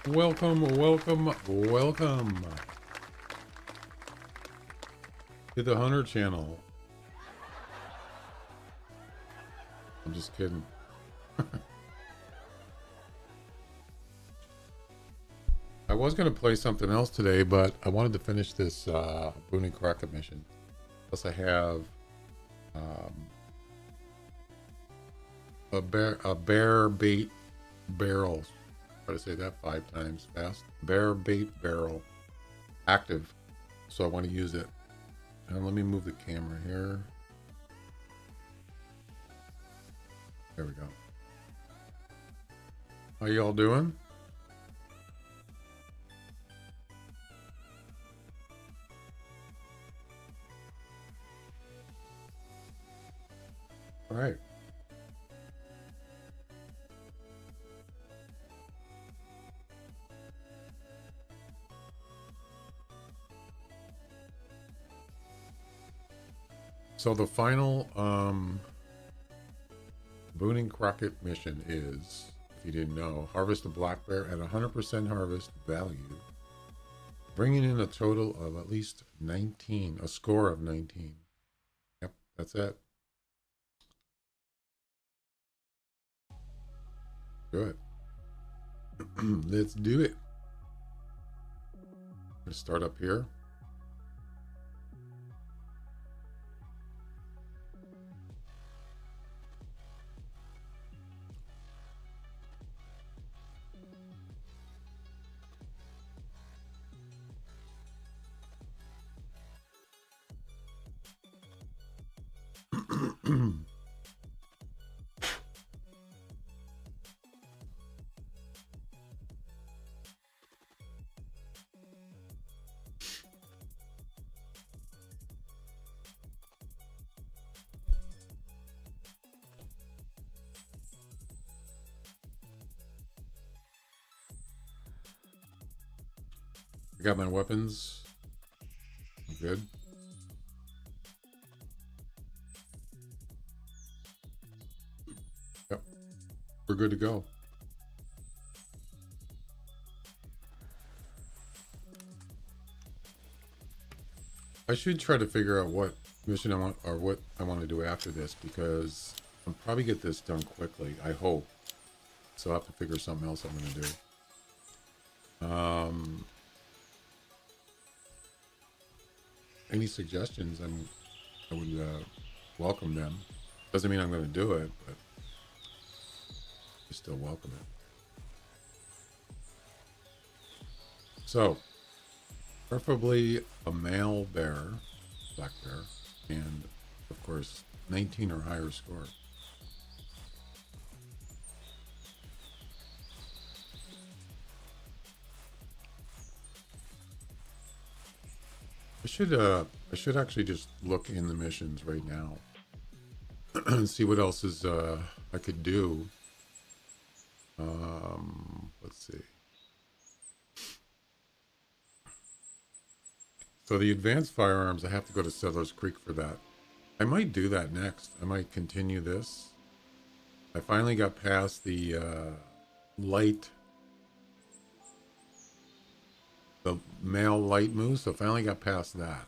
Welcome to the Hunter channel. I'm just kidding. I was going to play something else today, but I wanted to finish this Boone and Crockett mission. Plus I have a bear bait barrel. Try to say that 5 times fast. Bear bait barrel active. So I want to use it. And let me move the camera here. There we go. How y'all doing? All right. So the final Boone and Crockett mission is, if you didn't know, harvest a black bear at 100% harvest value, bringing in a total of at least 19, a score of 19. Yep, that's it. Good. Let's do it. Let's start up here. I got my weapons. I'm good. Yep. We're good to go. I should try to figure out what mission I want, or what I want to do after this, because I'll probably get this done quickly, I hope. So I'll have to figure something else I'm going to do. Any suggestions, I would welcome them. Doesn't mean I'm going to do it, but I still welcome it. So, preferably a male bear, black bear, and of course 19 or higher score. I should actually just look in the missions right now and see what else is I could do. Let's see. So the advanced firearms, I have to go to Settlers Creek for that. I might do that next. I might continue this. I finally got past the male light moose. So I finally got past that.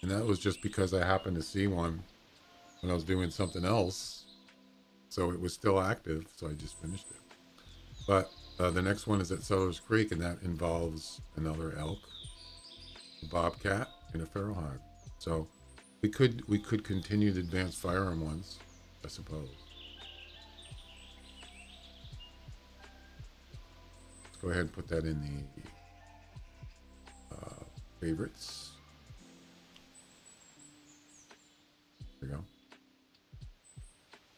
And that was just because I happened to see one when I was doing something else. So it was still active, so I just finished it. But the next one is at Settlers Creek, and that involves another elk, a bobcat, and a feral hog. So we could continue the advanced firearm ones, I suppose. Let's go ahead and put that in the favorites. There we go.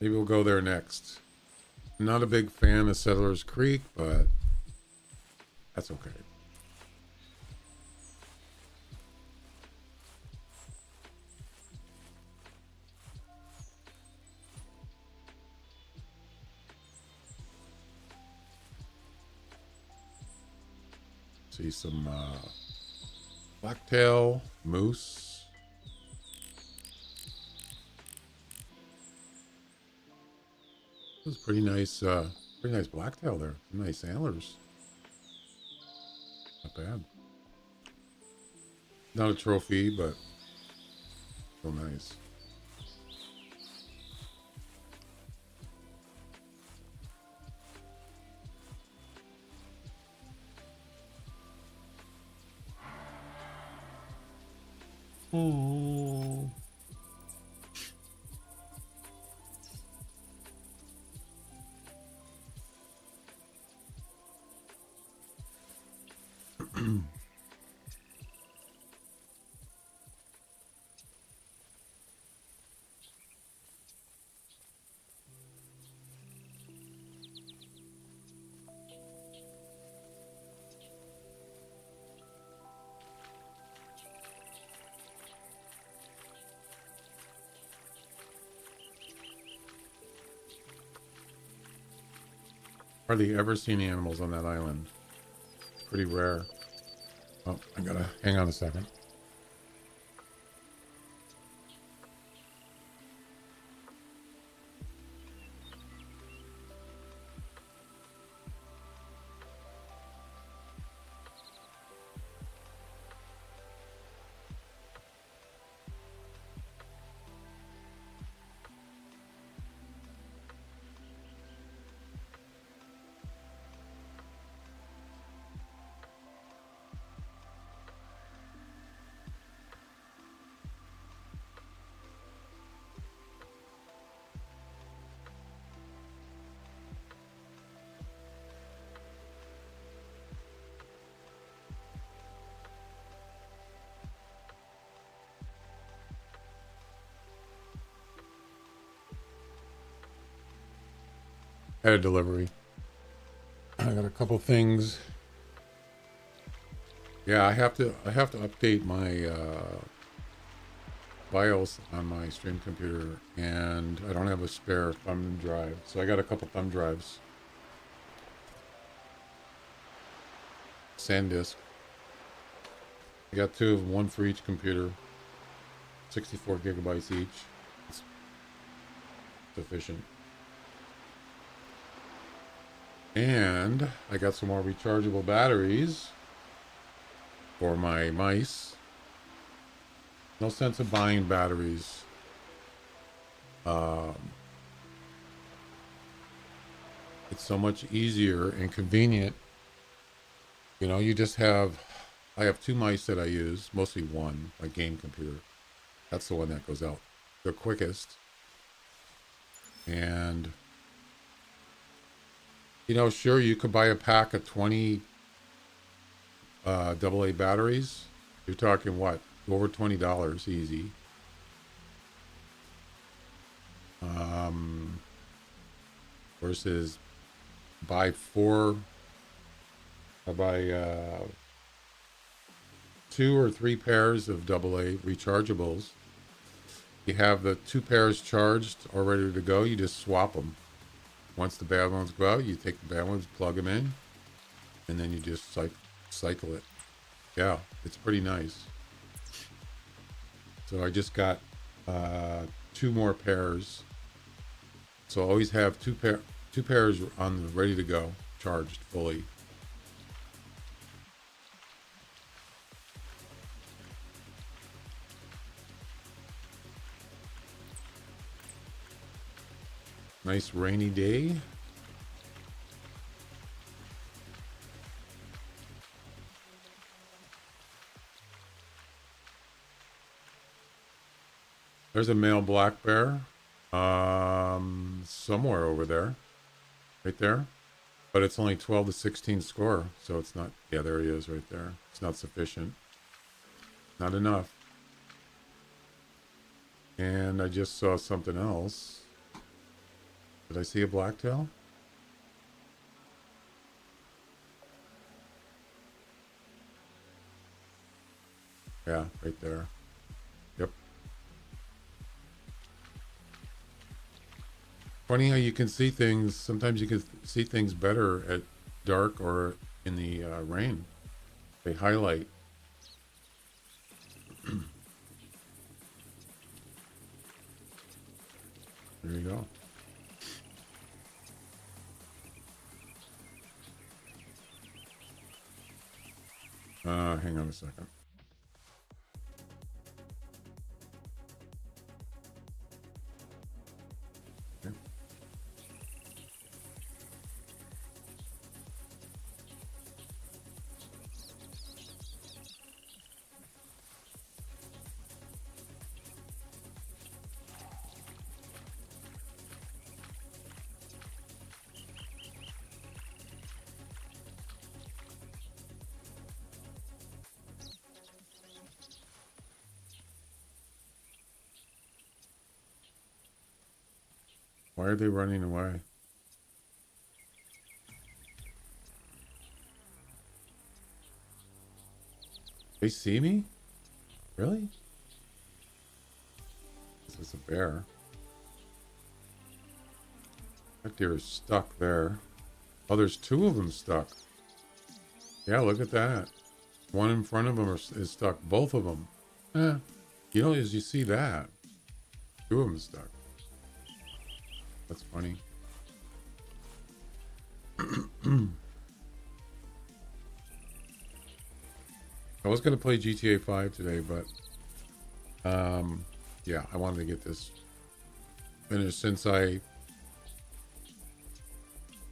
Maybe we'll go there next. I'm not a big fan of Settlers Creek, but that's okay. See some blacktail, moose. It was pretty nice blacktail there. Nice antlers. not bad. Not a trophy, but still nice. Oh. Hardly ever seen animals on that island. Pretty rare. Oh, I gotta hang on a second. Had a delivery. I got a couple things. Yeah, I have to update my BIOS on my stream computer, and I don't have a spare thumb drive, so I got a couple thumb drives. SanDisk. I got two of them, one for each computer. 64 gigabytes each. It's sufficient. And I got some more rechargeable batteries for my mice. No sense of buying batteries. It's so much easier and convenient. You know, you just have, I have two mice that I use, mostly one, my game computer. That's the one that goes out the quickest. And, you know, sure, you could buy a pack of 20 AA batteries. You're talking what? Over $20 easy. Versus buy two or three pairs of AA rechargeables. You have the two pairs charged or ready to go. You just swap them. Once the bad ones go out, you take the bad ones, plug them in, and then you just cycle it. Yeah, it's pretty nice. So I just got two more pairs. So I always have two pairs on the ready to go, charged fully. Nice rainy day. There's a male black bear. Somewhere over there. Right there. But it's only 12 to 16 score. So it's not, yeah, there he is right there. It's not sufficient. Not enough. And I just saw something else. Did I see a blacktail? Yeah, right there. Yep. Funny how you can see things. Sometimes you can see things better at dark or in the rain. They highlight. There you go. Hang on a second. Okay. Why are they running away? They see me? Really? This is a bear. That deer is stuck there. Oh, there's two of them stuck. Yeah, look at that. One in front of them is stuck. Both of them. You know, as you see that. Two of them stuck. That's funny. I was going to play GTA 5 today, but yeah, I wanted to get this finished since I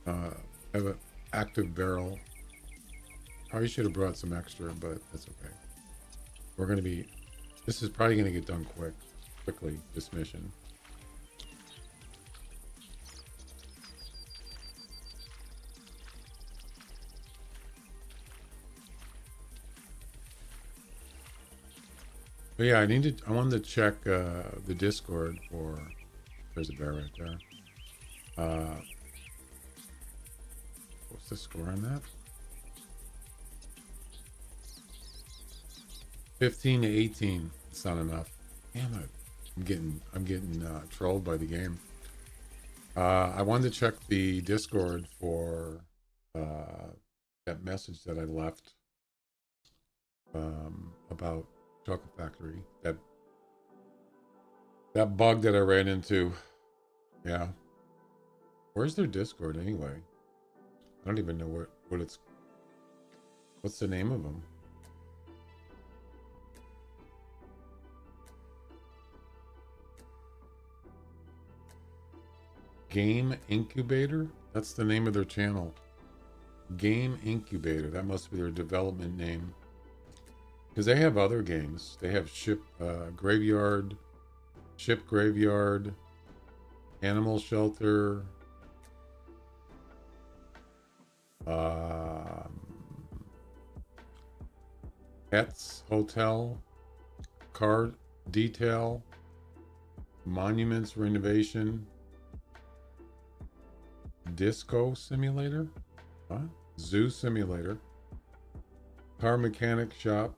have an active barrel. Probably should have brought some extra, but that's okay. We're going to be... This is probably going to get done quickly, this mission. But yeah, I wanted to check the Discord for... There's a bear right there. What's the score on that? 15 to 18. It's not enough. Damn it. I'm getting trolled by the game. I wanted to check the Discord for that message that I left about Chocolate Factory. That bug that I ran into. Yeah. Where's their Discord anyway? I don't even know what it's... What's the name of them? Game Incubator? That's the name of their channel. Game Incubator. That must be their development name. Because they have other games. They have Ship Graveyard, Animal Shelter, Pets Hotel, Car Detail, Monuments Renovation, Disco Simulator, what? Zoo Simulator, Car Mechanic Shop.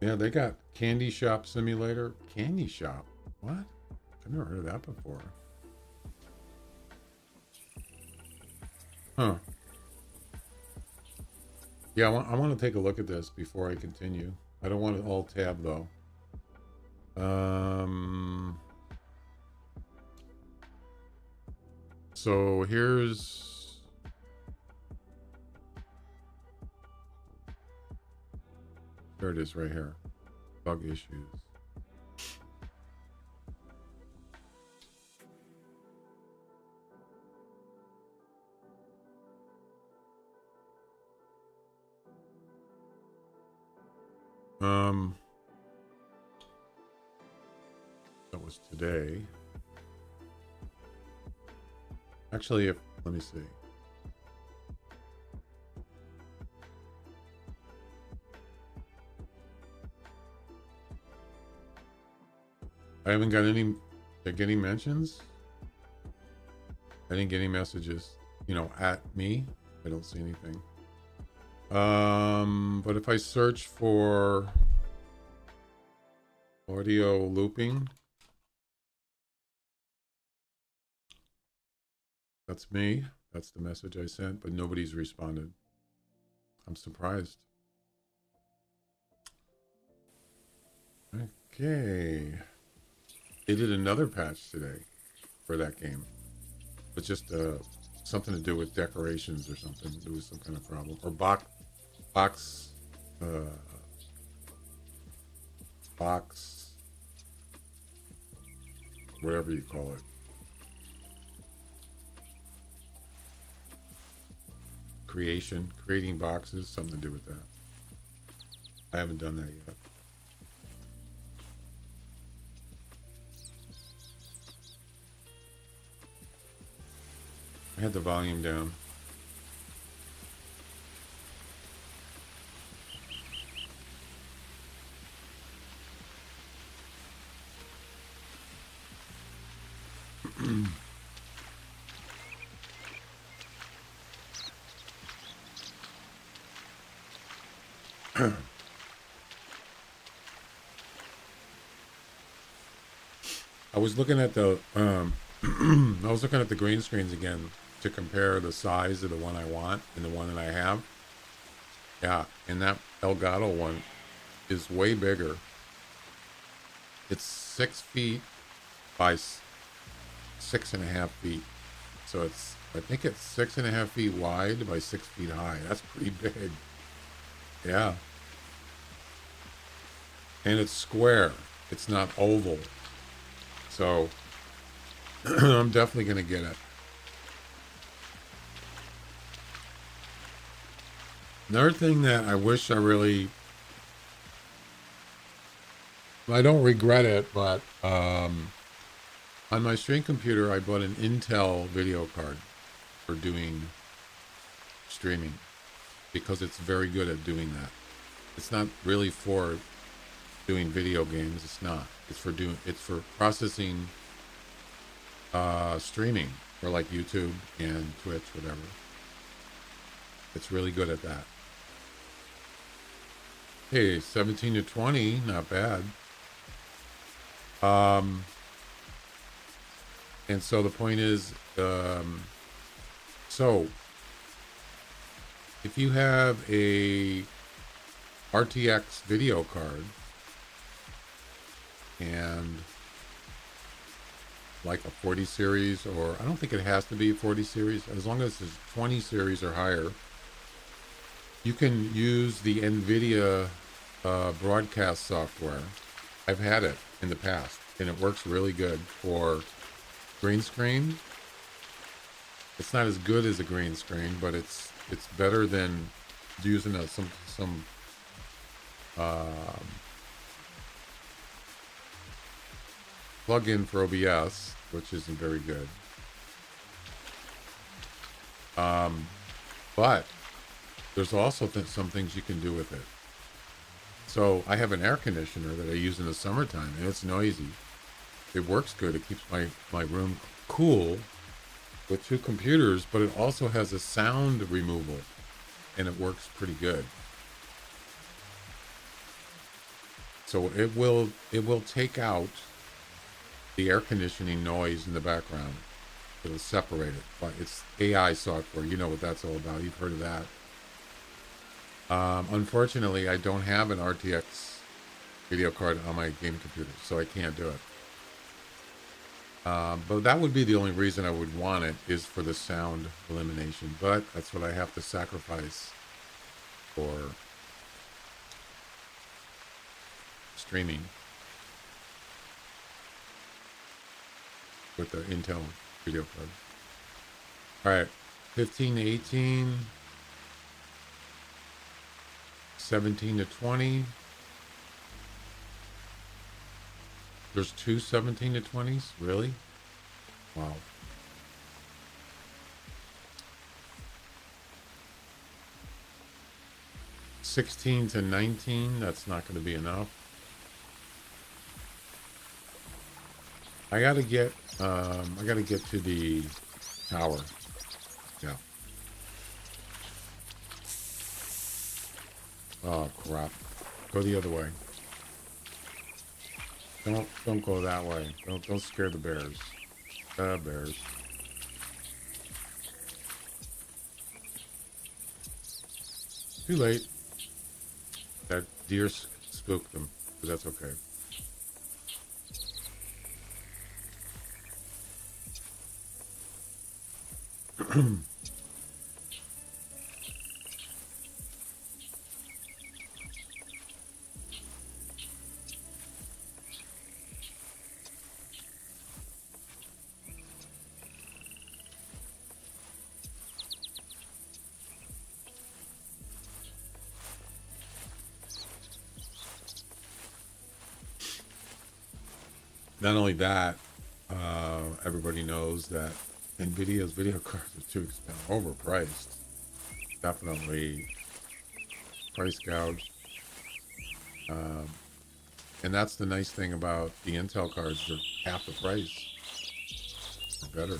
Yeah, they got Candy Shop Simulator. Candy Shop? What? I've never heard of that before. Huh. Yeah, I want to take a look at this before I continue. I don't want to alt tab though. So here's... There it is right here. Bug issues. That was today. Actually, let me see. I haven't got any... Did I get any mentions? I didn't get any messages, you know, at me. I don't see anything. But if I search for audio looping, that's me. That's the message I sent, but nobody's responded. I'm surprised. Okay. They did another patch today for that game. It's just something to do with decorations or something. There was some kind of problem. Or box box, whatever you call it. Creating boxes, something to do with that. I haven't done that yet. I had the volume down. I was looking at the I was looking at the green screens again to compare the size of the one I want and the one that I have. Yeah, and that Elgato one is way bigger. It's 6 feet by 6.5 feet. So I think it's 6.5 feet wide by 6 feet high. That's pretty big. Yeah. And it's square. It's not oval. So I'm definitely going to get it. Another thing that I wish I don't regret it, but on my stream computer, I bought an Intel video card for doing streaming because it's very good at doing that. It's not really for doing video games. It's not. It's for processing streaming for like YouTube and Twitch, whatever. It's really good at that. Hey, 17 to 20, not bad. And so the point is, so if you have a RTX video card and like a 40 series, or I don't think it has to be a 40 series, as long as it's 20 series or higher, you can use the NVIDIA broadcast software. I've had it in the past, and it works really good for green screen. It's not as good as a green screen, but it's better than using some plug-in for OBS, which isn't very good. But there's also some things you can do with it. So I have an air conditioner that I use in the summertime, and it's noisy. It works good. It keeps my room cool with 2 computers, but it also has a sound removal, and it works pretty good. So it will take out the air conditioning noise in the background. It'll separate it. But it's AI software. You know what that's all about. You've heard of that. Unfortunately, I don't have an RTX video card on my game computer, so I can't do it. But that would be the only reason I would want it, is for the sound elimination. But that's what I have to sacrifice for streaming with the Intel video card. All right, 15 to 18, 17 to 20. There's 2 17 to 20s? Really? Wow. $16 to $19, that's not going to be enough. I gotta get to the tower. Yeah. Oh crap. Go the other way. Don't go that way. Don't scare the bears. Bears. Too late. That deer spooked them, but that's okay. Not only that, everybody knows that NVIDIA's video cards are too expensive, overpriced. Definitely price gouge. And that's the nice thing about the Intel cards. They're half the price or better.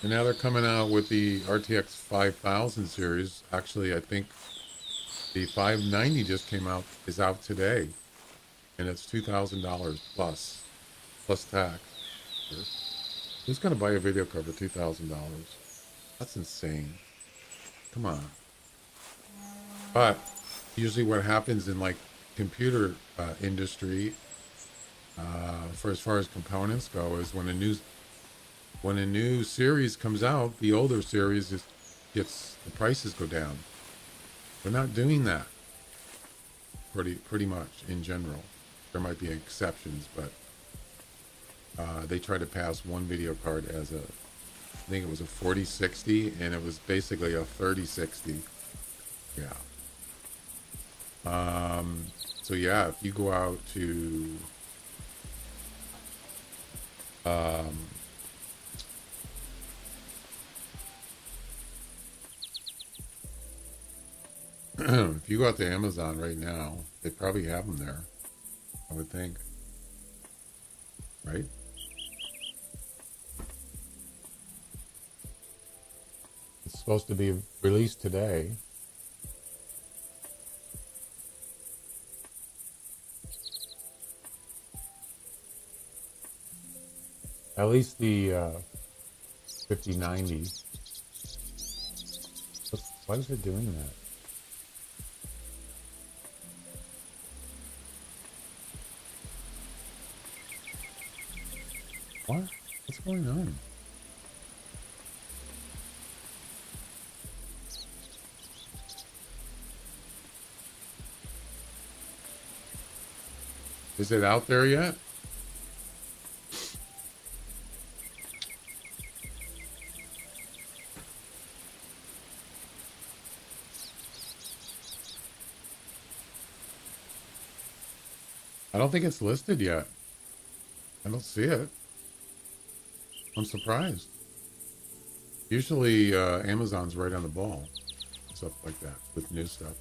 And now they're coming out with the RTX 5000 series. Actually, I think the 590 just came out, is out today. And it's $2,000 plus tax. Who's going to buy a video card for $2,000? That's insane. Come on. But usually what happens in like computer industry, for as far as components go, is when a new series comes out, the older series gets the prices go down. They're not doing that. Pretty much in general. There might be exceptions, but they try to pass one video card as I think it was a 4060, and it was basically a 3060. Yeah. So yeah, if you go out to if you go out to Amazon right now, they probably have them there, I would think. Right? It's supposed to be released today. At least the 5090. Why is it doing that? What? What's going on? Is it out there yet? I don't think it's listed yet. I don't see it. I'm surprised. Usually Amazon's right on the ball. Stuff like that with new stuff.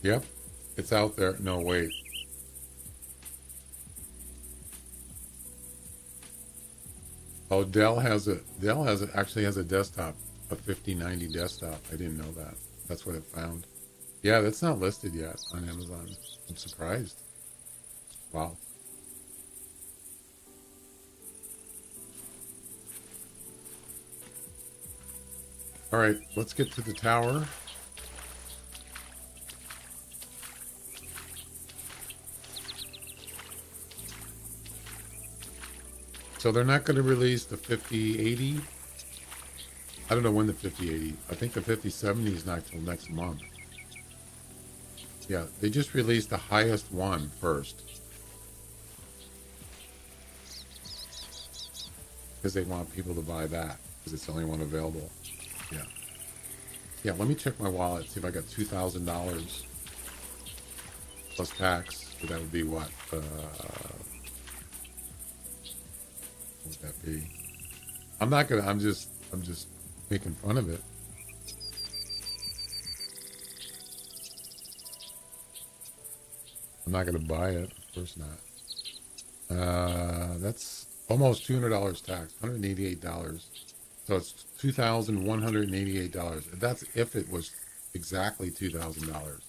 Yep. It's out there. No, wait. Oh, actually has a desktop, a 5090 desktop. I didn't know that. That's what it found. Yeah, that's not listed yet on Amazon. I'm surprised. Wow. All right, let's get to the tower. So they're not going to release the 5080. I don't know when the 5080. I think the 5070 is not till next month. Yeah, they just released the highest one first. Because they want people to buy that. Because it's the only one available. Yeah. Yeah, let me check my wallet. See if I got $2,000 plus tax. So that would be what? What would that be? I'm not gonna, I'm just making fun of it. I'm not gonna buy it, of course not. That's almost $200 tax, $188. So it's $2,188. That's if it was exactly $2,000.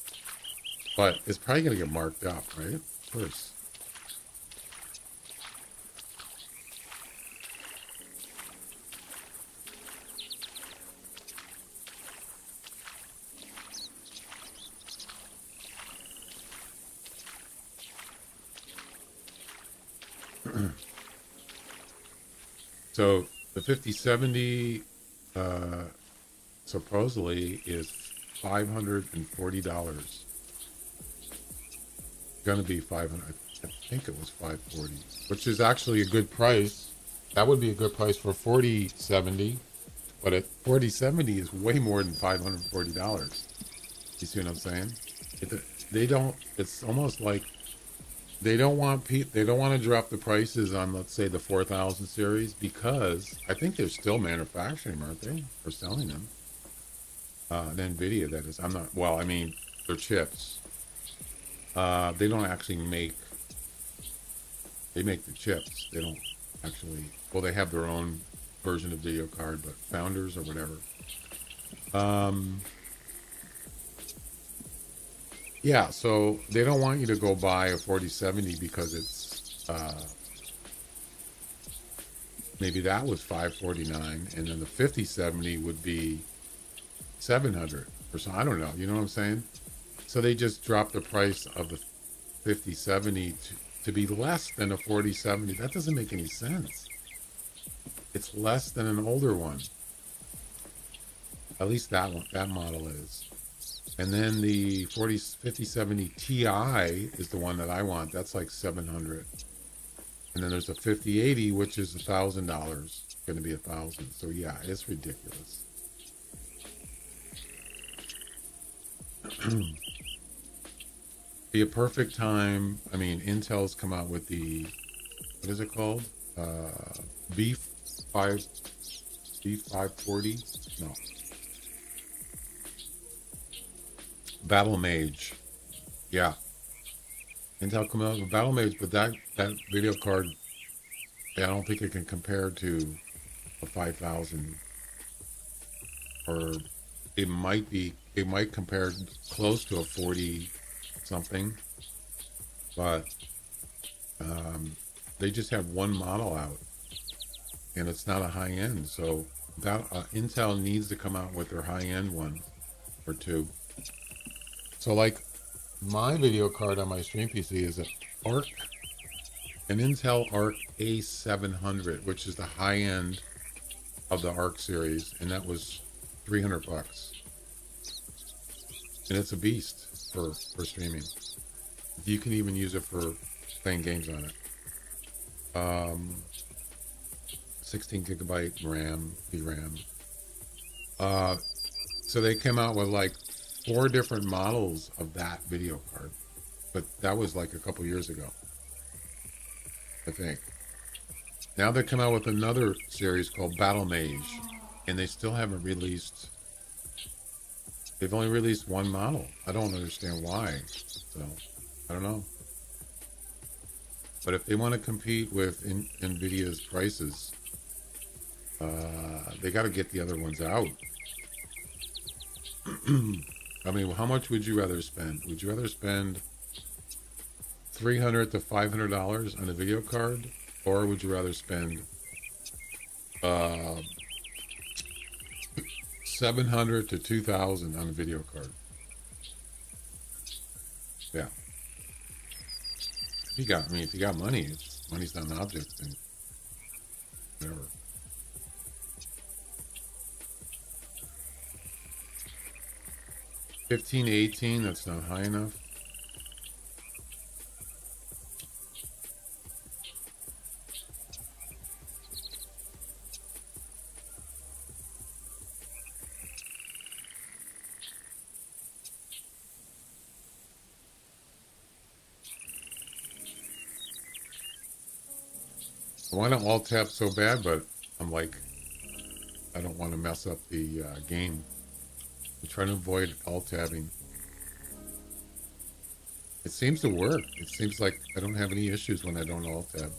But it's probably gonna get marked up, right? Of course. So the 5070 supposedly is $540. Going to be 500. I think it was 540, which is actually a good price That would be a good price for 4070, but at 4070 is way more than $540. You see what I'm saying? It, they don't. It's almost like they don't want they don't want to drop the prices on, let's say, the 4000 series, because I think they're still manufacturing, aren't they, or selling them? NVIDIA, that is. I'm not. Well, I mean, their chips. They don't actually make. They make the chips. They don't actually. Well, they have their own version of video card, but Founders or whatever. Yeah, so they don't want you to go buy a 4070 because it's maybe that was 549, and then the 5070 would be 700 or so. I don't know. You know what I'm saying? So they just dropped the price of the 5070 to be less than a 4070. That doesn't make any sense. It's less than an older one. At least that one, that model is. And then the 5070 Ti is the one that I want. That's like 700. And then there's a 5080, which is $1,000. Going to be 1,000. So yeah, it's ridiculous. Be a perfect time. I mean, Intel's come out with the, what is it called? B540? No. Battle Mage. Yeah. Intel come out with Battle Mage, but that video card, I don't think it can compare to a 5000, or it might compare close to a 40 something, but they just have one model out, and it's not a high end. So that Intel needs to come out with their high end one or two. So like my video card on my stream PC is an Intel Arc A700, which is the high end of the Arc series, and that was $300. And it's a beast for streaming. You can even use it for playing games on it. 16 gigabyte RAM, VRAM. So they came out with like 4 different models of that video card, but that was like a couple years ago, I think. Now they come out with another series called Battle Mage, and they still haven't released. They've only released one model. I don't understand why. So I don't know. But if they want to compete with NVIDIA's prices, they got to get the other ones out. I mean, how much would you rather spend? Would you rather spend $300 to $500 on a video card, or would you rather spend $700 to $2,000 on a video card? Yeah. If you got money, money's not an object, and whatever. 15 to 18, that's not high enough. I want to alt tab so bad, but I'm like, I don't want to mess up the game. I'm trying to avoid alt tabbing. It seems to work. It seems like I don't have any issues when I don't alt tab.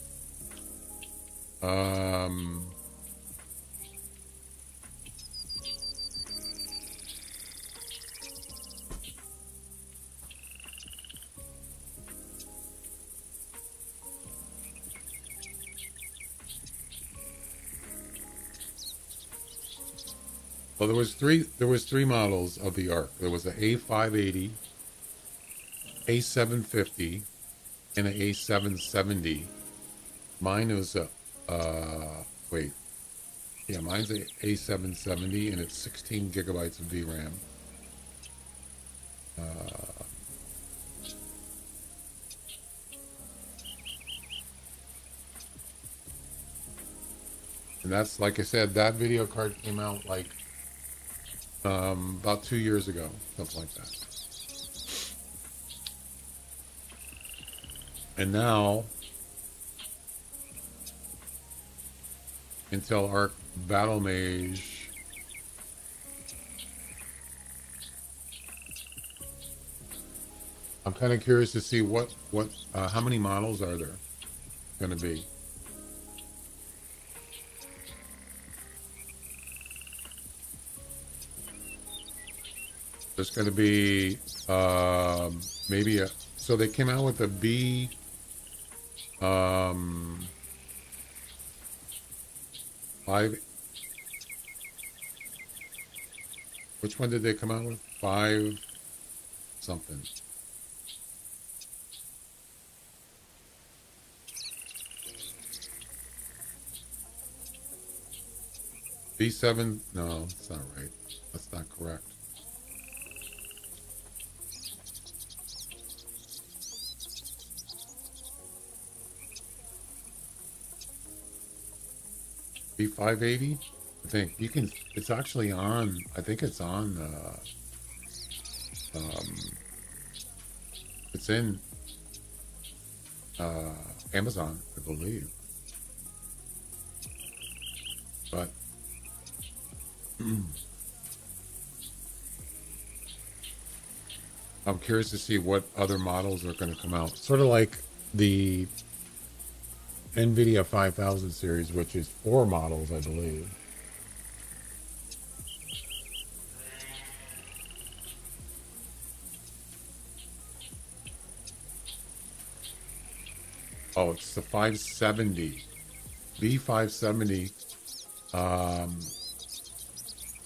Well, there was three models of the Arc. There was an A580, A750, and an A770. Mine was a mine's a A770, and it's 16 gigabytes of VRAM. And that's, like I said, that video card came out like about 2 years ago, something like that. And now Intel Arc Battle Mage, I'm kind of curious to see how many models are there going to be. There's going to be maybe a. So they came out with a B. Five. Which one did they come out with? Five something. B7. No, that's not right. That's not correct. B580. I think you can. It's actually on. I think it's on. It's in Amazon, I believe. But I'm curious to see what other models are going to come out. Sort of like the NVIDIA 5000 series, which is 4 models, I believe. Oh, it's the 570. B570,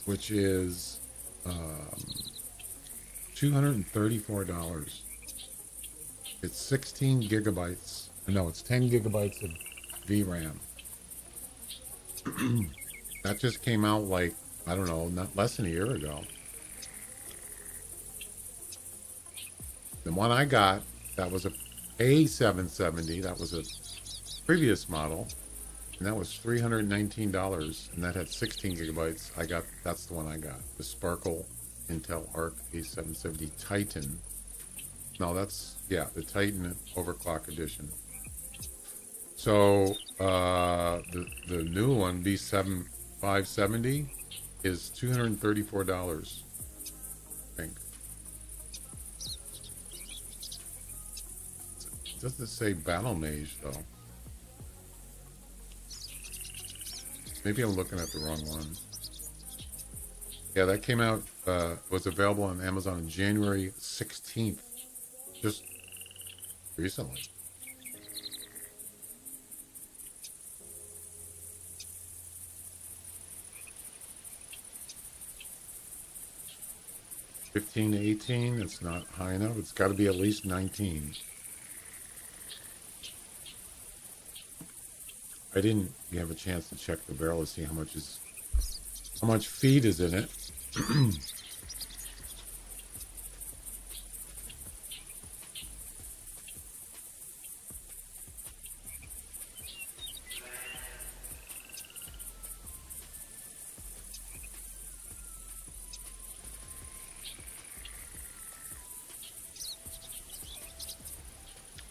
which is $234. It's 16 gigabytes. No, it's 10 gigabytes of VRAM. That just came out like, I don't know, not less than a year ago. The one I got, that was a A770. That was a previous model. And that was $319. And that had 16 gigabytes. That's the one I got. The Sparkle Intel Arc A770 Titan. No, the Titan Overclock Edition. So the new one, B7 570, is $234, I think. It doesn't say Battle Mage though. Maybe I'm looking at the wrong one. Yeah, that came out, was available on Amazon on January 16th, just recently. $15 to $18, it's not high enough. It's got to be at least $19. I didn't have a chance to check the barrel to see how much feed is in it.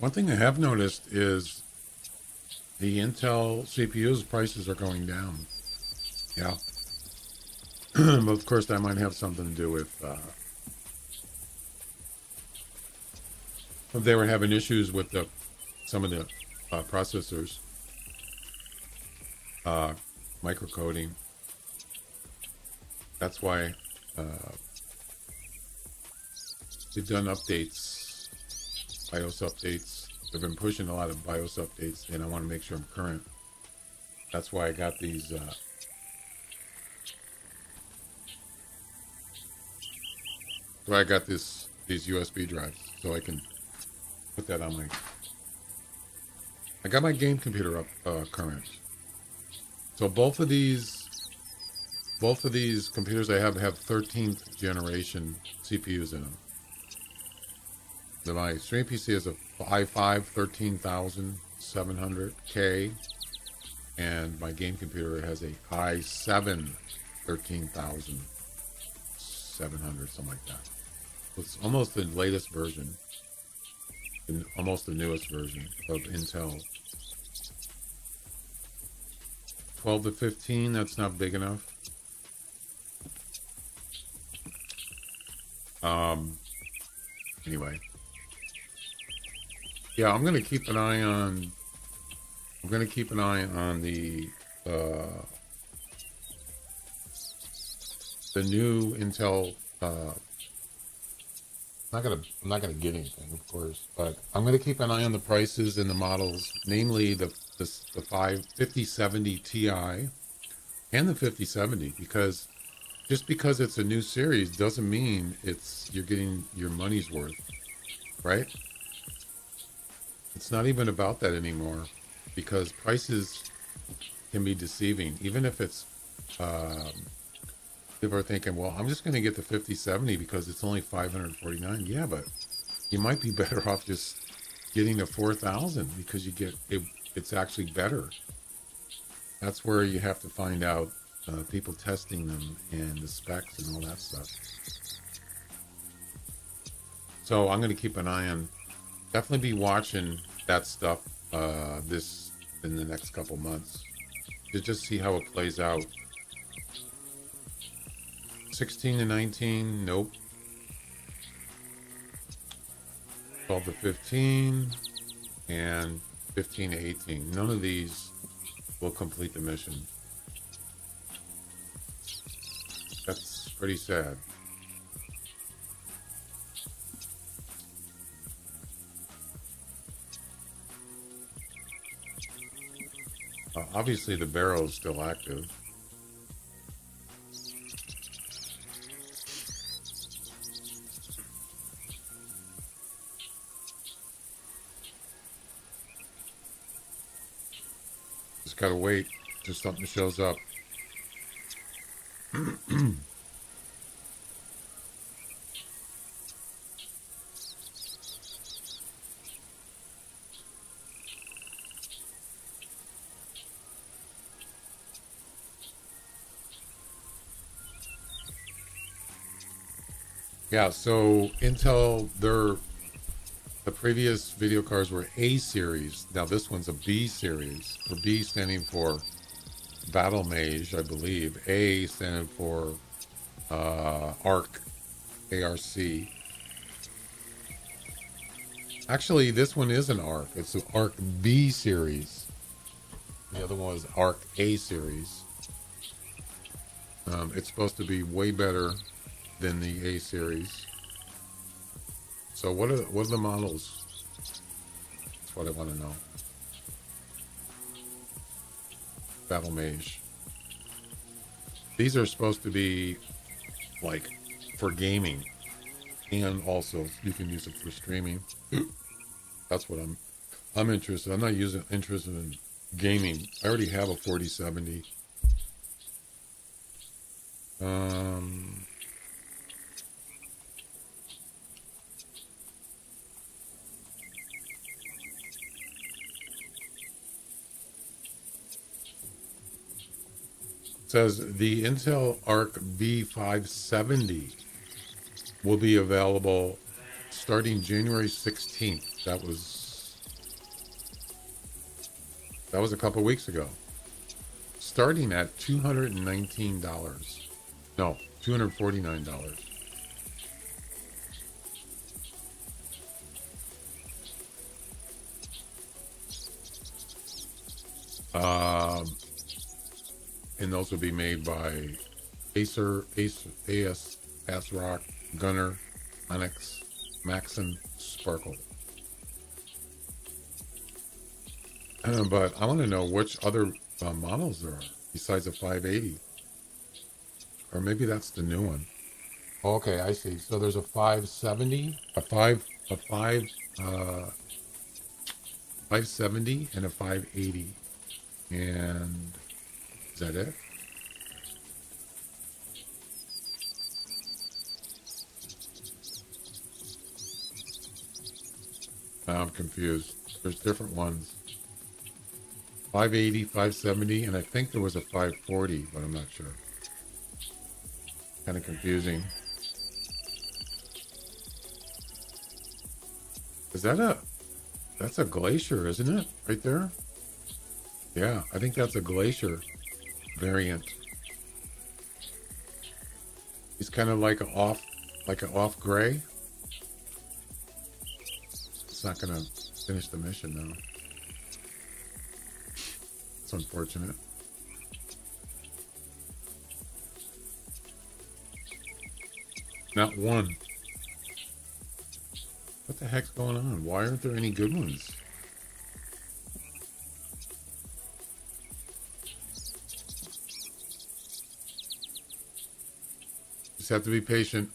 One thing I have noticed is the Intel CPU's prices are going down. Yeah. But of course, that might have something to do with they were having issues with some of the processors, microcoding. That's why they've done updates, BIOS updates. They've been pushing a lot of BIOS updates, and I want to make sure I'm current. That's why I got these. So I got these USB drives, so I can put that on my. I got my game computer up current. So both of these computers I have 13th generation CPUs in them. My stream PC is a i5 13700K, and my game computer has a i7 13700, something like that. It's almost the latest version, and almost the newest version of Intel. 12 to 15, that's not big enough. Anyway, yeah, I'm gonna keep an eye on. I'm gonna keep an eye on the new Intel. I'm not gonna get anything, of course, but I'm gonna keep an eye on the prices and the models, namely the 5070 Ti and the 5070, because just because it's a new series doesn't mean you're getting your money's worth, right? It's not even about that anymore, because prices can be deceiving. Even if it's people are thinking, well, I'm just going to get the 5070 because it's only 549. Yeah, but you might be better off just getting the 4000 because you get it. It's actually better. That's where you have to find out people testing them and the specs and all that stuff. So I'm going to keep an eye on, definitely be watching that stuff this in the next couple months to just see how it plays out. 16 to 19, nope. 12 to 15, and 15 to 18. None of these will complete the mission. That's pretty sad. Obviously, the barrel is still active. Just gotta wait till something shows up. Yeah, so Intel, the previous video cards were A series. Now this one's a B series. For B standing for Battle Mage, I believe. A standing for ARC, ARC. Actually, this one is an ARC. It's an ARC B series. The other one was ARC A series. It's supposed to be way better than the A series. So what are the models? That's what I want to know. Battle Mage. These are supposed to be like for gaming, and also you can use it for streaming. That's what I'm interested. I'm not interested in gaming. I already have a 4070. Says the Intel Arc V570 will be available starting January 16th. That was a couple weeks ago. Starting at $219. No, $249. And those will be made by Acer, ASRock, Gunner, Onyx, Maxim, Sparkle. But I want to know which other models there are besides the 580. Or maybe that's the new one. Okay, I see. So there's a 570, a 570 and a 580. And is that it? I'm confused. There's different ones. 580, 570, and I think there was a 540, but I'm not sure. Kind of confusing. Is that that's a Glacier, isn't it? Right there? Yeah, I think that's a Glacier variant. He's kind of like an off gray. It's not gonna finish the mission though. It's unfortunate. Not one. What the heck's going on? Why aren't there any good ones? Just have to be patient.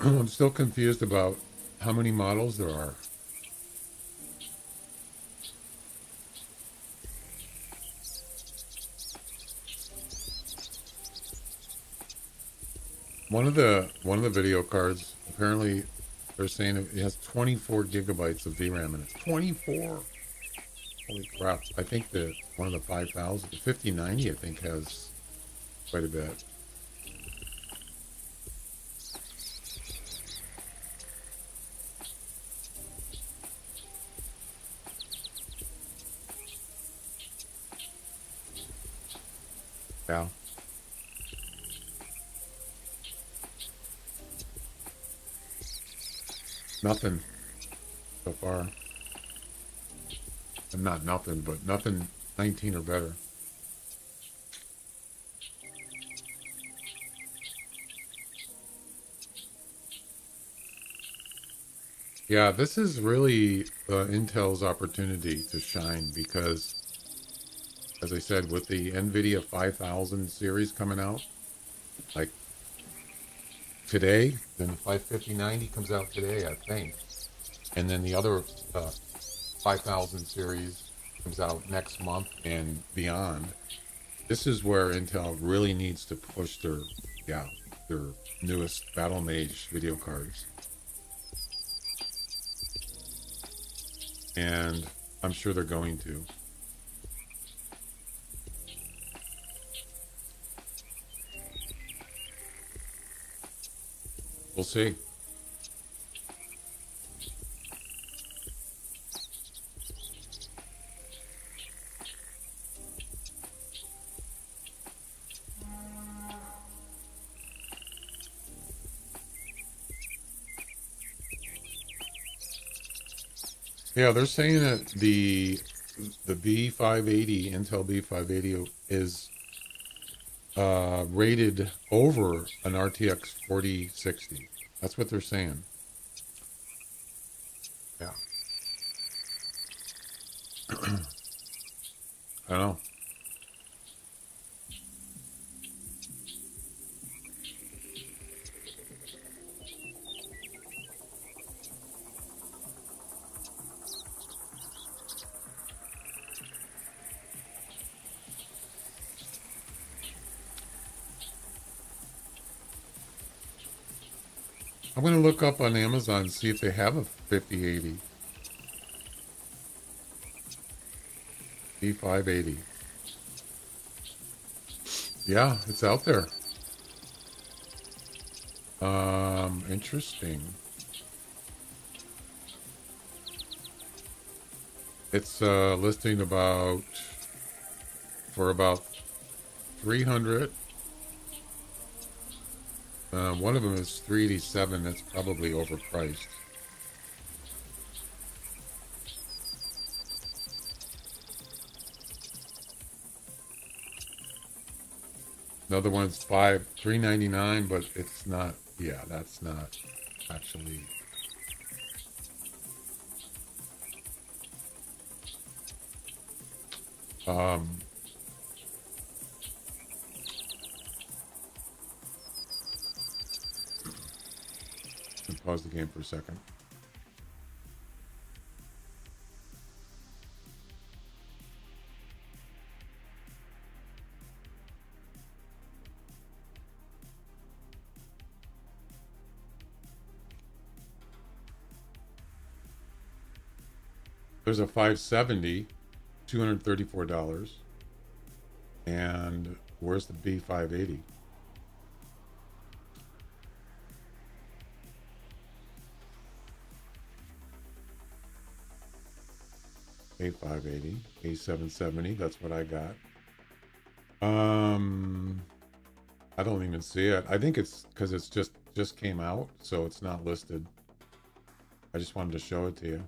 I'm still confused about how many models there are. One of the video cards, apparently they're saying it has 24 gigabytes of VRAM in it. 24. Holy crap. I think that one of the 5000, the 5090 I think has quite a bit. Yeah. Nothing so far. And not nothing, but nothing 19 or better. Yeah, this is really Intel's opportunity to shine because, as I said, with the NVIDIA 5000 series coming out, like today, then the 55090 comes out today, I think. And then the other 5000 series comes out next month and beyond. This is where Intel really needs to push their newest Battle Mage video cards. And I'm sure they're going to. We'll see. Yeah, they're saying that the B580, Intel B580 is rated over an RTX 4060. That's what they're saying. Yeah. I don't know. I'm going to look up on Amazon and see if they have a 5080. B580. Yeah, it's out there. Interesting. It's listing for about 300. One of them is 387. That's probably overpriced. Another one's $3.99, but it's not. Yeah, that's not actually. Um, pause the game for a second. There's a 570, $234. And where's the B580? A580, A770, that's what I got. I don't even see it. I think it's because it's just came out, so it's not listed. I just wanted to show it to you.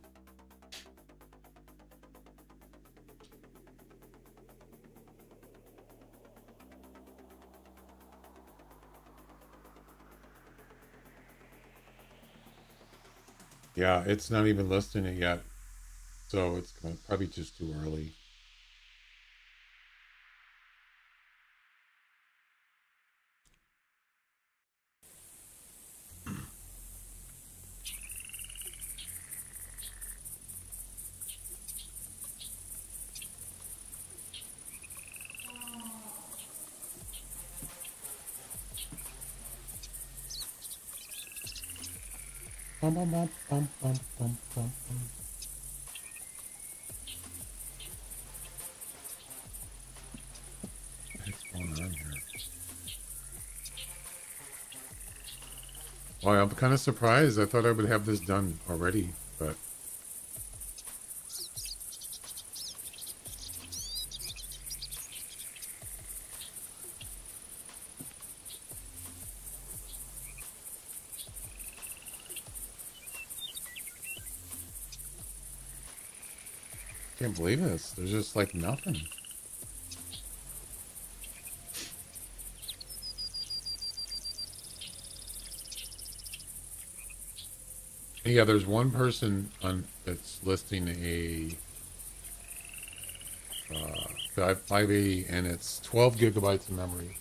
Yeah, it's not even listing it yet, so it's probably just too early. Bum, bum, bum, bum, bum, bum, bum, bum. What's going on here? Well, I'm kind of surprised. I thought I would have this done already, but can't believe this. There's just like nothing. Yeah, there's one person on that's listing a 580, and it's 12 gigabytes of memory,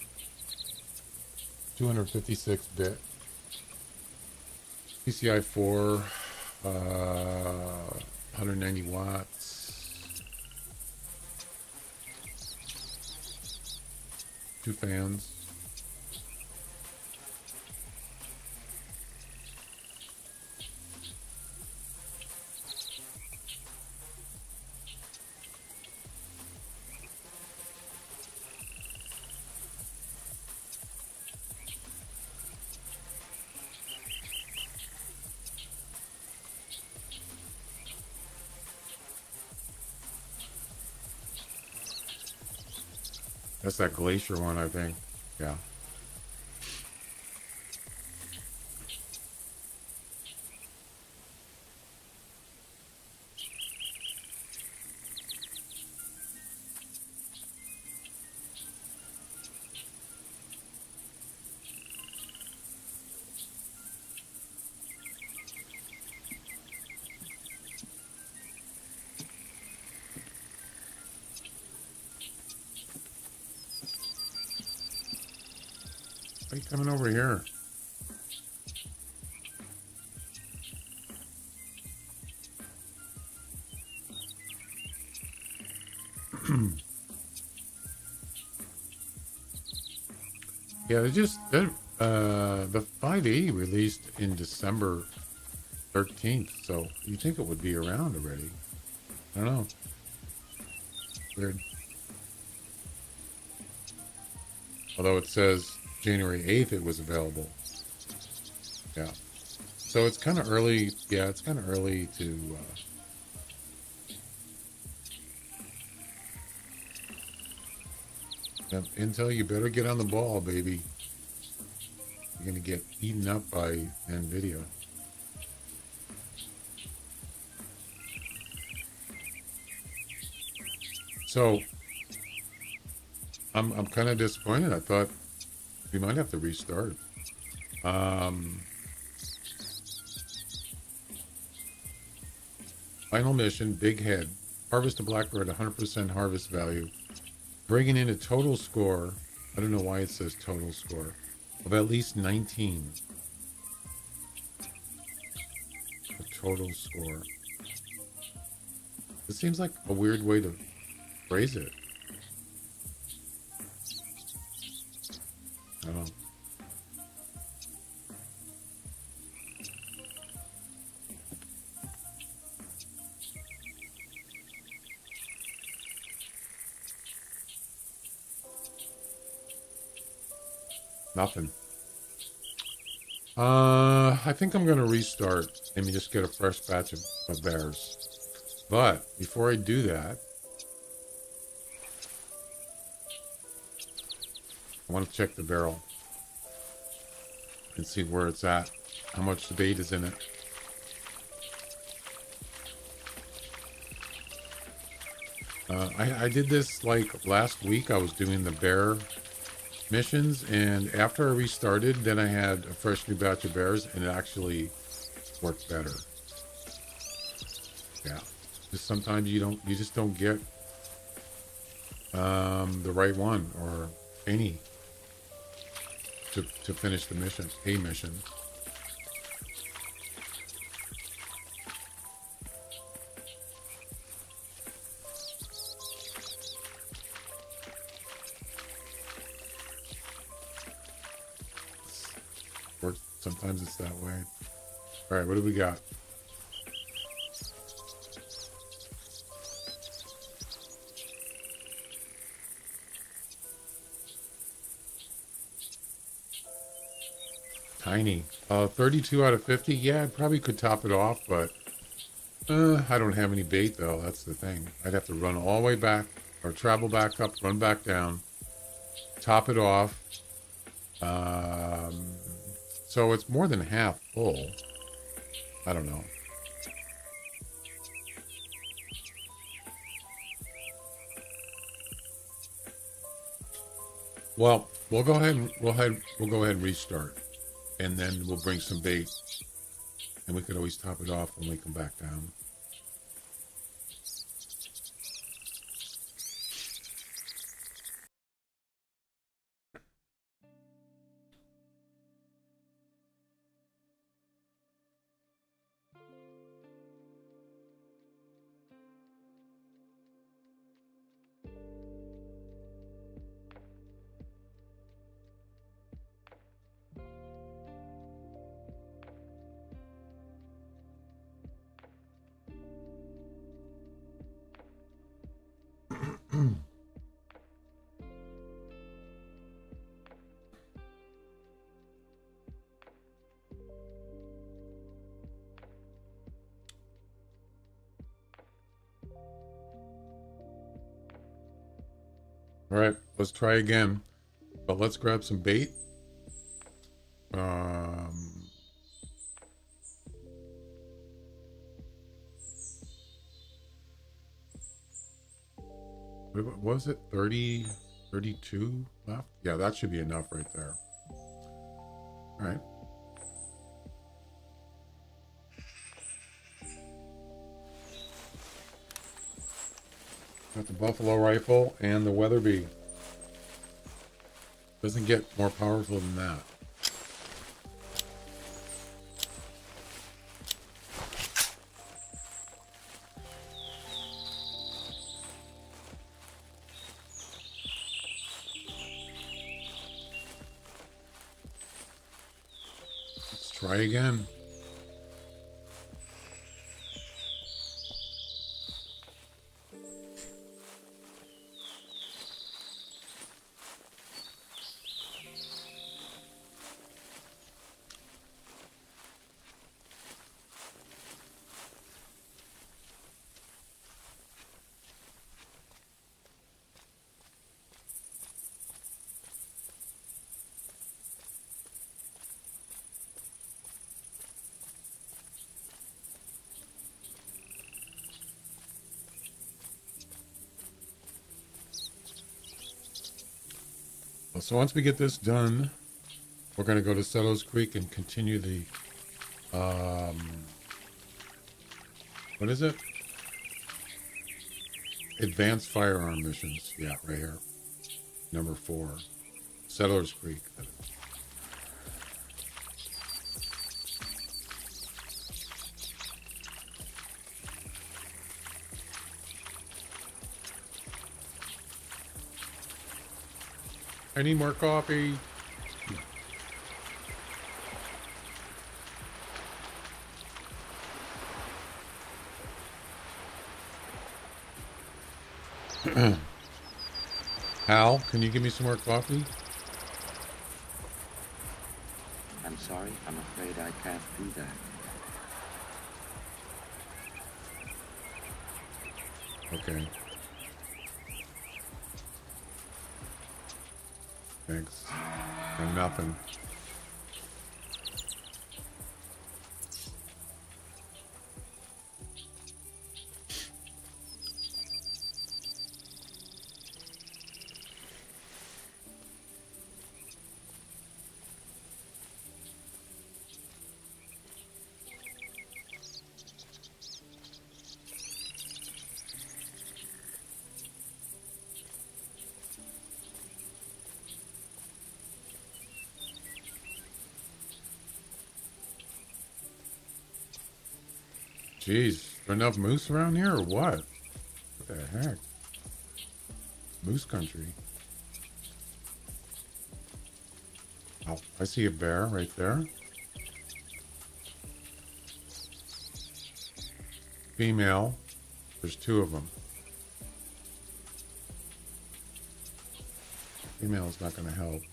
256 bit, PCI 4, 190 watts, 2 fans. That's that Glacier one, I think. Yeah. Why are you coming over here? Yeah, the 580 released in December 13th, so you think it would be around already. I don't know. Weird. Although it says January 8th it was available. Yeah. So it's kind of early. Yeah, it's kind of early to... Intel, you better get on the ball, baby. You're going to get eaten up by NVIDIA. So I'm kind of disappointed. I thought We might have to restart. Final mission, big head. Harvest a blackbird, 100% harvest value. Bringing in a total score. I don't know why it says total score. Of at least 19. A total score. It seems like a weird way to phrase it. Oh. Nothing. I think I'm going to restart. Maybe just get a fresh batch of bears. But before I do that, I want to check the barrel and see where it's at, how much the bait is in it. I did this like last week. I was doing the bear missions, and after I restarted, then I had a fresh new batch of bears, and it actually worked better. Yeah, just sometimes you just don't get the right one or any to finish the mission, a mission. Or sometimes it's that way. All right, what do we got? Tiny. 32 out of 50. Yeah, I probably could top it off, but I don't have any bait though. That's the thing. I'd have to run all the way back or travel back up, run back down, top it off. So it's more than half full. I don't know. Well, we'll go ahead and restart, and then we'll bring some bait, and we could always top it off when we come back down. All right, let's try again, but let's grab some bait. What was it? 30, 32 left? Yeah, that should be enough right there. All right. Got the buffalo rifle and the Weatherby. Doesn't get more powerful than that. Let's try again. So once we get this done, we're going to go to Settlers Creek and continue the, what is it? Advanced firearm missions. Yeah, right here. Number 4. Settlers Creek. I need more coffee. Hal, can you give me some more coffee? I'm sorry, I'm afraid I can't do that. Okay. Thanks. Or nothing. Jeez, there enough moose around here or what? What the heck? Moose country. Oh, I see a bear right there. Female. There's 2 of them. Female's not going to help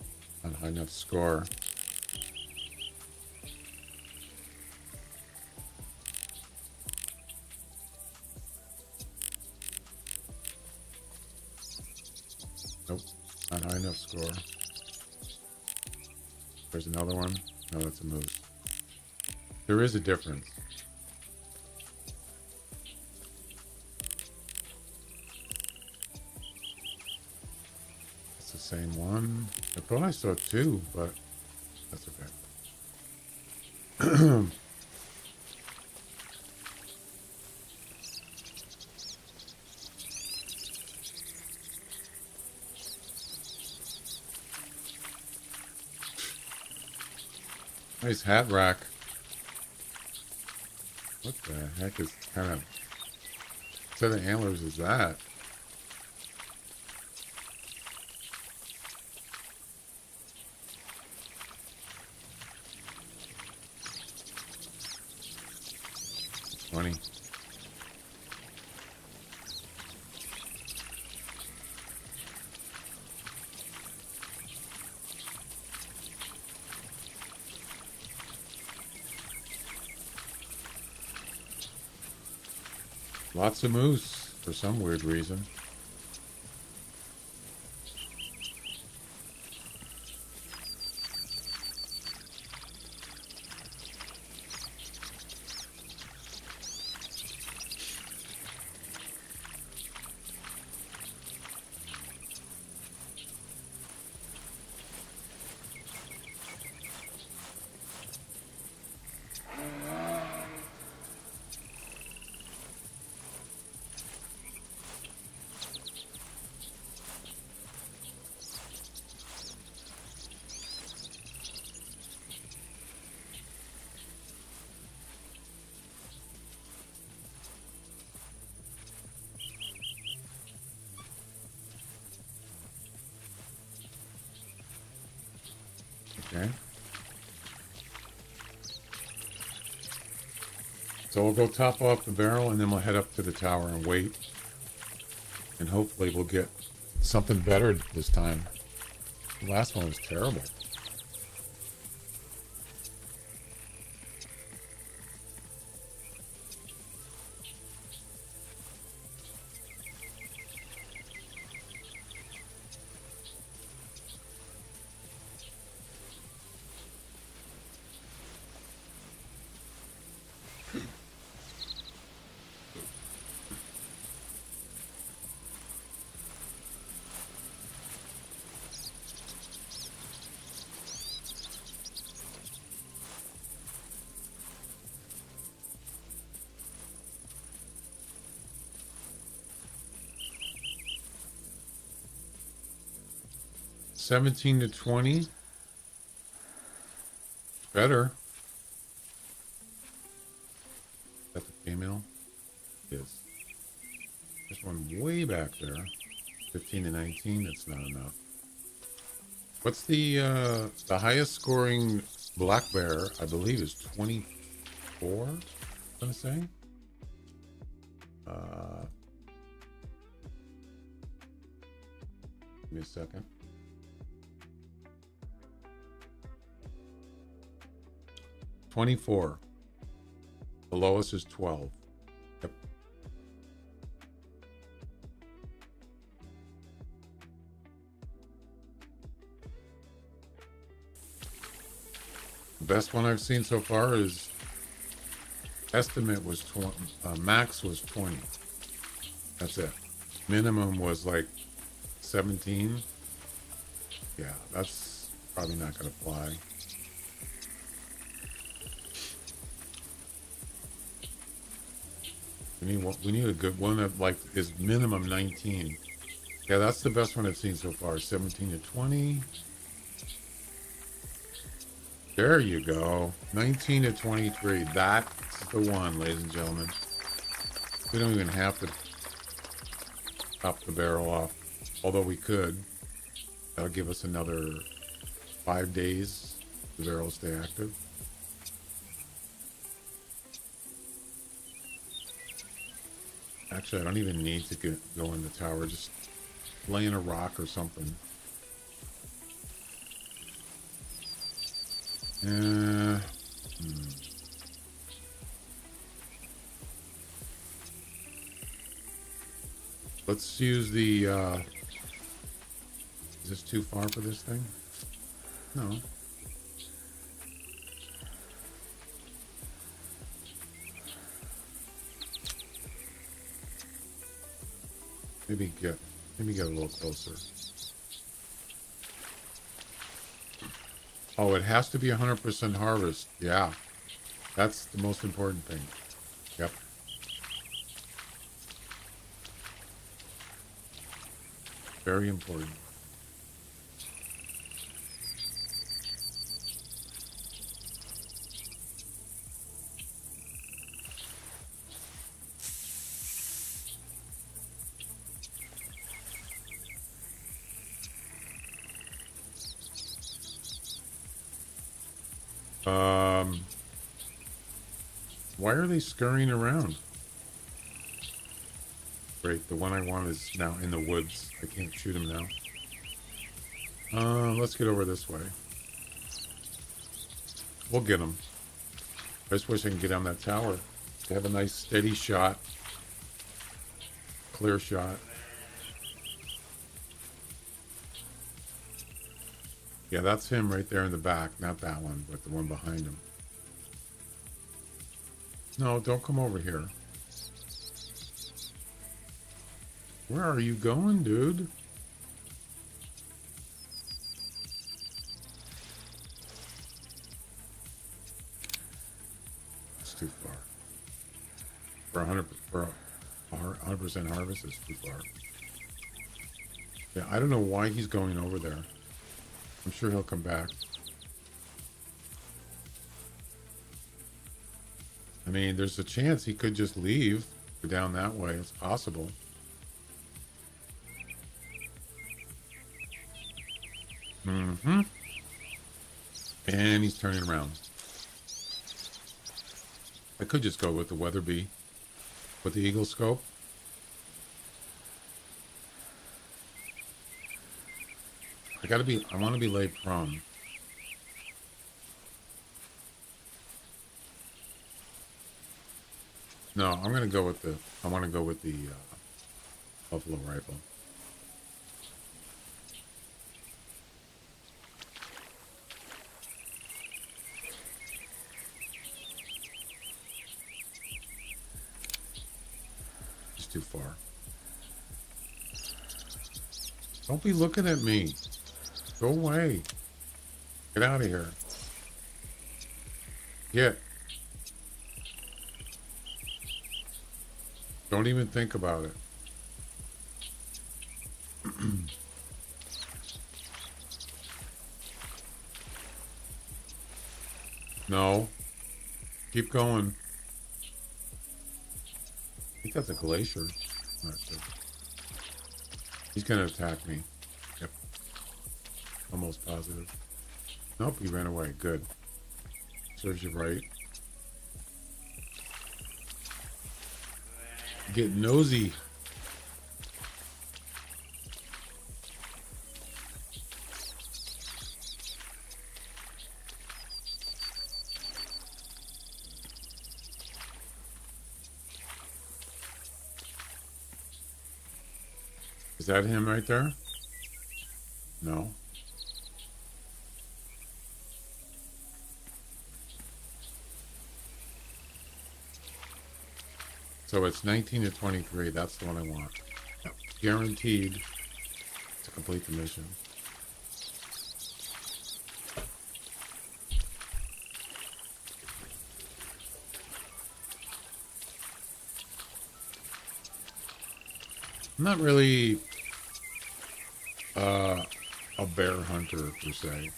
on high enough score. Nope, not high enough score. There's another one. No, that's a moose. There is a difference. It's the same one. I thought I saw 2, but that's okay. Nice hat rack. What the heck is kind of set of antlers is that? Funny. Lots of moose for some weird reason. Okay. So we'll go top off the barrel and then we'll head up to the tower and wait. And hopefully we'll get something better this time. The last one was terrible. 17 to 20. Better. Is that the female? Yes. There's one way back there. 15 to 19. That's not enough. What's the highest scoring black bear? I believe is 24. I'm gonna say. Give me a second. 24. The lowest is 12. Yep. The best one I've seen so far is estimate was 20. Max was 20. That's it. Minimum was like 17. Yeah, that's probably not going to fly. We need a good one that like is minimum 19. Yeah, that's the best one I've seen so far. 17 to 20. There you go. 19 to 23. That's the one, ladies and gentlemen. We don't even have to top the barrel off, although we could. That'll give us another 5 days. The barrel will stay active. Actually, I don't even need to go in the tower. Just lay in a rock or something. Let's use the, is this too far for this thing? No. Maybe get a little closer. Oh, it has to be 100% harvest. Yeah. That's the most important thing. Yep. Very important. Why are they scurrying around? Great, the one I want is now in the woods. I can't shoot him now. Let's get over this way. We'll get him. I just wish I can get on that tower. To have a nice steady shot. Clear shot. Yeah, that's him right there in the back. Not that one, but the one behind him. No, don't come over here. Where are you going, dude? It's too far. For 100% harvest, it's too far. Yeah, I don't know why he's going over there. I'm sure he'll come back. I mean, there's a chance he could just leave down that way. It's possible. Mm-hmm. And he's turning around. I could just go with the Weatherby. With the Eagle scope. I want to be laid prone. No, I'm going to go with I want to go with the buffalo rifle. It's too far. Don't be looking at me. Go away. Get out of here. Get. Don't even think about it. No. Keep going. I think that's a glacier. Not sure. He's gonna attack me. Yep. Almost positive. Nope, he ran away. Good. Serves you right. Get nosy. Is that him right there? No. So it's 19 to 23. That's the one I want. Yep. Guaranteed to complete the mission. I'm not really a bear hunter per se.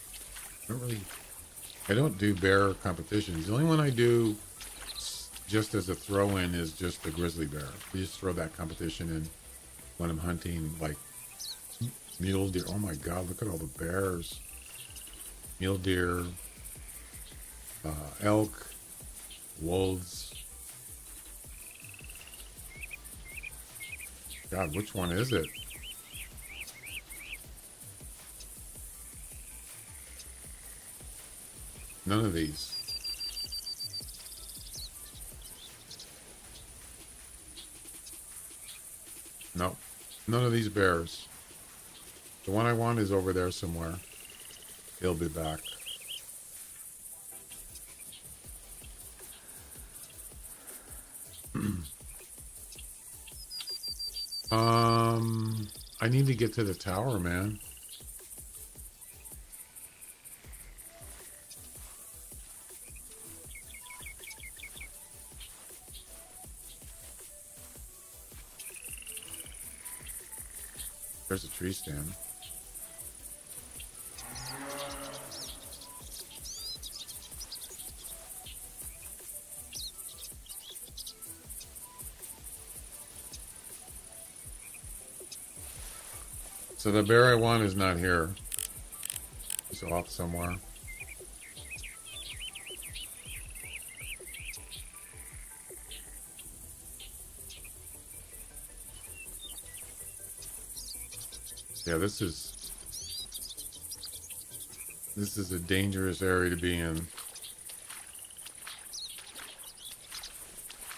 I don't do bear competitions. The only one I do just as a throw-in is just the grizzly bear. We just throw that competition in when I'm hunting like mule deer. Oh my God, look at all the bears. Mule deer, elk, wolves. God, which one is it? None of these. No, none of these bears. The one I want is over there somewhere. He'll be back. I need to get to the tower, man. There's a tree stand. So the bear I want is not here. He's off somewhere. Yeah, this is a dangerous area to be in.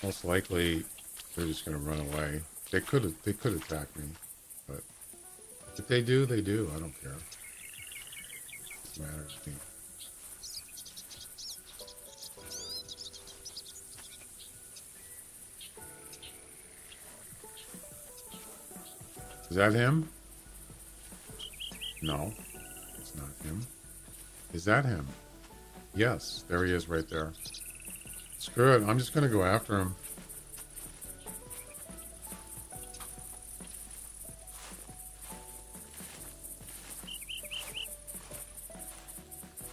Most likely they're just gonna run away. They could attack me, but if they do, they do. I don't care. It doesn't matter to me. Is that him? No, it's not him. Is that him? Yes, there he is right there. Screw it, I'm just gonna go after him.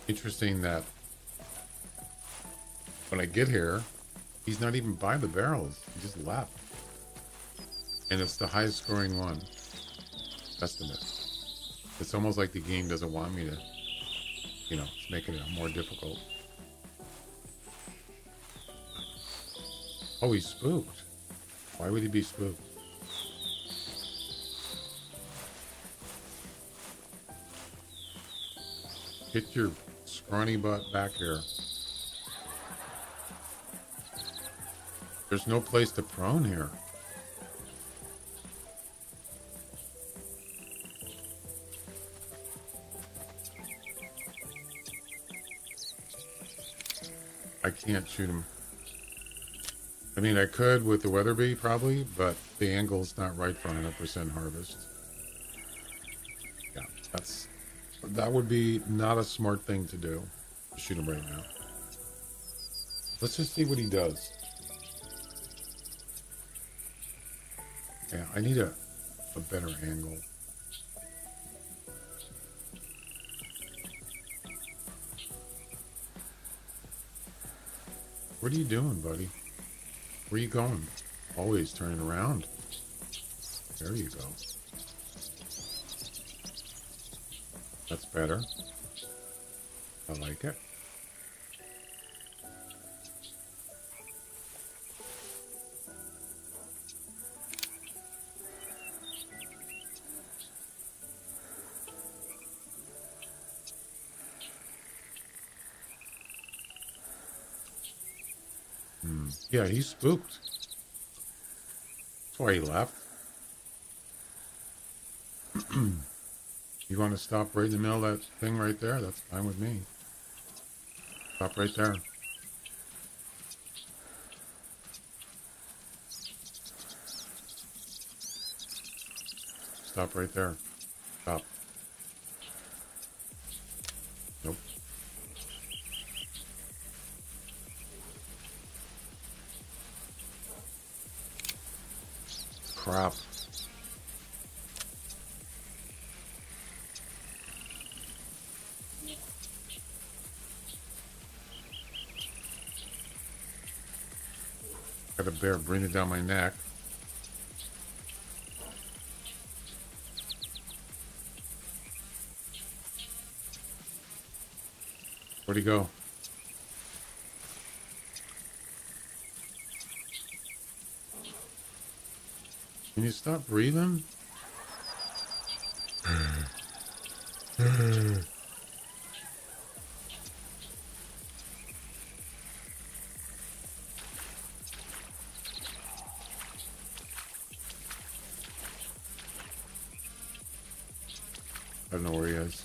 Interesting that when I get here, he's not even by the barrels. He just left. And it's the highest scoring one. Estimate. It's almost like the game doesn't want me to, you know, it's making it more difficult. Oh, he's spooked. Why would he be spooked? Get your scrawny butt back here. There's no place to prone here. I can't shoot him. I mean, I could with the Weatherby probably, but the angle's not right for 100% harvest. Yeah, that would be not a smart thing to do. To shoot him right now. Let's just see what he does. Yeah, I need a better angle. What are you doing, buddy? Where you going? Always turning around. There you go. That's better. I like it. Yeah, he's spooked. That's why he left. You want to stop right in the middle of that thing right there? That's fine with me. Stop right there. Stop right there. Stop. Nope. Crap. Got a bear breathing down my neck. Where'd he go? Can you stop breathing? I don't know where he is.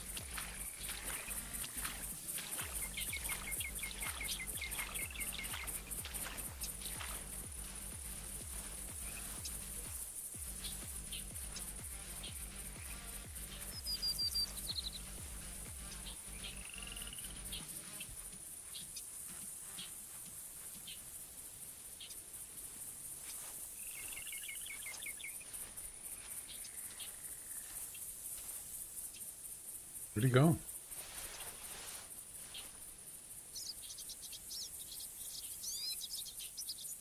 Where'd he go?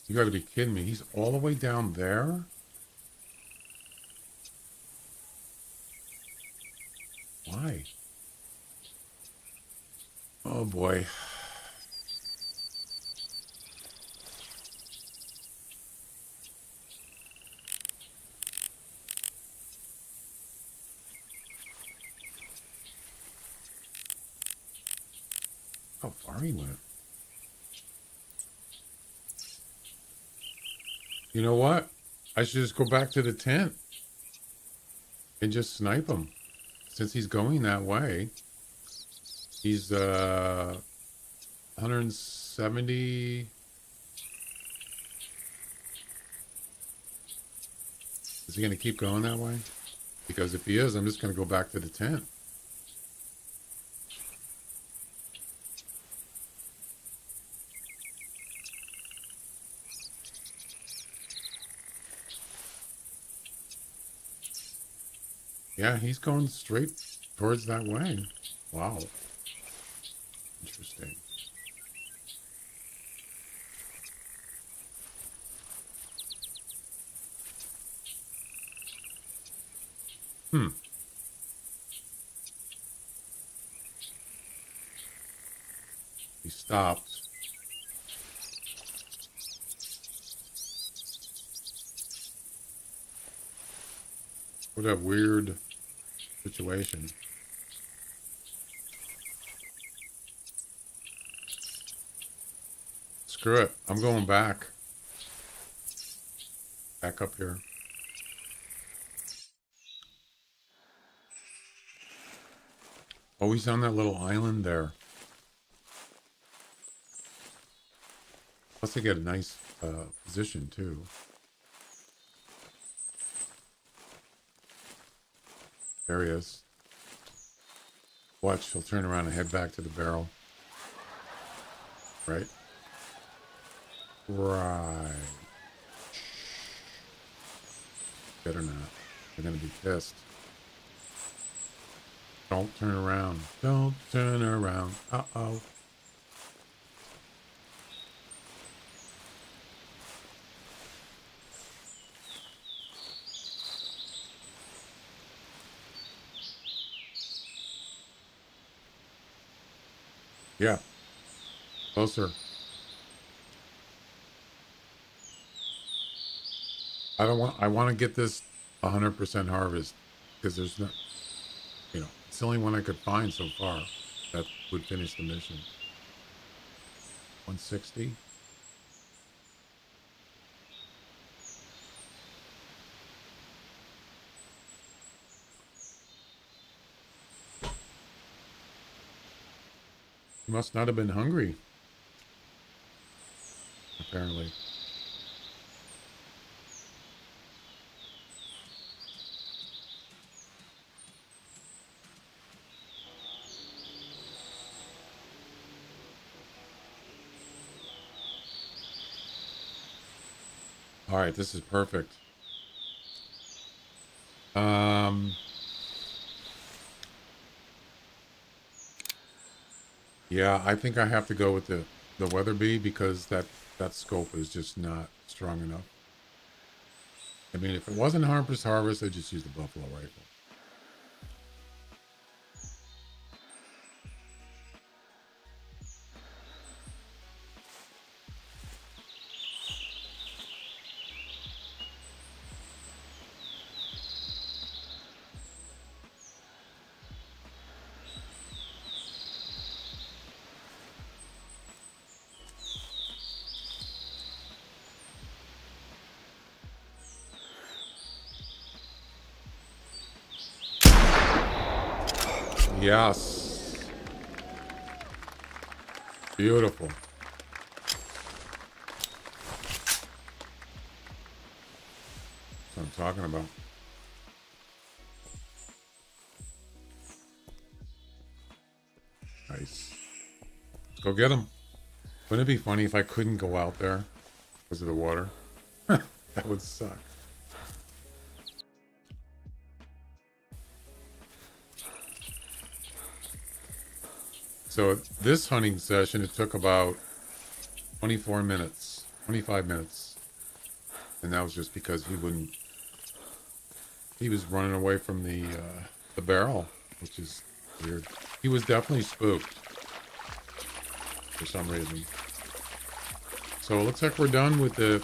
You gotta be kidding me. He's all the way down there? Why? Oh boy. How far he went. You know what? I should just go back to the tent and just snipe him. Since he's going that way. He's 170. Is he going to keep going that way? Because if he is, I'm just going to go back to the tent. Yeah, he's going straight towards that way. Wow. Interesting. He stopped. What a weird situation. Screw it. I'm going back. Back up here. Oh, he's on that little island there. Plus they get a nice position too. There he is. Watch, he'll turn around and head back to the barrel. Right? Right. Better not. They're gonna be pissed. Don't turn around. Don't turn around. Uh-oh. Yeah, closer. I want to get this 100% harvest because there's no, it's the only one I could find so far that would finish the mission. 160. You must not have been hungry, apparently. All right, this is perfect. Yeah, I think I have to go with the Weatherby because that scope is just not strong enough. I mean, if it wasn't Harper's Harvest, I'd just use the Buffalo rifle. Yes. Beautiful. That's what I'm talking about. Nice. Let's go get him. Wouldn't it be funny if I couldn't go out there because of the water? That would suck. So this hunting session, it took about 24 minutes, 25 minutes. And that was just because he was running away from the barrel, which is weird. He was definitely spooked for some reason. So it looks like we're done with the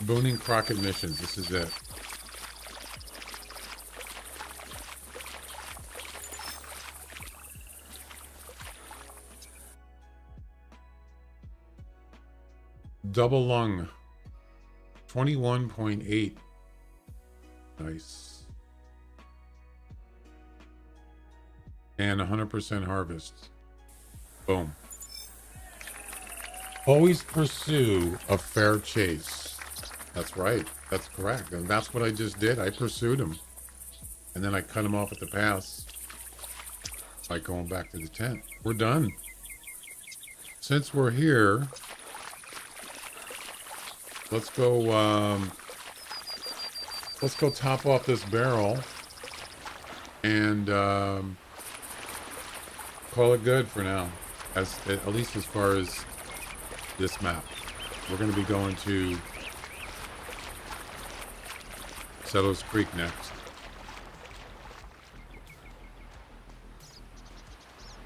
Boone and Crockett missions. This is it. Double lung. 21.8. Nice. And 100% harvest. Boom. Always pursue a fair chase. That's right. That's correct. And that's what I just did. I pursued him. And then I cut him off at the pass by going back to the tent. We're done. Since we're here, let's go top off this barrel and call it good for now. At least as far as this map. We're going to be going to Settlers Creek next.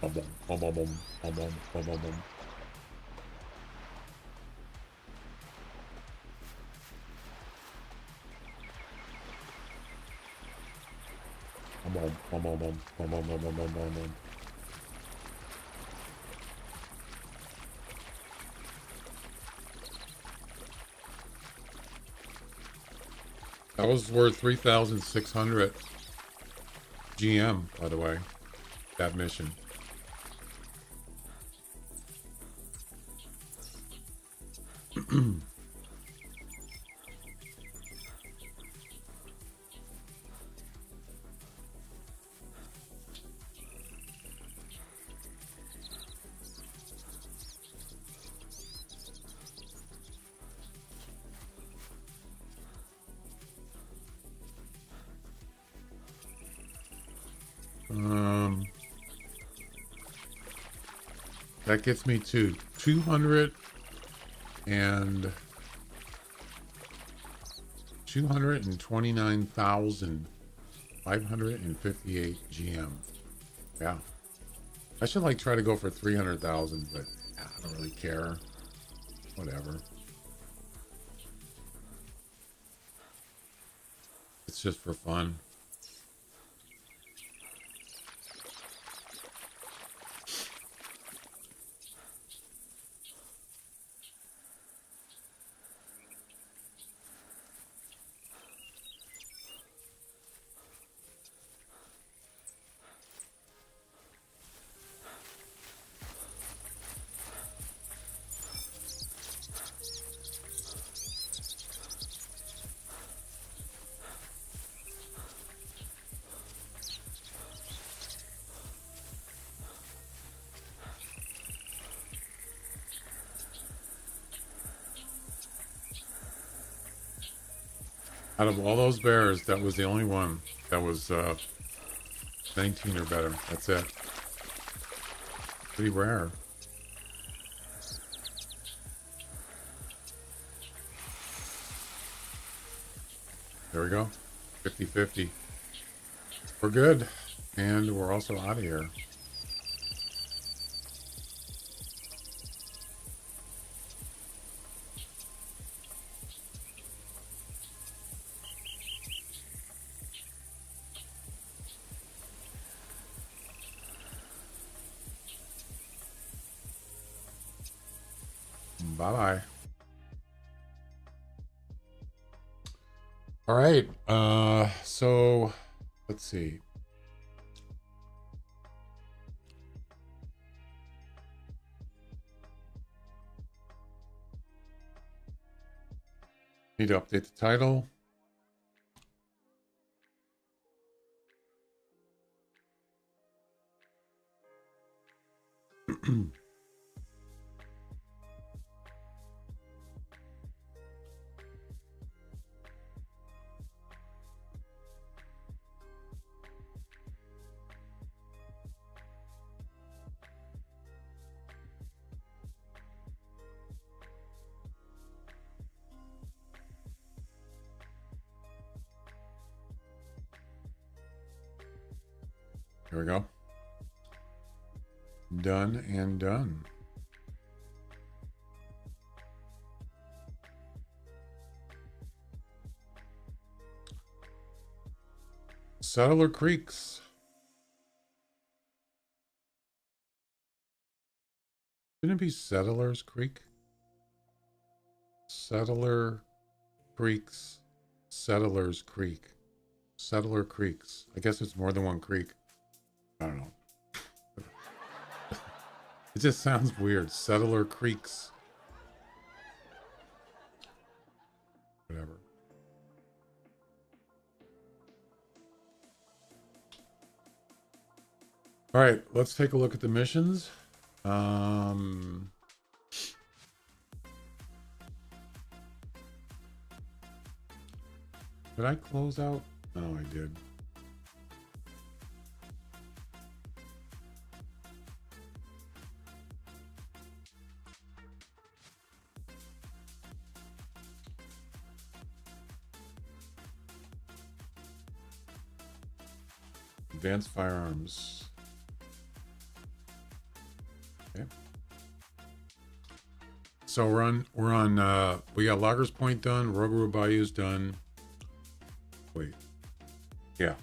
Bum, bum, bum, bum, bum, bum, bum, bum, bum, bum. Bum, bum, bum, bum, bum, bum, bum, bum, bum, bum, bum. That was worth 3,600 GM, by the way, that mission. That gets me to 229,558 GM. Yeah. I should like try to go for 300,000, but I don't really care. Whatever. It's just for fun. Out of all those bears, that was the only one that was 19 or better. That's it. Pretty rare. There we go. 50-50. We're good. And we're also out of here. Bye-bye. All right. So let's see. Need to update the title. There we go. Done and done. Settler Creeks. Shouldn't it be Settlers Creek? Settler Creeks. Settlers Creek. Settler Creeks. I guess it's more than one creek. I don't know. It just sounds weird. Settler Creeks. Whatever. All right, let's take a look at the missions. Did I close out? Oh, I did. Advanced Firearms. Okay. So we're on we got Loggers Point done, Rougarou Bayou's done. Wait. Yeah.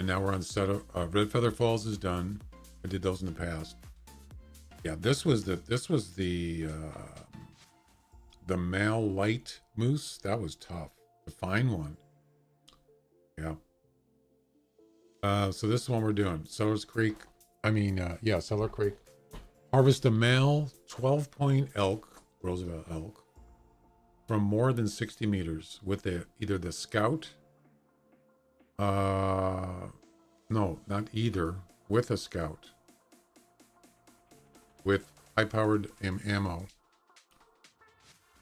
And now we're on Red Feather Falls is done. I did those in the past. Yeah, this was the male light moose. That was tough to find one. Yeah. So this is one we're doing. Settler Creek. Settler Creek. Harvest a male 12-point elk, Roosevelt elk, from more than 60 meters with either the Scout. No, not either. With a Scout. With high-powered ammo.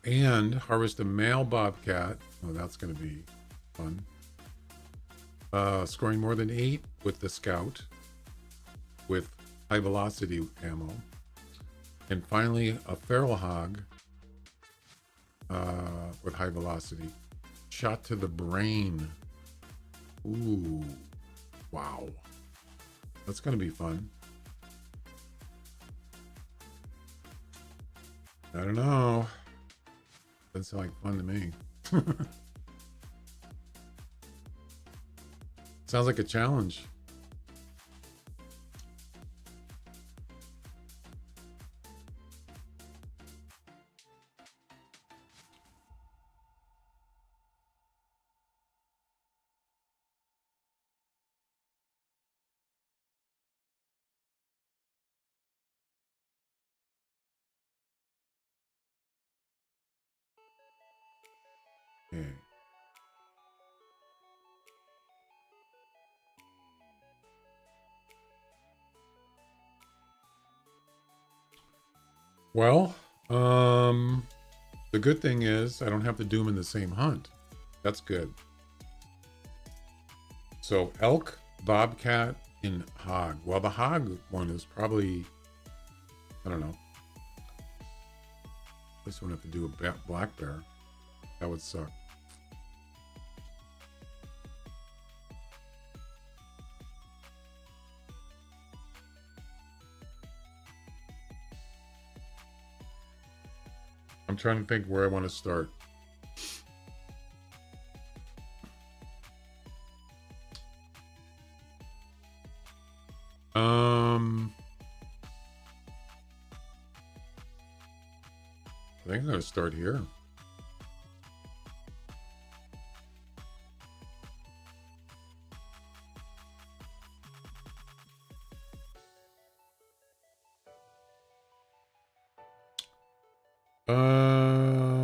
And harvest a male bobcat. Oh, that's going to be fun. Scoring more than 8 with the Scout. With high-velocity ammo. And finally, a feral hog with high velocity. Shot to the brain. Ooh. Wow. That's going to be fun. I don't know. Doesn't sound like fun to me. Sounds like a challenge. Okay. Well, the good thing is I don't have to do them in the same hunt. That's good. So elk, bobcat, and hog. Well, the hog one is probably, I don't know. This one have to do a black bear. That would suck. I'm trying to think where I want to start. I think I'm going to start here.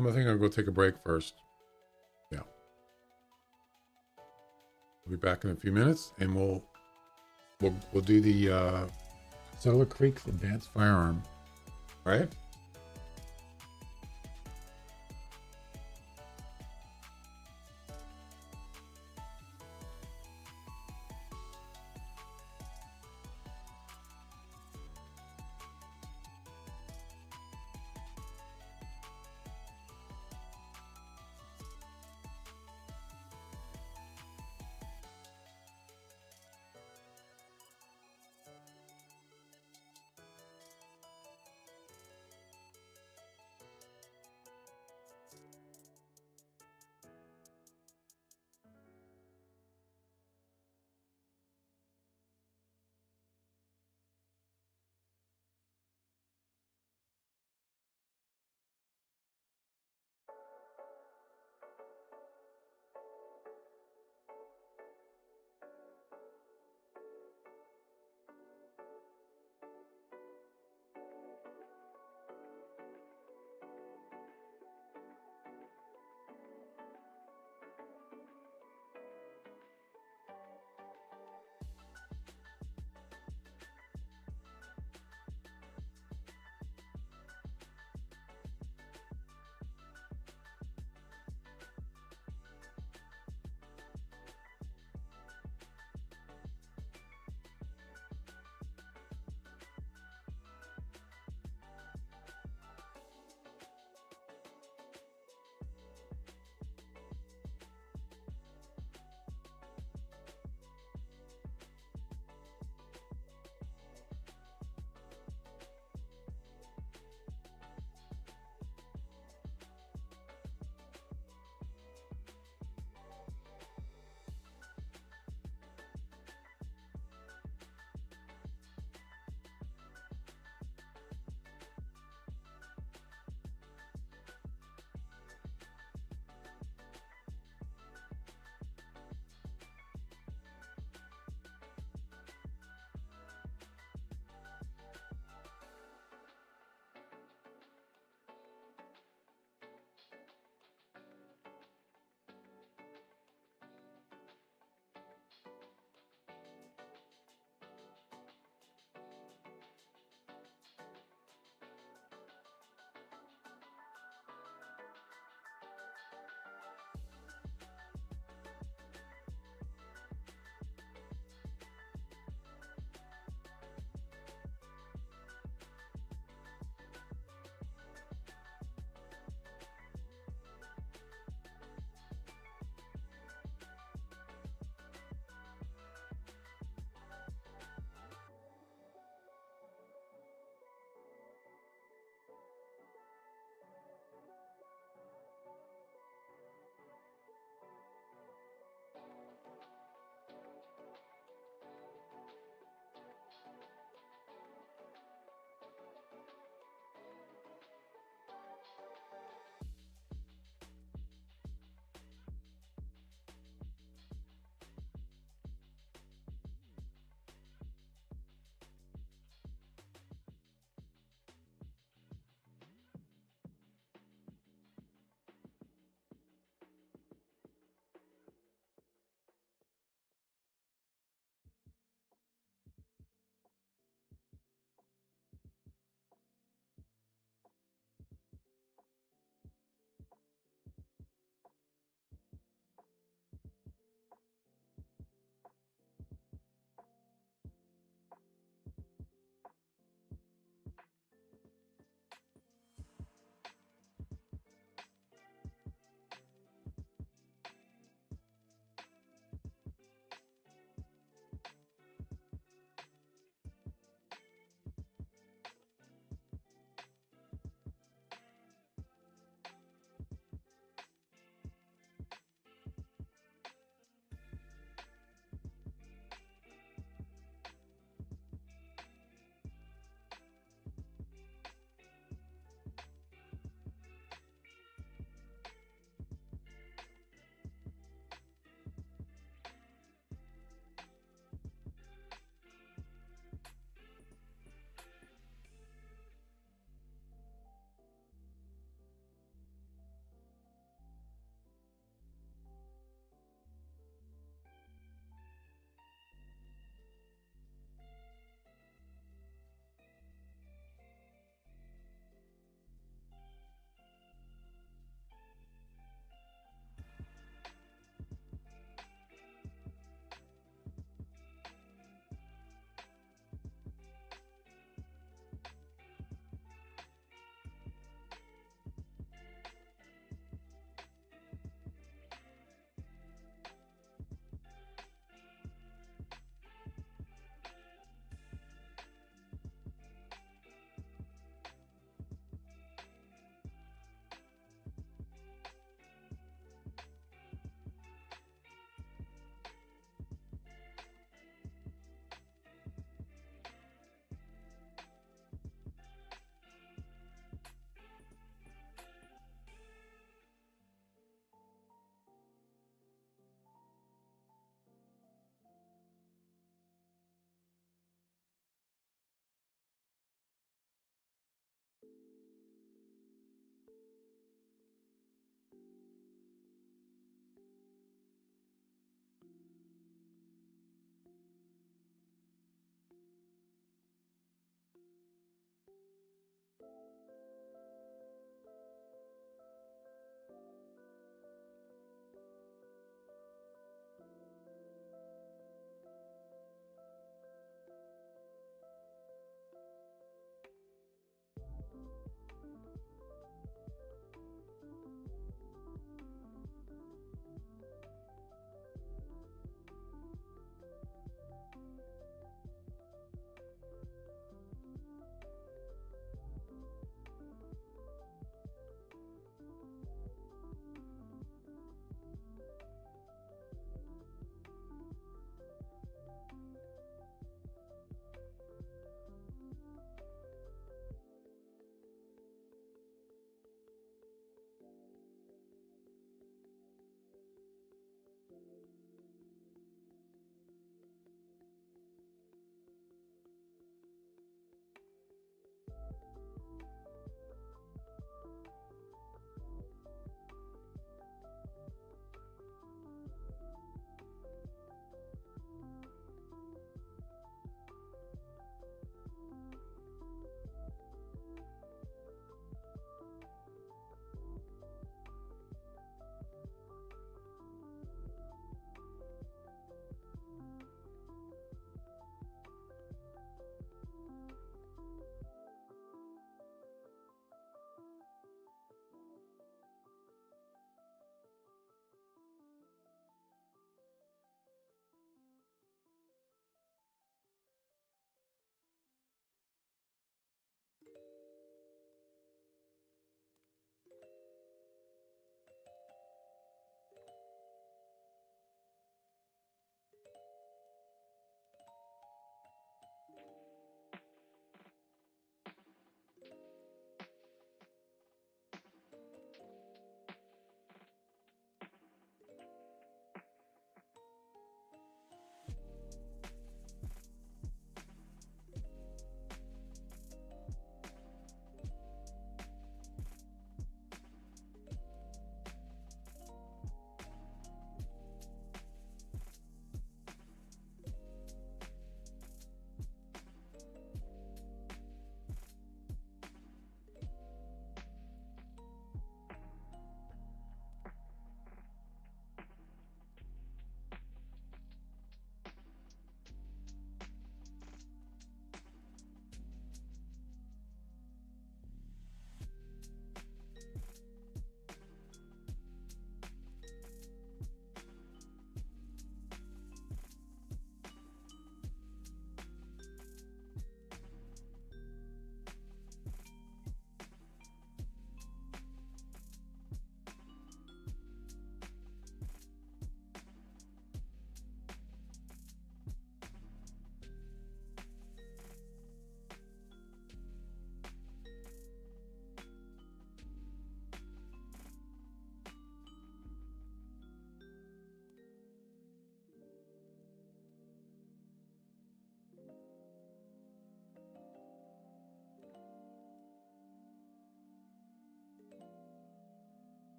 I think I'll go take a break first. Yeah. We'll be back in a few minutes, and we'll do the Solar Creek's Advanced Firearm. All right.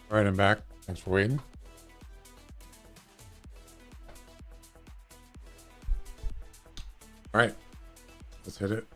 All right, I'm back. Thanks for waiting. All right, let's hit it.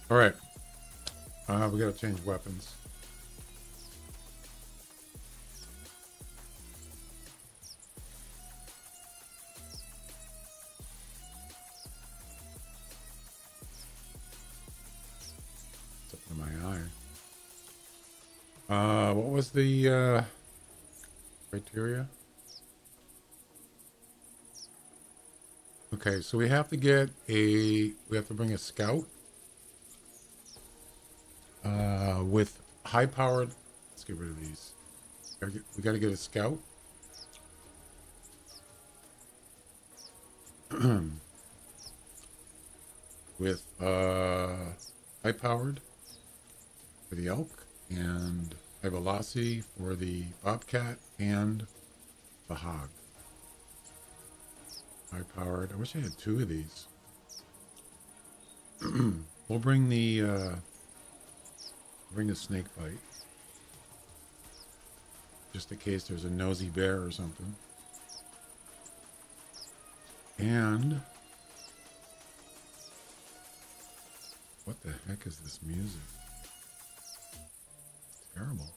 All right, we got to change weapons. It's up in my eye. What was the criteria? Okay, so we have to bring a scout with high powered. Let's get rid of these. We got to get a scout. With high powered for the elk and high velocity for the bobcat and the hog. High powered. I wish I had two of these. We'll bring the snake bite, just in case there's a nosy bear or something. And what the heck is this music? It's terrible.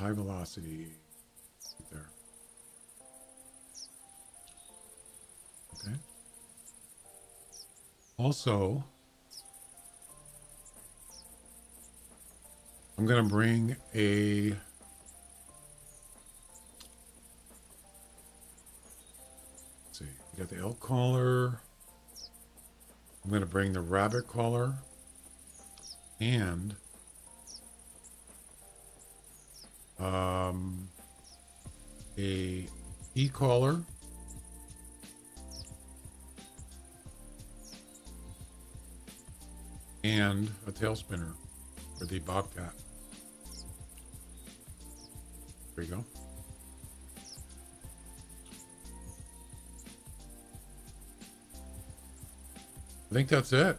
High velocity right there. Okay. Also, I'm gonna bring a we got the elk collar. I'm gonna bring the rabbit collar and a e-collar and a tail spinner for the bobcat. There you go. I think that's it.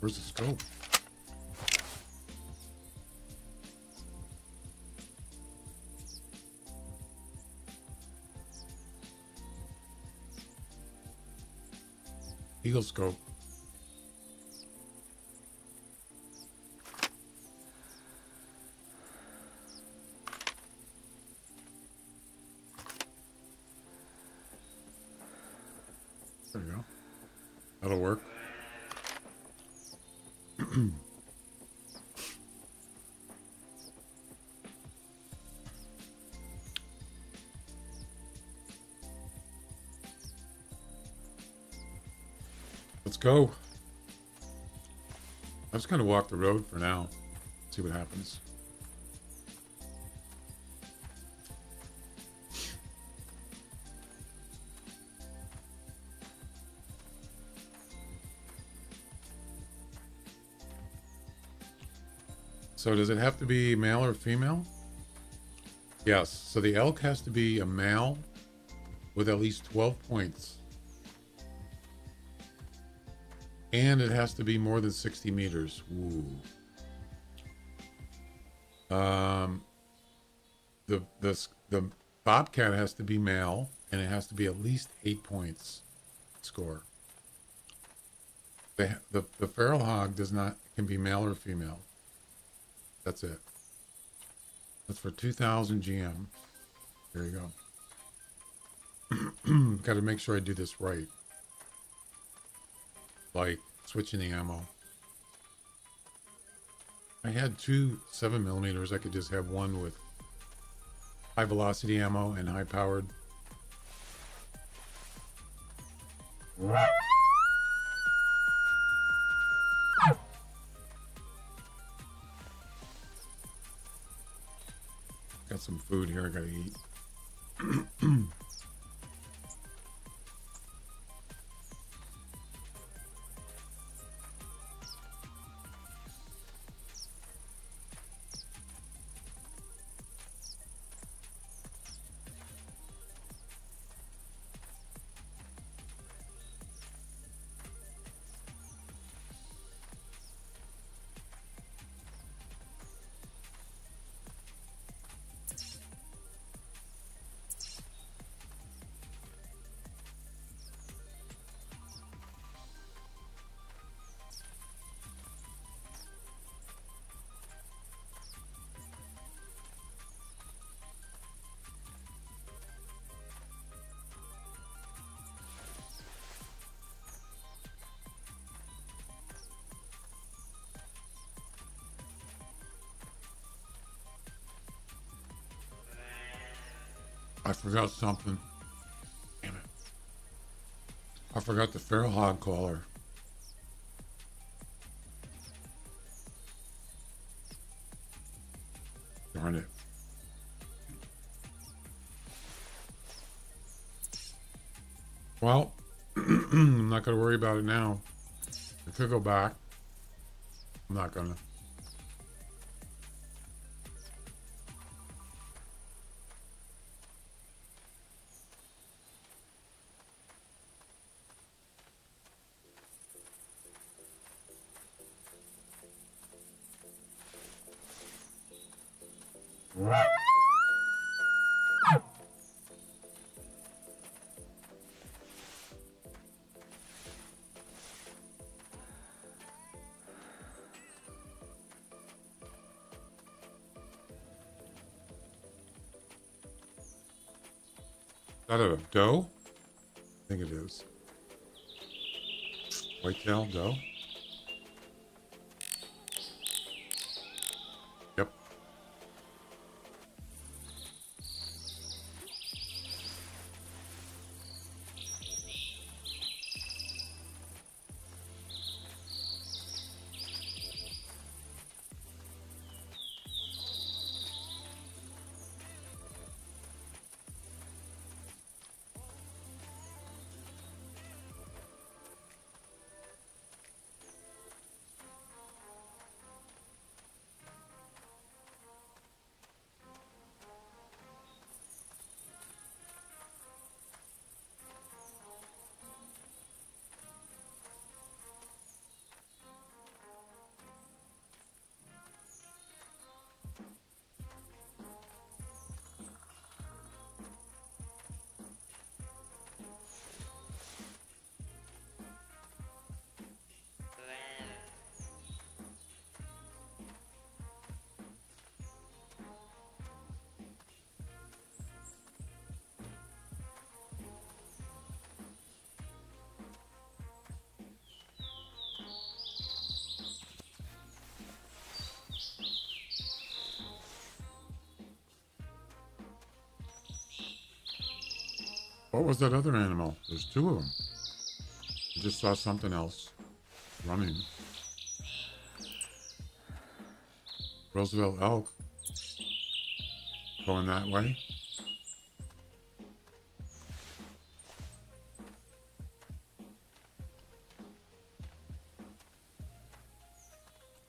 Where's the scope? Eagle scope. There you go. That'll work. Let's go. I'm just gonna walk the road for now. See what happens. So does it have to be male or female? Yes. So the elk has to be a male with at least 12 points. And it has to be more than 60 meters. Ooh. the bobcat has to be male, and it has to be at least 8 points score. The feral hog does not, can be male or female. That's it. That's for 2,000 GM. There you go. Got to make sure I do this right. Like switching the ammo. I had 2 7mm. I could just have one with high velocity ammo and high powered. Got some food here I gotta eat. I forgot something. Damn it. I forgot the feral hog collar. Darn it. Well, I'm not going to worry about it now. I could go back. I'm not going to. Is that a doe? I think it is. Whitetail doe? Yep. What was that other animal? There's 2 of them. I just saw something else running. Roosevelt elk. Going that way.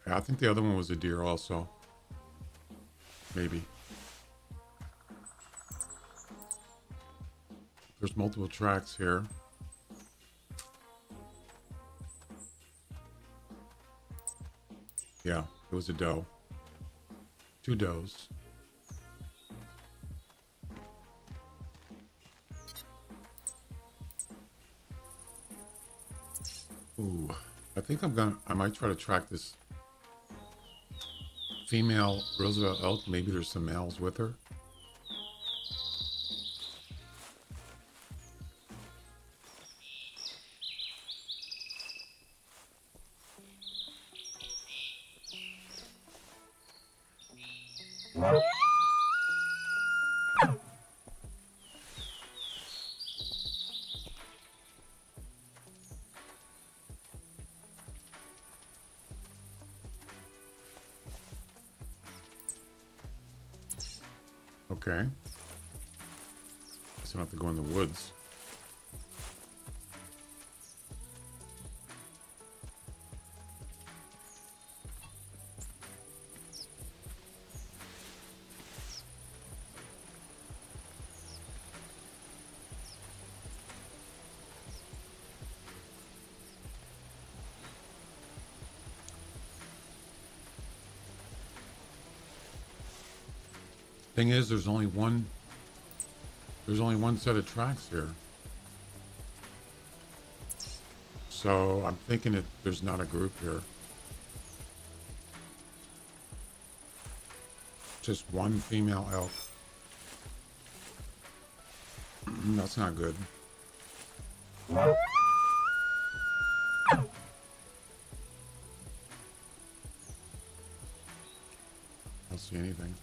Yeah, I think the other one was a deer also. Maybe. There's multiple tracks here. Yeah, it was a doe. 2 does. think I might try to track this female Roosevelt elk. Maybe there's some males with her. Okay. Guess I don't have to go in the woods. Thing is, there's only one set of tracks here. So I'm thinking that there's not a group here. Just one female elk. That's not good. I don't see anything.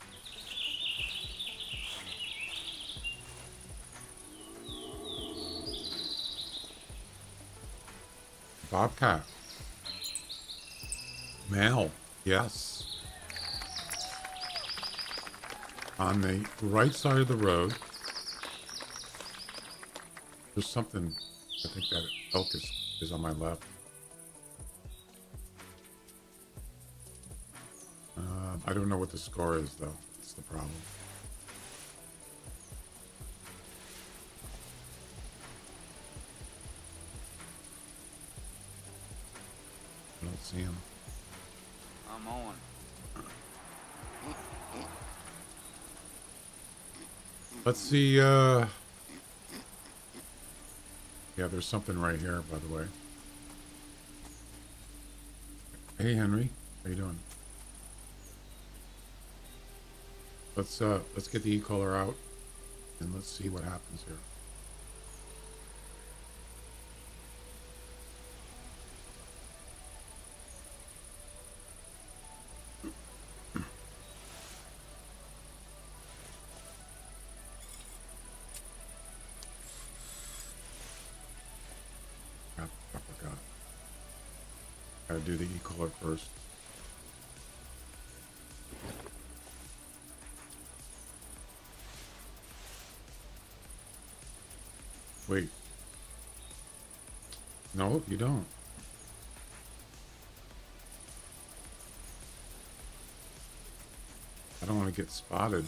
Bobcat. Male. Yes. On the right side of the road. There's something. I think that elk is on my left. I don't know what the score is, though. That's the problem. I don't see him. I'm on. Let's see, yeah, there's something right here, by the way. Hey, Henry. How you doing? Let's get the e-collar out, and let's see what happens here. I forgot. Gotta do the e-collar first. Wait. No, you don't. I don't want to get spotted.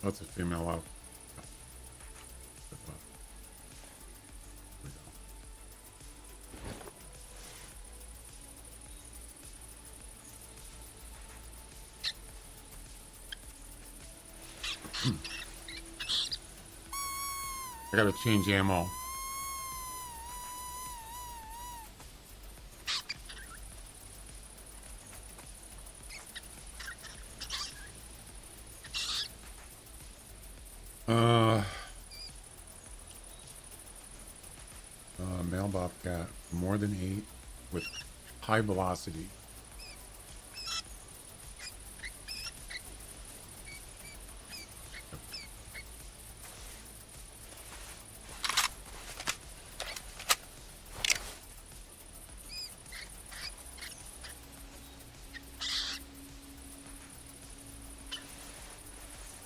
That's a female out. I gotta change ammo. Male bobcat, more than 8, with high velocity.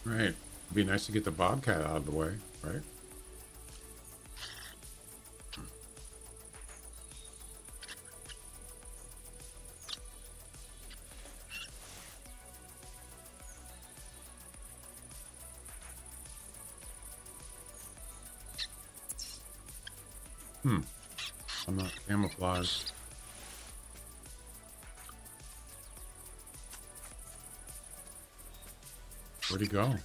Right. It'd be nice to get the bobcat out of the way, right? I'm not camouflaged. Where'd he go?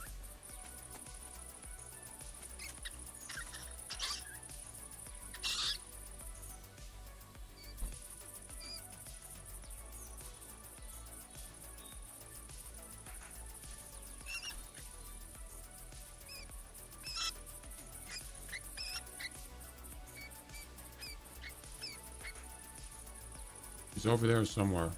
He's over there somewhere.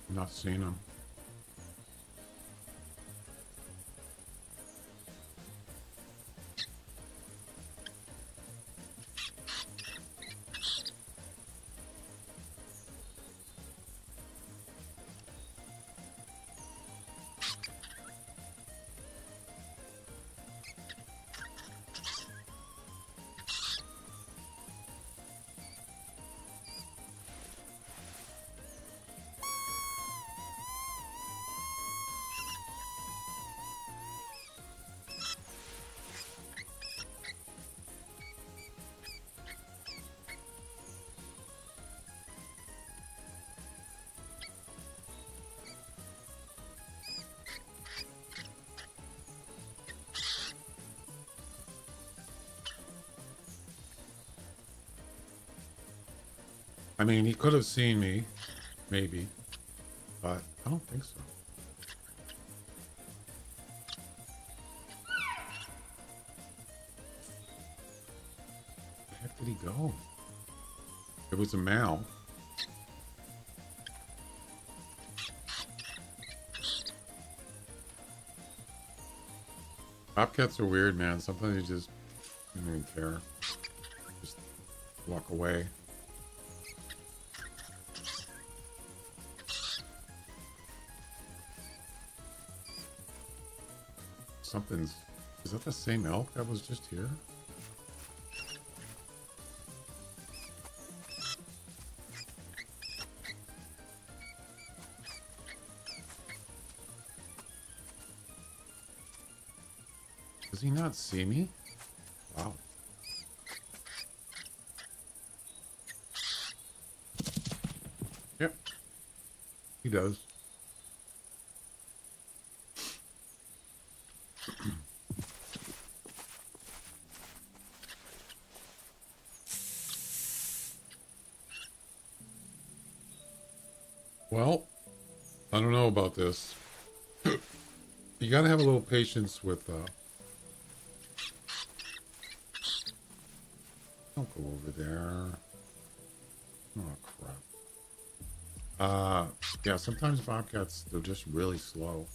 I'm not seeing him. I mean, he could have seen me, maybe, but I don't think so. Where the heck did he go? It was a male. Bobcats are weird, man. Sometimes you just don't even care. Just walk away. Something's... Is that the same elk that was just here? Does he not see me? Wow. Yep. He does. Well, I don't know about this. You gotta have a little patience with, don't go over there. Oh, crap. Yeah, sometimes bobcats, they're just really slow.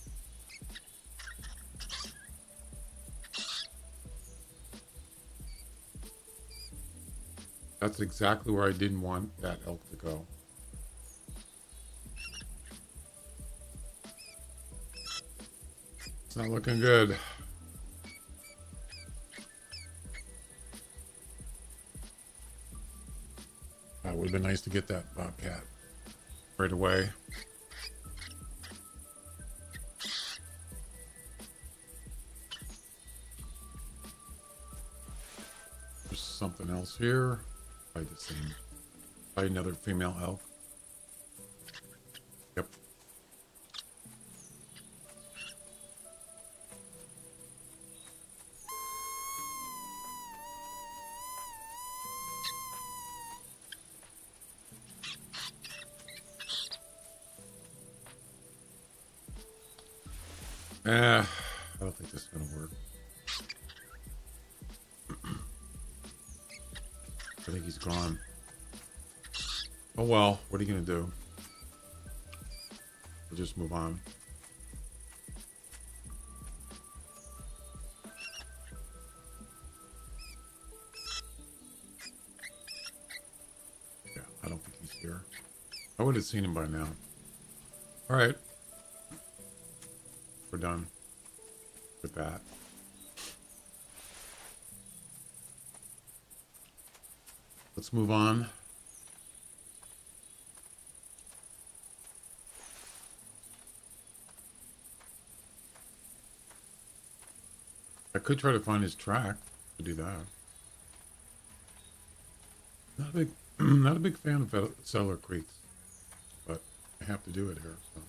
That's exactly where I didn't want that elk to go. It's not looking good. It would have been nice to get that bobcat right away. There's something else here. Probably the same. Probably another female elk. Yep. I don't think this is gonna work. I think he's gone. Oh well, what are you gonna do? We'll just move on. Yeah, I don't think he's here. I would have seen him by now. All right. done with that. Let's move on. I could try to find his track to do that. Not a big, not a big fan of cellar creeks, but I have to do it here. So.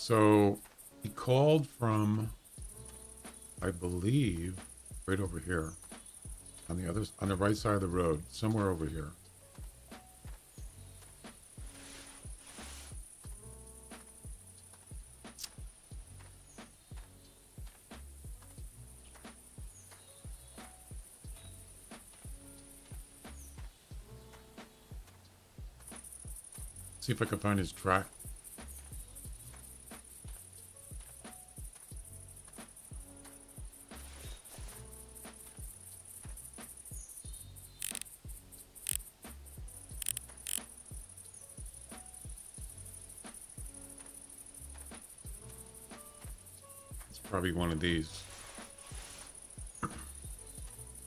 So he called from, I believe, right over here, on the right side of the road, somewhere over here. See if I can find his track. Probably one of these.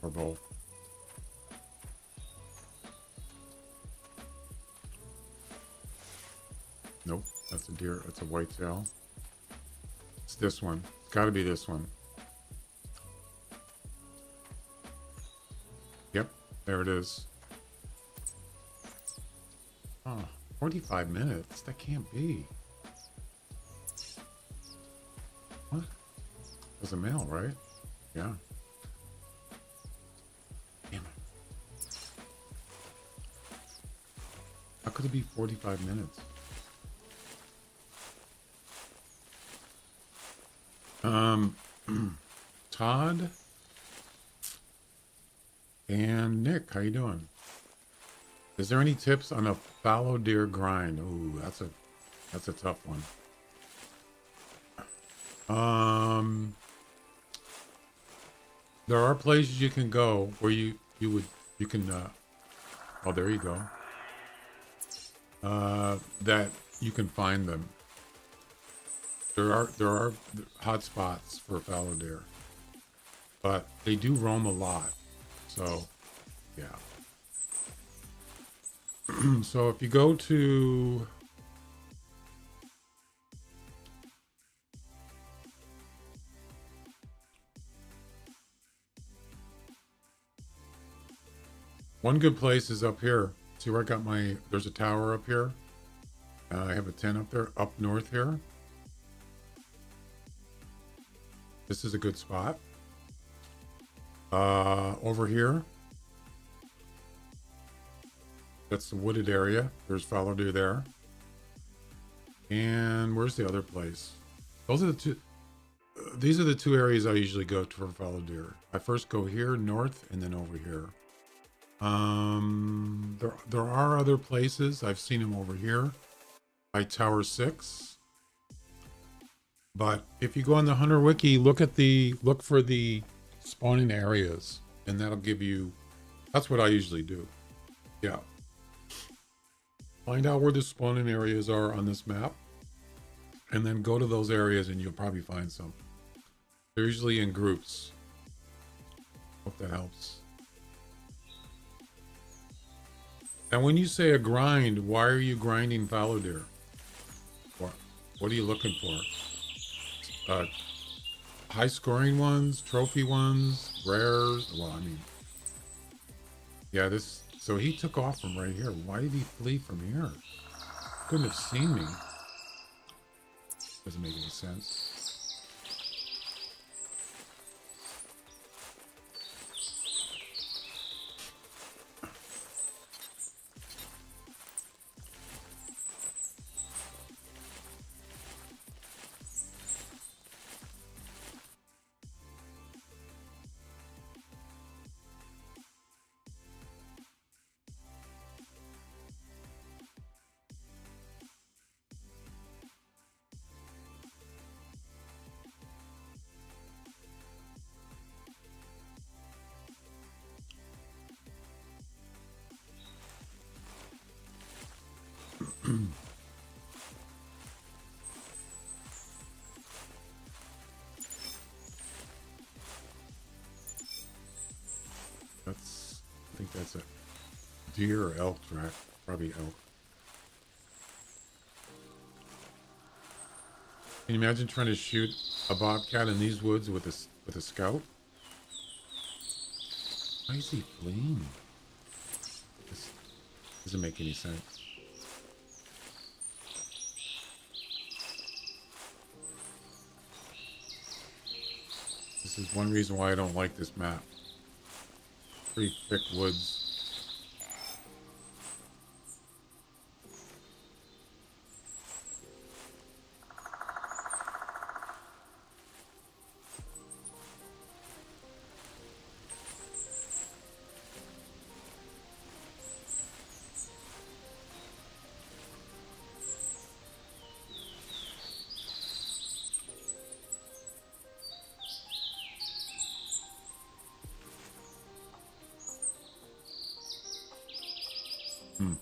Or both. Nope, that's a deer. That's a whitetail. It's this one. It's got to be this one. Yep, there it is. Oh, 45 minutes? That can't be. What? It was a male, right? Yeah. Damn it. How could it be 45 minutes? Todd and Nick, how you doing? Is there any tips on a fallow deer grind? Ooh, that's a tough one. There are places you can go where you can oh, there you go. That you can find them. There are hot spots for fallow deer, but they do roam a lot. So, yeah. So if you go to one good place is up here. See where I got there's a tower up here. I have a tent up there, up north here. This is a good spot. Over here, that's the wooded area. There's fallow deer there. And where's the other place? Those are the two. These are the two areas I usually go to for fallow deer. I first go here north and then over here. There are other places. I've seen them over here by Tower 6. But if you go on the Hunter Wiki, look for the spawning areas, and that'll give you, that's what I usually do. Yeah. Find out where the spawning areas are on this map, and then go to those areas and you'll probably find some. They're usually in groups. Hope that helps. And when you say a grind, why are you grinding fallow deer? What are you looking for? High scoring ones, trophy ones, rares. Well, I mean, yeah, so he took off from right here. Why did he flee from here? Couldn't have seen me. Doesn't make any sense. I think that's a deer or elk track. Probably elk. Can you imagine trying to shoot a bobcat in these woods with a scout? Why is he fleeing? This doesn't make any sense. This is one reason why I don't like this map. Pretty thick woods. Hmm.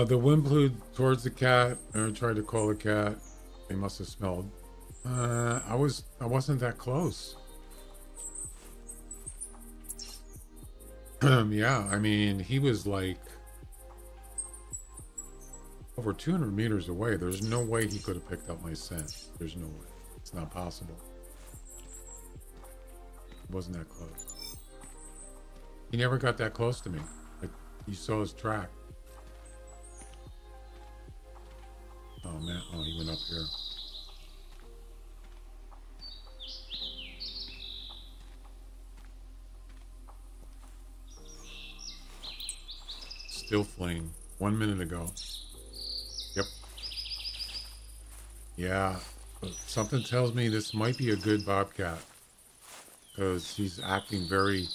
The wind blew towards the cat, or tried to call the cat. They must have smelled. I wasn't that close. Yeah, I mean, he was like over 200 meters away. There's no way he could have picked up my scent. There's no way. It's not possible. It wasn't that close. He never got that close to me. Like, you saw his track. Oh man, oh, he went up here. Still fleeing. 1 minute ago. Yep. Yeah. Something tells me this might be a good bobcat. Because he's acting very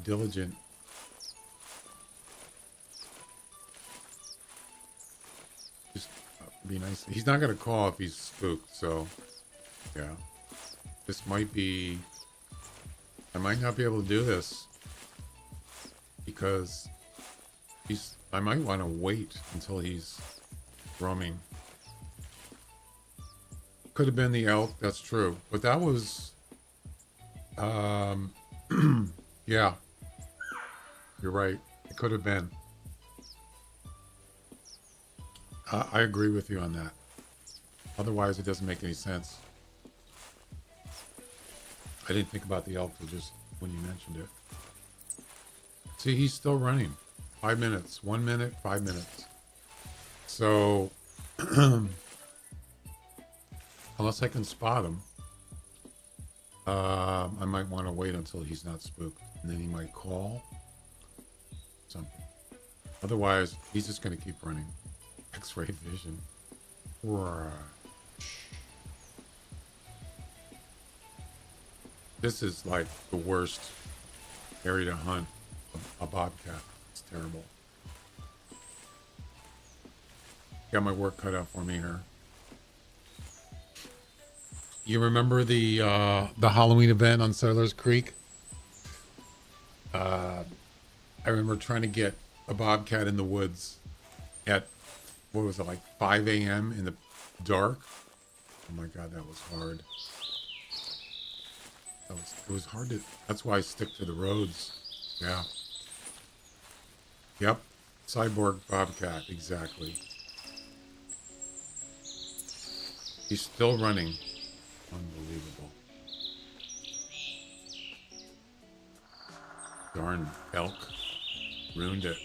diligent. Just be nice. He's not going to call if he's spooked, so yeah. This might be... I might not be able to do this. Because I might want to wait until he's roaming. Could have been the elk, that's true. But that was, yeah, you're right. It could have been. I agree with you on that. Otherwise, it doesn't make any sense. I didn't think about the elk till just when you mentioned it. See, he's still running. 5 minutes. 1 minute, 5 minutes. So, unless I can spot him, I might want to wait until he's not spooked. And then he might call something. Otherwise, he's just going to keep running. X-ray vision. Right. This is like the worst area to hunt a bobcat. It's terrible. Got my work cut out for me here. You remember the Halloween event on Settlers Creek? I remember trying to get a bobcat in the woods at, what was it, like 5 a.m. in the dark? Oh my God, that was hard. It was hard to, that's why I stick to the roads. Yeah. Yep. Cyborg bobcat, exactly. He's still running. Unbelievable. Darn elk. Ruined it.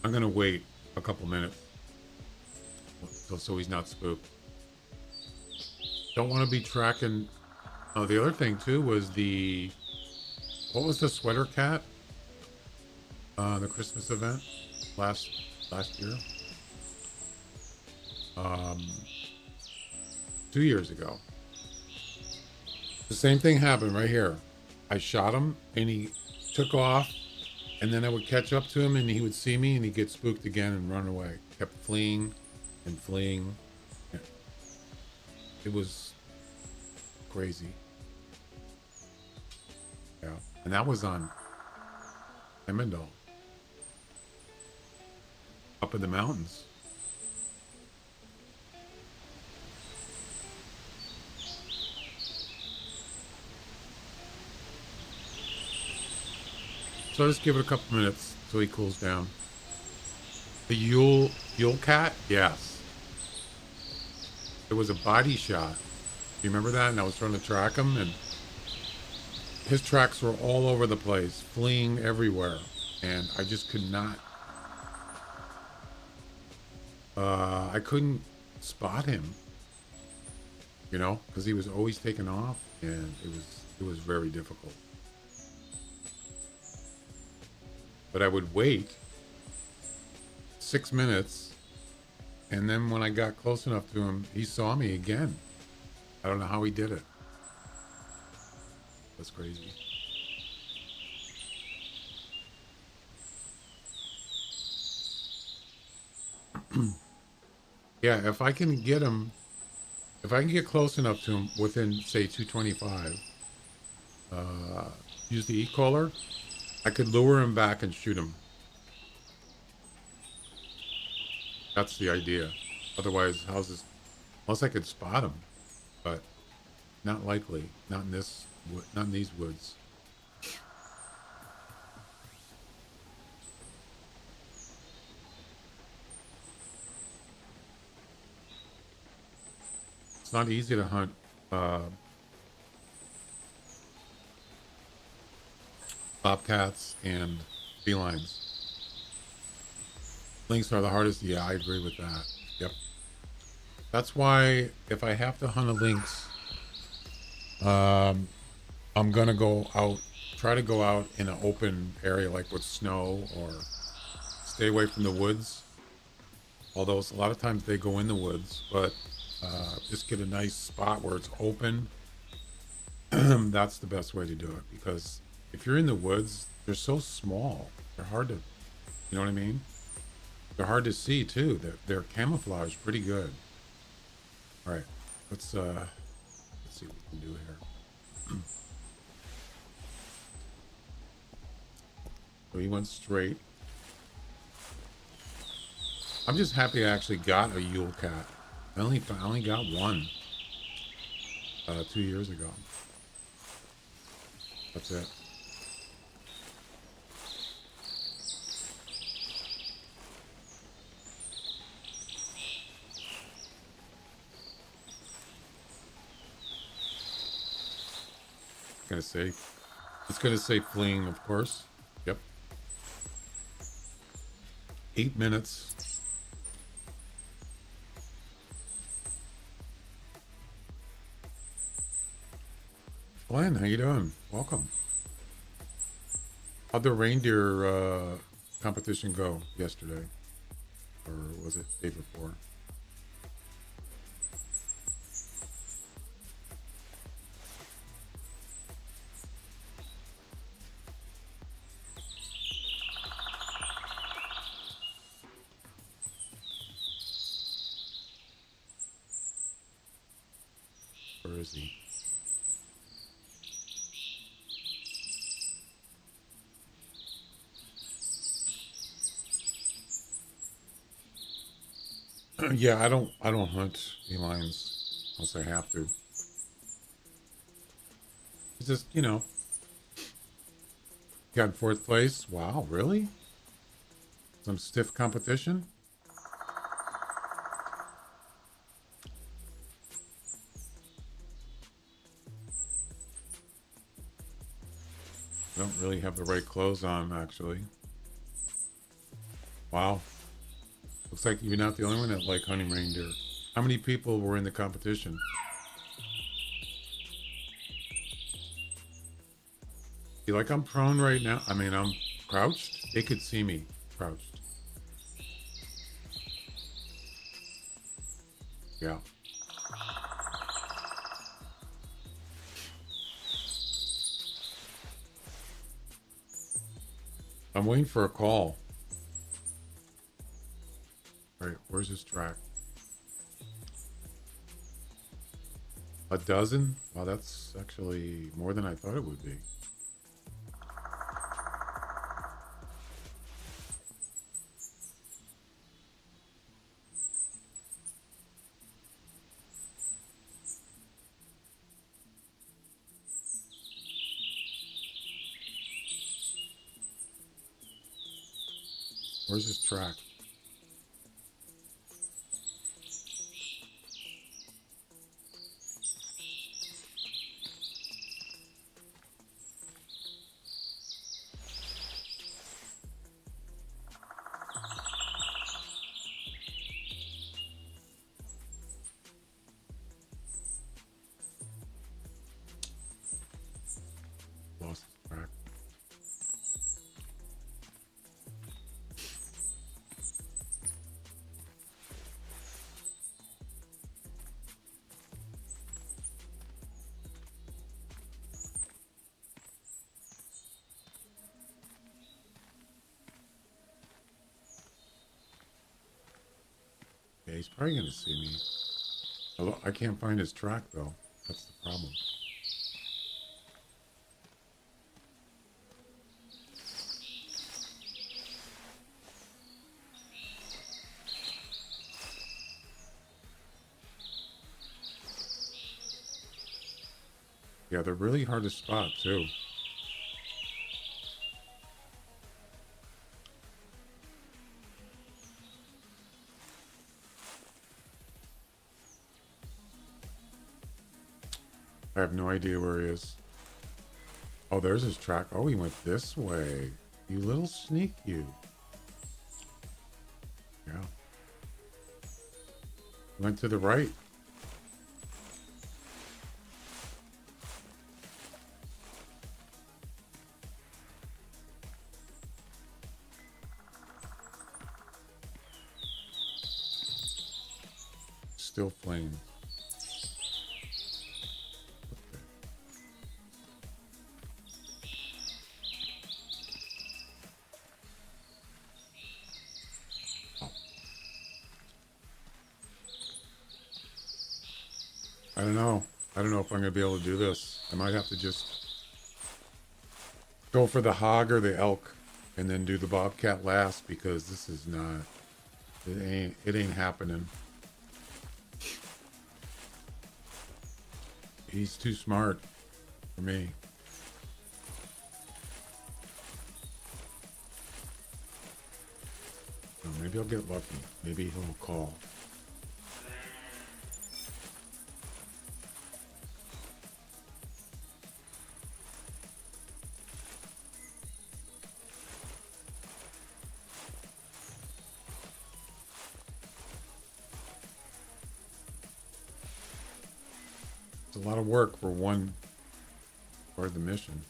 I'm gonna wait a couple minutes so he's not spooked. Don't want to be tracking Oh, the other thing too was what was the sweater cat? The Christmas event last year, um, 2 years ago. The same thing happened right here. I shot him and he took off, and then I would catch up to him and he would see me and he'd get spooked again and run away. Kept fleeing and fleeing. It was crazy. Yeah. And that was on Emmental, up in the mountains. So just give it a couple minutes so he cools down. The Yule cat, yes. It was a body shot. You remember that? And I was trying to track him, and his tracks were all over the place, fleeing everywhere, and I just could not. I couldn't spot him, because he was always taking off, and it was very difficult. But I would wait 6 minutes, and then when I got close enough to him, he saw me again. I don't know how he did it. That's crazy. Yeah, if I can get close enough to him within, say, 225, use the e-collar, I could lure him back and shoot him. That's the idea. Otherwise, unless I could spot him, but not likely. Not in these woods. It's not easy to hunt bobcats and felines. Lynx are the hardest. Yeah, I agree with that. Yep. That's why if I have to hunt a lynx, I'm gonna try to go out in an open area like with snow, or stay away from the woods. Although a lot of times they go in the woods, but just get a nice spot where it's open. That's the best way to do it, because if you're in the woods, they're so small. They're hard to, you know what I mean? They're hard to see too. They're camouflage pretty good. All right, let's see what we can do here. So he went straight. I'm just happy I actually got a Yule cat. I only got one 2 years ago. That's it. It's gonna say fleeing, of course. Yep. 8 minutes. Glenn, how you doing? Welcome. How'd the reindeer competition go yesterday? Or was it the day before? Where is he? Yeah, I don't hunt felines unless I have to. It's just, got fourth place. Wow, really? Some stiff competition? I don't really have the right clothes on, actually. Wow. Looks like you're not the only one that like hunting reindeer. How many people were in the competition? See, like I'm prone right now. I mean, I'm crouched. They could see me crouched. Yeah. I'm waiting for a call. All right, where's this track? A dozen? Wow, that's actually more than I thought it would be. Where's this track? Lost the track. Yeah, he's probably gonna see me. Although I can't find his track though. That's the problem. Yeah, they're really hard to spot too. I have no idea where he is. Oh, there's his track. Oh, he went this way. You little sneak, you. Yeah. Went to the right. Still flame. I don't know. I don't know if I'm going to be able to do this. I might have to just go for the hog or the elk and then do the bobcat last because this is not, it ain't happening. He's too smart for me. Oh, maybe I'll get lucky. Maybe he'll call. It's a lot of work for one part of the mission.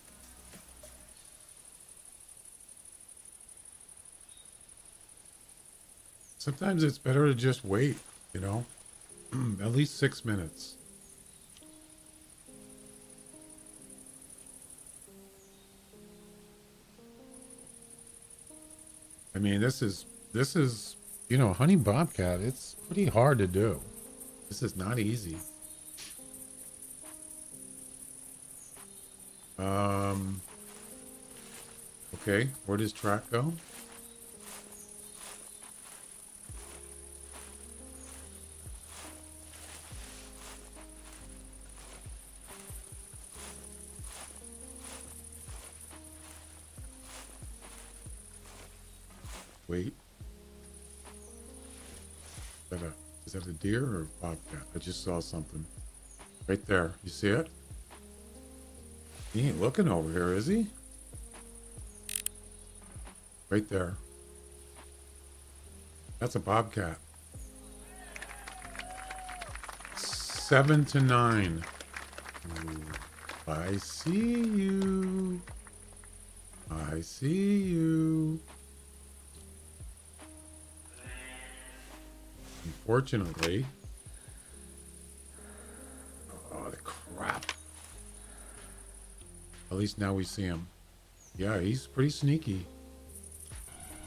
Sometimes it's better to just wait, you know? At least 6 minutes. I mean, this is, you know, hunting bobcat, it's pretty hard to do. This is not easy. Okay, where does track go? Wait. Is that a deer or a bobcat? I just saw something. Right there. You see it? He ain't looking over here, is he? Right there. That's a bobcat. 7 to 9. Ooh, I see you. I see you. Unfortunately. Oh, the crap. At least now we see him. Yeah, he's pretty sneaky.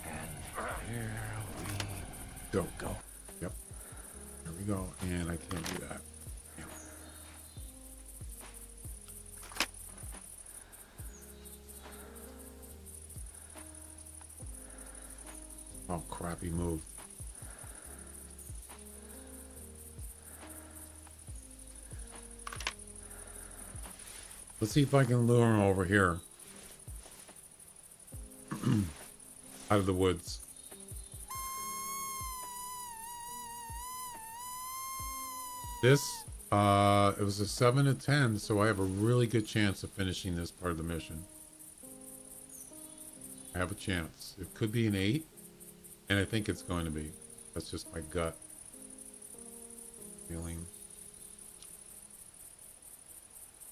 And here we Go. go. Yep. There we go. And I can't do that. Damn. Oh, crappy move. Let's see if I can lure him over here. Out of the woods. This, it was a 7 to 10, so I have a really good chance of finishing this part of the mission. I have a chance. It could be an 8, and I think it's going to be. That's just my gut feeling.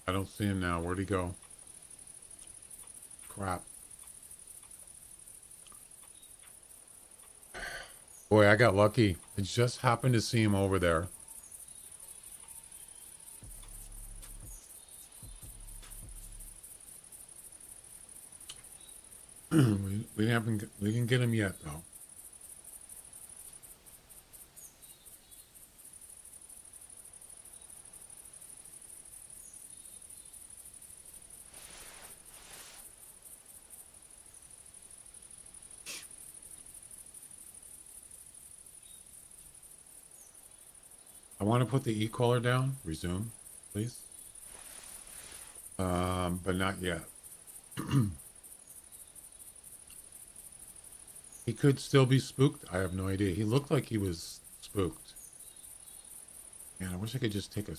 I don't see him now. Where'd he go? Crap. Boy, I got lucky. I just happened to see him over there. we didn't get him yet though. I want to put the e-collar down. Resume, please. But not yet. He could still be spooked. I have no idea. He looked like he was spooked. Man, I wish I could just take a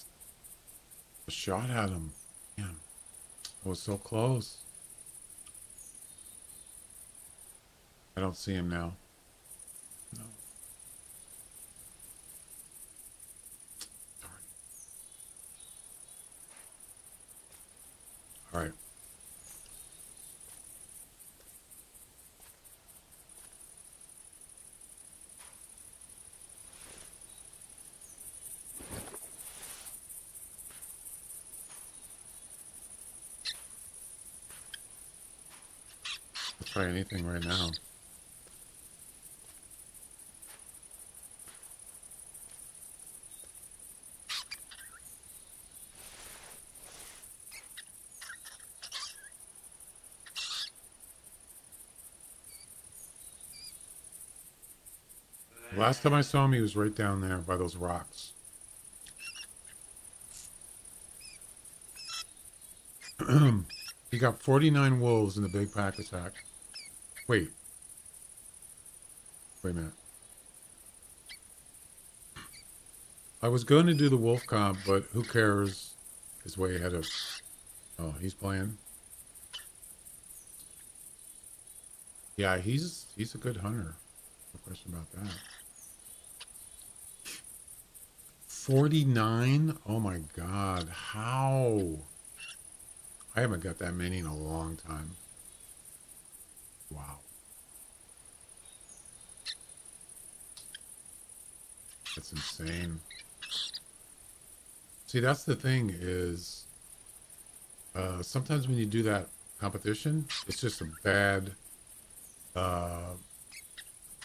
shot at him. Man, I was so close. I don't see him now. No. Darn. All right. I'll try anything right now. Last time I saw him, he was right down there by those rocks. He got 49 wolves in the big pack attack. Wait. Wait a minute. I was going to do the wolf comp, but who cares? He's way ahead of... Oh, he's playing. Yeah, he's a good hunter. No question about that. 49? Oh my god. How? I haven't got that many in a long time. Wow. That's insane. See, that's the thing is, sometimes when you do that competition, it's just a bad,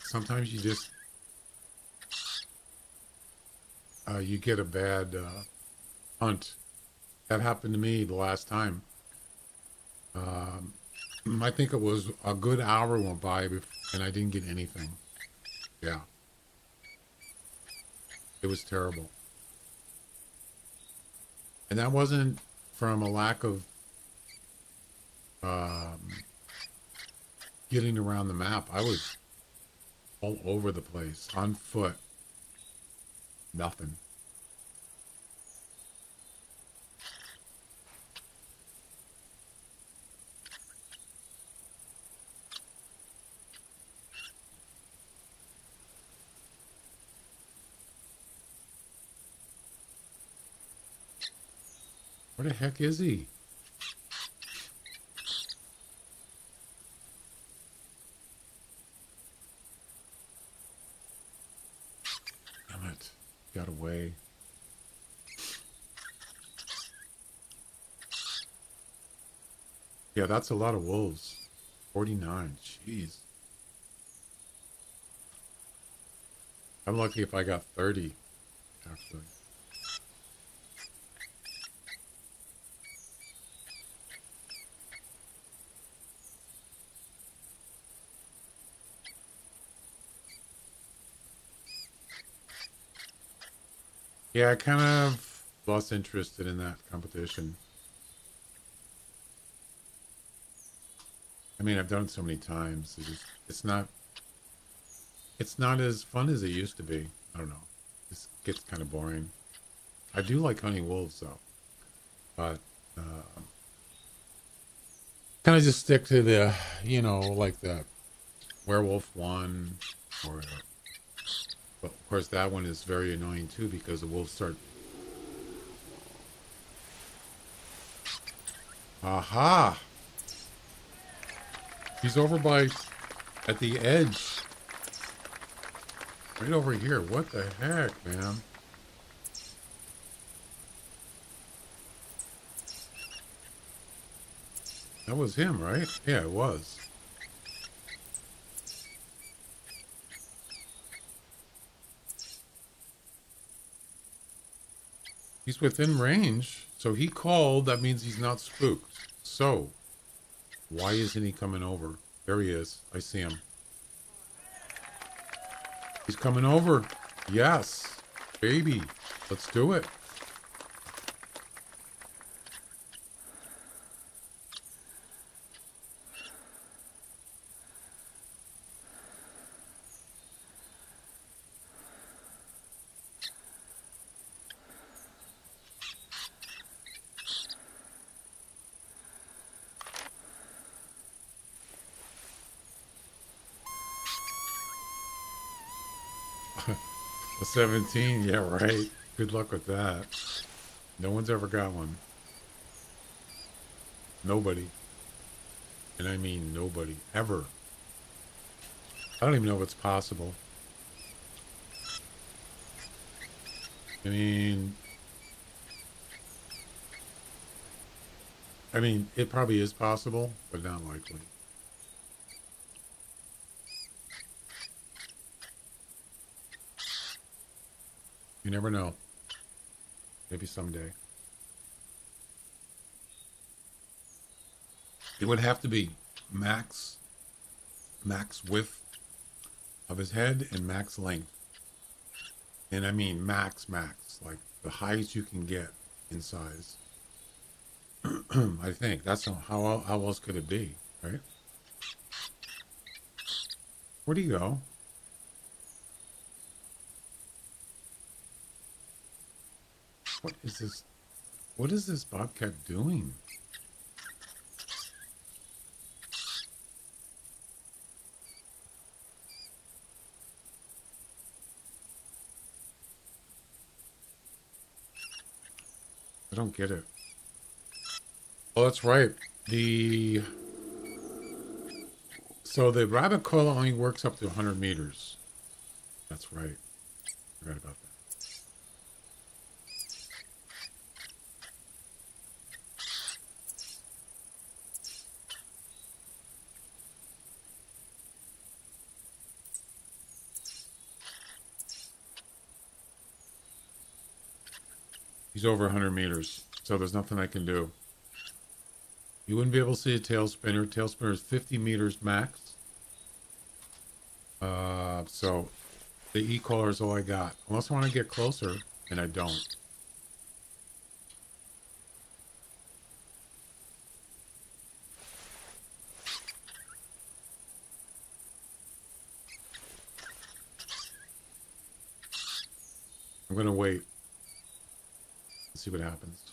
sometimes you just, you get a bad hunt. That happened to me the last time. I think it was a good hour went by and I didn't get anything. Yeah. It was terrible. And that wasn't from a lack of getting around the map. I was all over the place, on foot. Nothing. Where the heck is he? Yeah, that's a lot of wolves. 49. Jeez. I'm lucky if I got 30, actually. Yeah, I kind of lost interest in that competition. I mean, I've done it so many times. It's not as fun as it used to be. I don't know. It gets kind of boring. I do like hunting wolves though, but kind of just stick to the, like the werewolf one, or but of course that one is very annoying too because the wolves start. Aha! He's over by at the edge, right over here. What the heck, man? That was him, right? Yeah, it was. He's within range, so he called. That means he's not spooked. So, why isn't he coming over? There he is. I see him. He's coming over. Yes, baby. Let's do it. A 17. Yeah, right. Good luck with that. No one's ever got one. Nobody. And I mean nobody. Ever. I don't even know if it's possible. I mean, it probably is possible, but not likely. You never know. Maybe someday. It would have to be max width of his head and max length. And I mean max, like the highest you can get in size. I think that's how else could it be, right? Where'd he go? What is this? What is this bobcat doing? I don't get it. Oh, that's right. So the rabbit coil only works up to 100 meters. That's right. Forgot about that. He's over 100 meters, so there's nothing I can do. You wouldn't be able to see a tail spinner. Tail spinner is 50 meters max. So the e-collar is all I got. Unless I want to get closer, and I don't. I'm gonna wait and see what happens.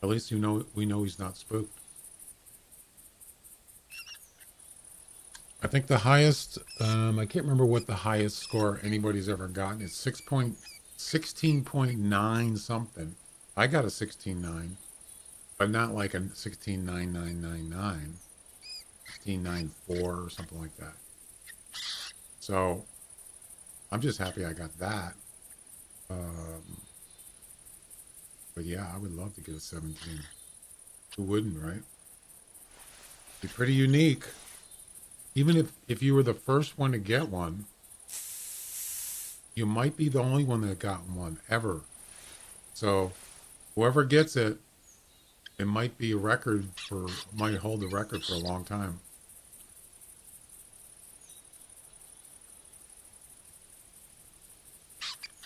At least we know he's not spooked. I think the highest, I can't remember what the highest score anybody's ever gotten. It's 16.9 something. I got a 16.9, but not like a 16.9999, 16.94 or something like that. So I'm just happy I got that. But yeah, I would love to get a 17. Who wouldn't, right? Be pretty unique. Even if you were the first one to get one, you might be the only one that got one ever. So whoever gets it, it might be a record for, might hold the record for a long time.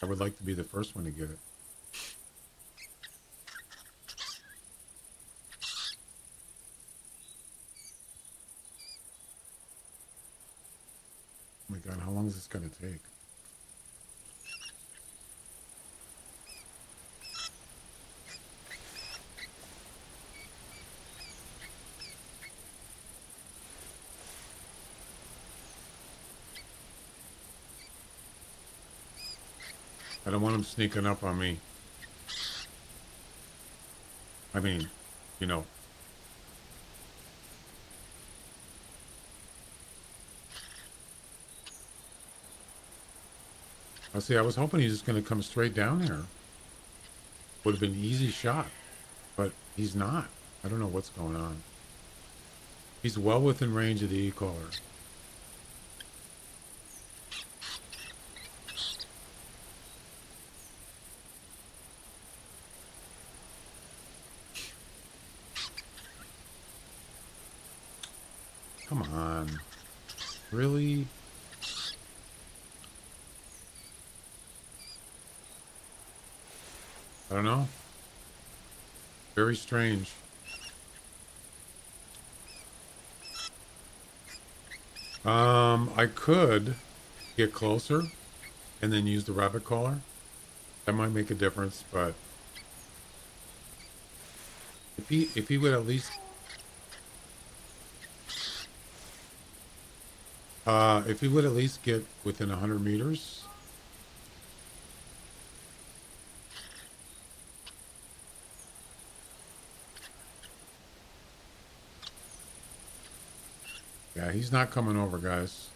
I would like to be the first one to get it. Oh my God, how long is this going to take? I don't want him sneaking up on me. I mean, you know. I was hoping he was going to come straight down here. Would have been an easy shot, but he's not. I don't know what's going on. He's well within range of the e-caller. Come on. Really? I don't know. Very strange. I could get closer and then use the rabbit caller. That might make a difference, but if he would at least if he would at least get within 100 meters. Yeah, he's not coming over, guys.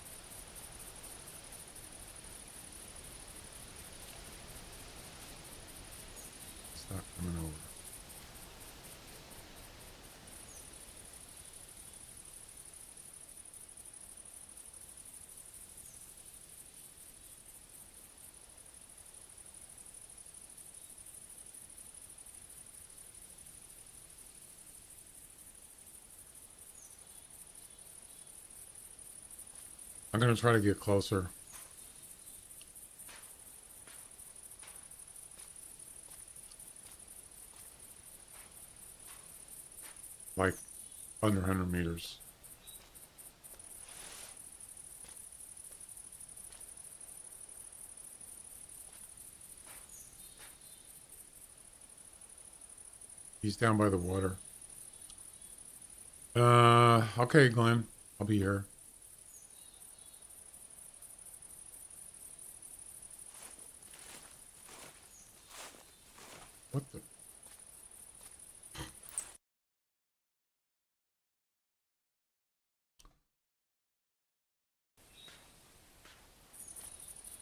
He's not coming over. I'm going to try to get closer. Like under 100 meters. He's down by the water. Okay, Glenn. I'll be here. What the?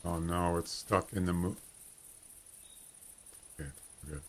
Oh no, it's stuck in the Okay, we're good.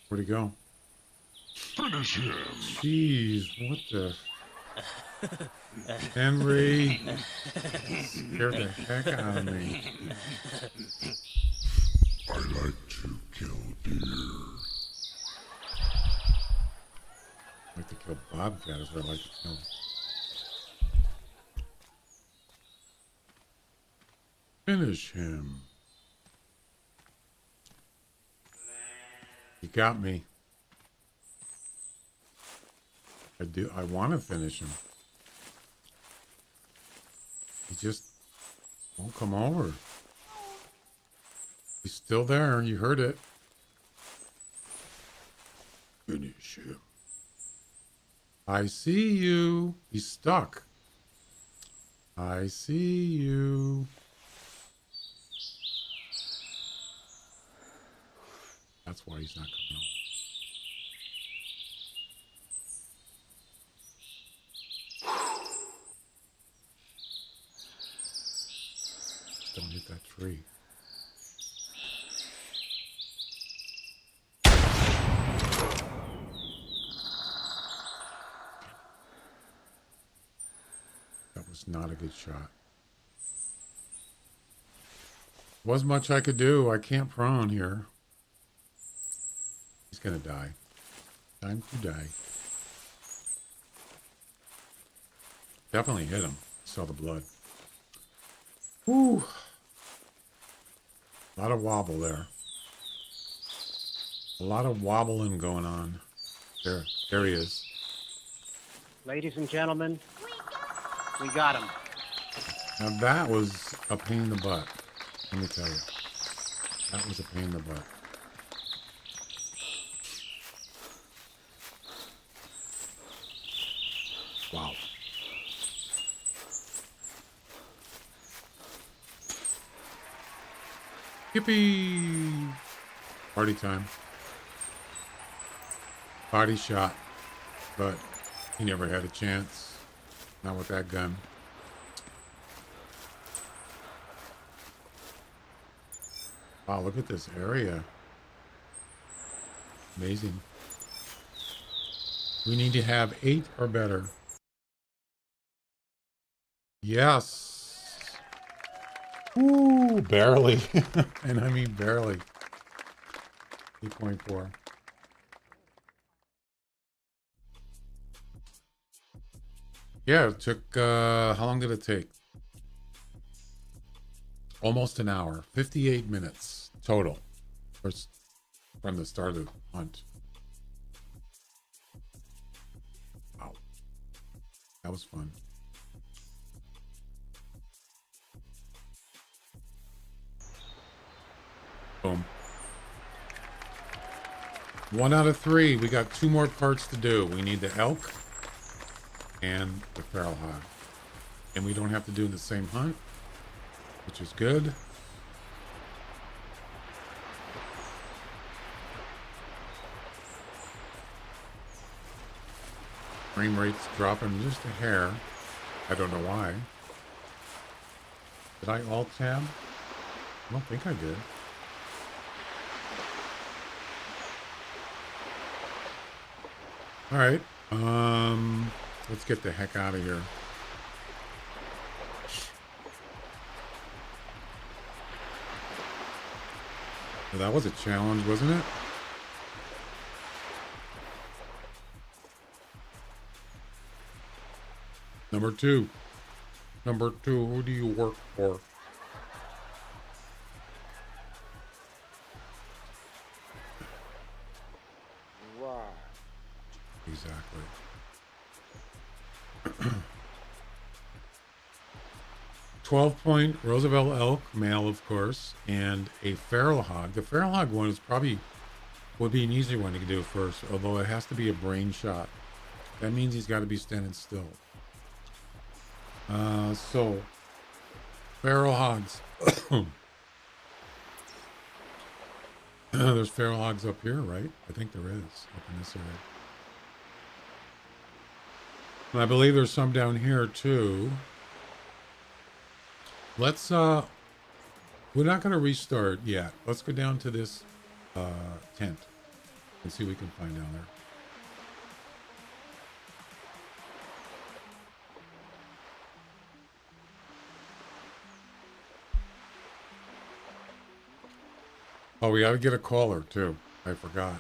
Where'd he go? Finish him. Jeez, what the? Henry scared the heck out of me. I like to kill deer. Like to kill The bobcat is what I like to kill. Finish him. You got me. I want to finish him. He just won't come over. He's still there. You heard it. Finish him. I see you. He's stuck. I see you. That's why he's not coming over. Just don't hit that tree. That was not a good shot. Wasn't much I could do. I can't prone here. He's gonna die. Time to die. Definitely hit him. Saw the blood. Whew. A lot of wobble there. A lot of wobbling going on. There he is. Ladies and gentlemen, we got him. Now that was a pain in the butt. Let me tell you. That was a pain in the butt. Wow. Yippee! Party time. Body shot. But he never had a chance. Not with that gun. Wow, look at this area. Amazing. We need to have 8 or better. Yes. Ooh, barely. And I mean barely. 8.4. Yeah, it took, how long did it take? Almost an hour. 58 minutes total. First, from the start of the hunt. Wow. That was fun. Boom. 1 out of 3. We got 2 more parts to do. We need the elk and the feral hog. And we don't have to do the same hunt, which is good. Frame rate's dropping just a hair. I don't know why. Did I alt tab? I don't think I did. All right. Let's get the heck out of here. Well, that was a challenge, wasn't it? Number 2. Number 2, who do you work for? Wow. Exactly. 12-point Roosevelt elk, male, of course, and a feral hog. The feral hog one is probably would be an easy one to do first, although it has to be a brain shot. That means he's got to be standing still. So feral hogs. There's feral hogs up here, right? I think there is up in this area. And I believe there's some down here too. Let's we're not going to restart yet. Let's go down to this tent and see what we can find down there. Oh, we got to get a caller too. I forgot.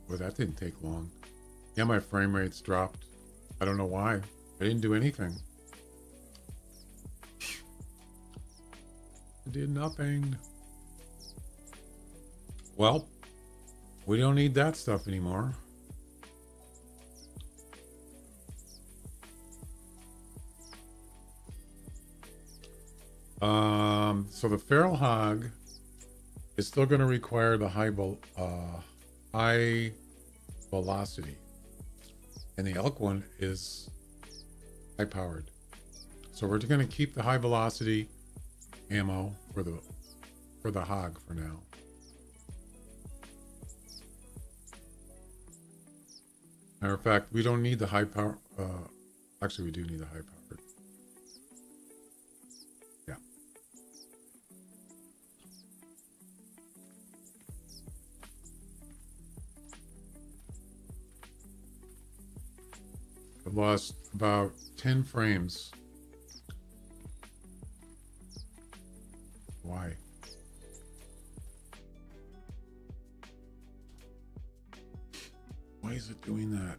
Well, that didn't take long. Yeah, my frame rate's dropped. I don't know why. I didn't do anything. I did nothing. Well, we don't need that stuff anymore. So the feral hog is still going to require the high velocity, and the elk one is high powered. So we're going to keep the high velocity ammo for the hog for now. Matter of fact, we don't need the high power. Actually, we do need the high powered. Yeah. I've lost about 10 frames. Why? Why is it doing that?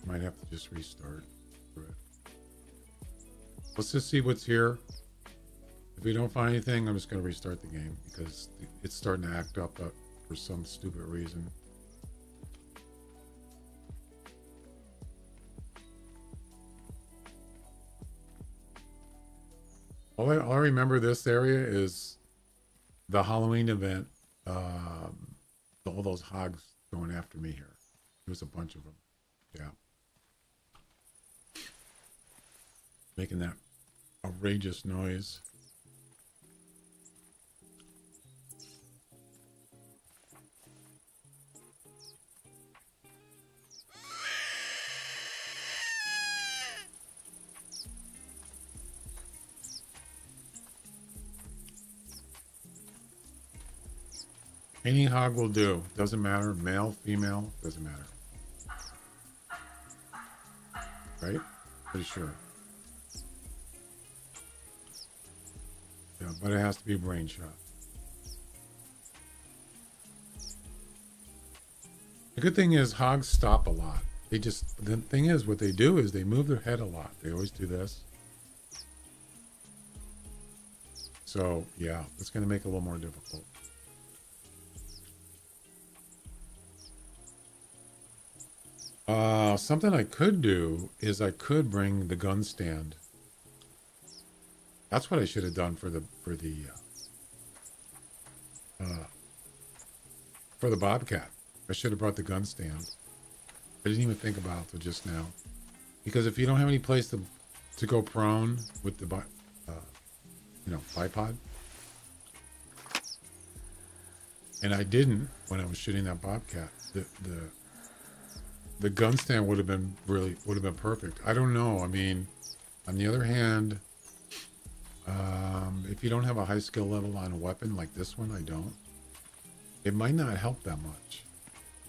Might have to just restart. Let's just see what's here. If we don't find anything, I'm just going to restart the game because it's starting to act up for some stupid reason. All I remember this area is the Halloween event. All those hogs going after me here. There was a bunch of them. Yeah. Making that outrageous noise. Any hog will do. Doesn't matter. Male, female, doesn't matter. Right? Pretty sure. Yeah, but it has to be a brain shot. The good thing is hogs stop a lot. The thing is, what they do is they move their head a lot. They always do this. So, yeah, it's going to make it a little more difficult. Something I could do is I could bring the gun stand. That's what I should have done for the Bobcat. I should have brought the gun stand. I didn't even think about it till just now. Because if you don't have any place to go prone with the bipod, and I didn't when I was shooting that Bobcat, the gun stand would have been perfect. I don't know. I mean, on the other hand, if you don't have a high skill level on a weapon like this one, I don't. It might not help that much.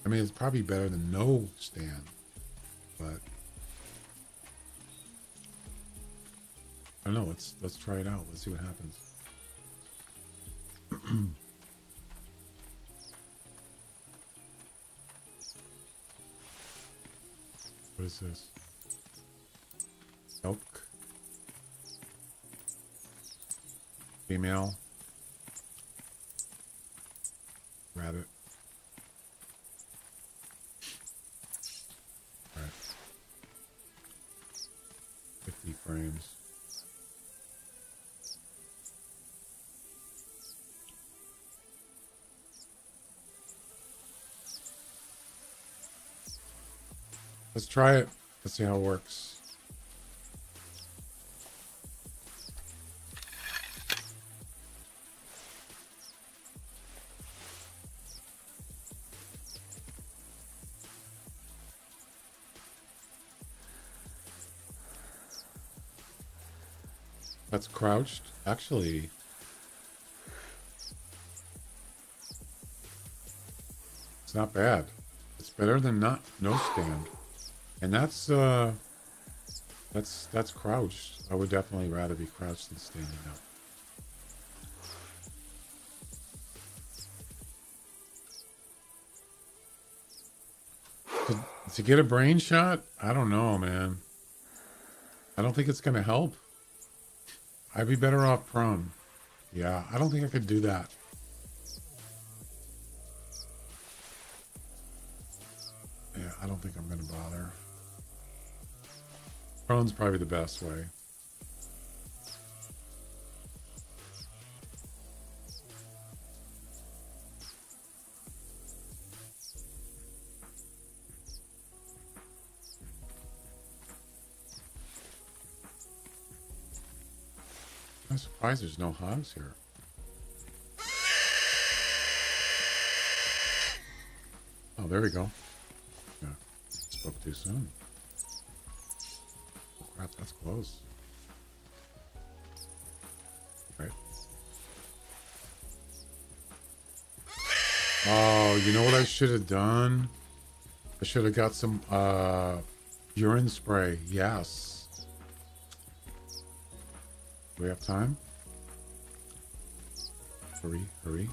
I mean, it's probably better than no stand, but I don't know. Let's try it out. Let's see what happens. What is this? Elk. Female. Rabbit. All right. 50 frames. Let's try it. Let's see how it works. That's crouched. Actually, it's not bad. It's better than no stand. And that's That's crouched. I would definitely rather be crouched than standing up. To get a brain shot? I don't know, man. I don't think it's going to help. I'd be better off prone. Yeah, I don't think I could do that. Yeah, I don't think I'm going to bother. Prone's probably the best way. I'm surprised there's no hogs here. Oh, there we go. Yeah, spoke too soon. Oh, crap, that's close. Right. Oh, you know what I should have done? I should have got some urine spray. Yes. Do we have time? Hurry, hurry.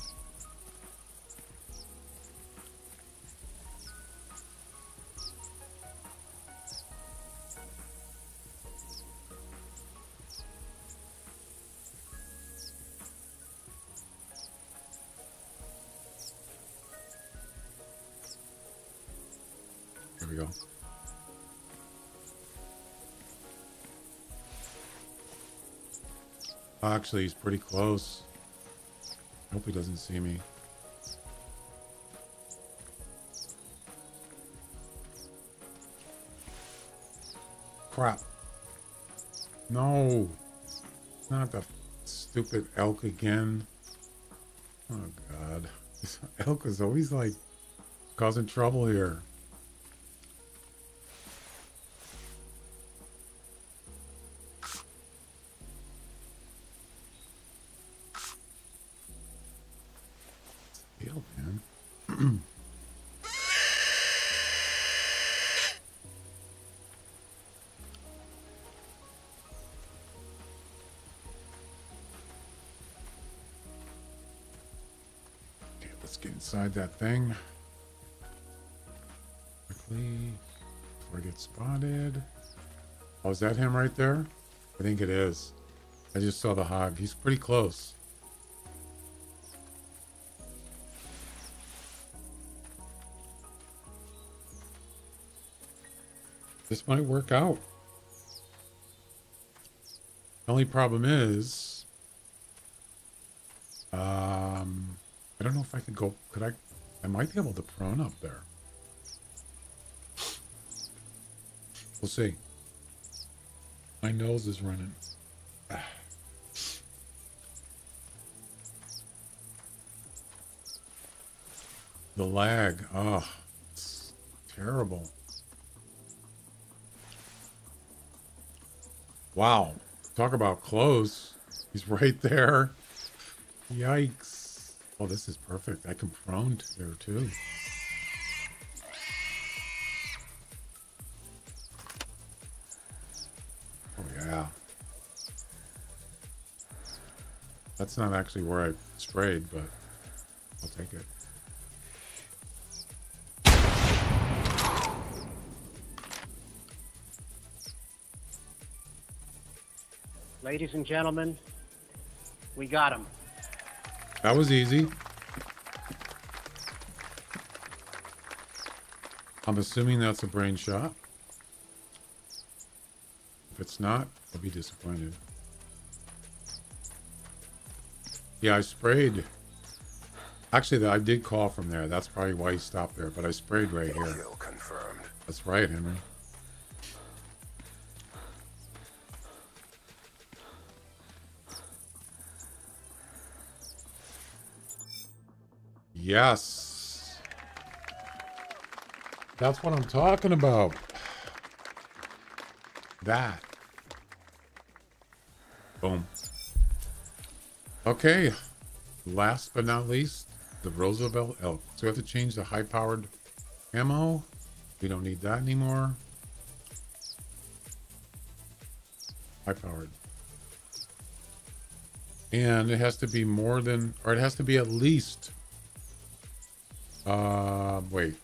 There we go. Actually, he's pretty close. I hope he doesn't see me. Crap. No. Not the stupid elk again. Oh, God. This elk is always, like, causing trouble here. Deal, man. Okay, let's get inside that thing quickly before I get spotted. Oh, is that him right there? I think it is. I just saw the hog. He's pretty close. This might work out. The only problem is, I don't know if I could go. Could I? I might be able to prone up there. We'll see. My nose is running. The lag. Oh, it's terrible. Wow. Talk about close. He's right there. Yikes. Oh, this is perfect. I can prone here too. Oh, yeah. That's not actually where I sprayed, but I'll take it. Ladies and gentlemen, we got him. That was easy. I'm assuming that's a brain shot. If it's not, I'll be disappointed. Yeah, I sprayed. Actually, I did call from there. That's probably why he stopped there. But I sprayed right here. Kill confirmed. That's right, Henry. Yes. That's what I'm talking about. That. Boom. Okay. Last but not least, the Roosevelt elk. So we have to change the high-powered ammo. We don't need that anymore. high powered. And it has to be more than, or it has to be at least, wait,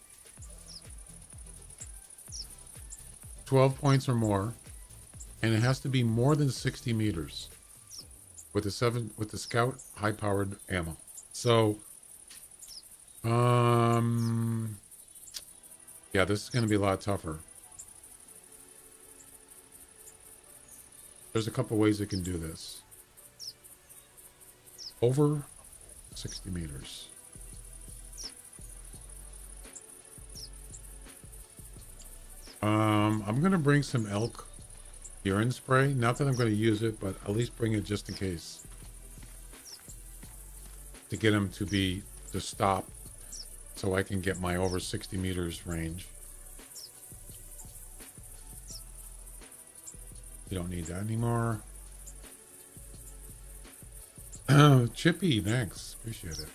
12 points or more. And it has to be more than 60 meters with the Scout high powered ammo. So, yeah, this is going to be a lot tougher. There's a couple ways it can do this. Over 60 meters. I'm going to bring some elk urine spray. Not that I'm going to use it, but at least bring it just in case. To get him to stop so I can get my over 60 meters range. You don't need that anymore. Chippy, thanks. Appreciate it.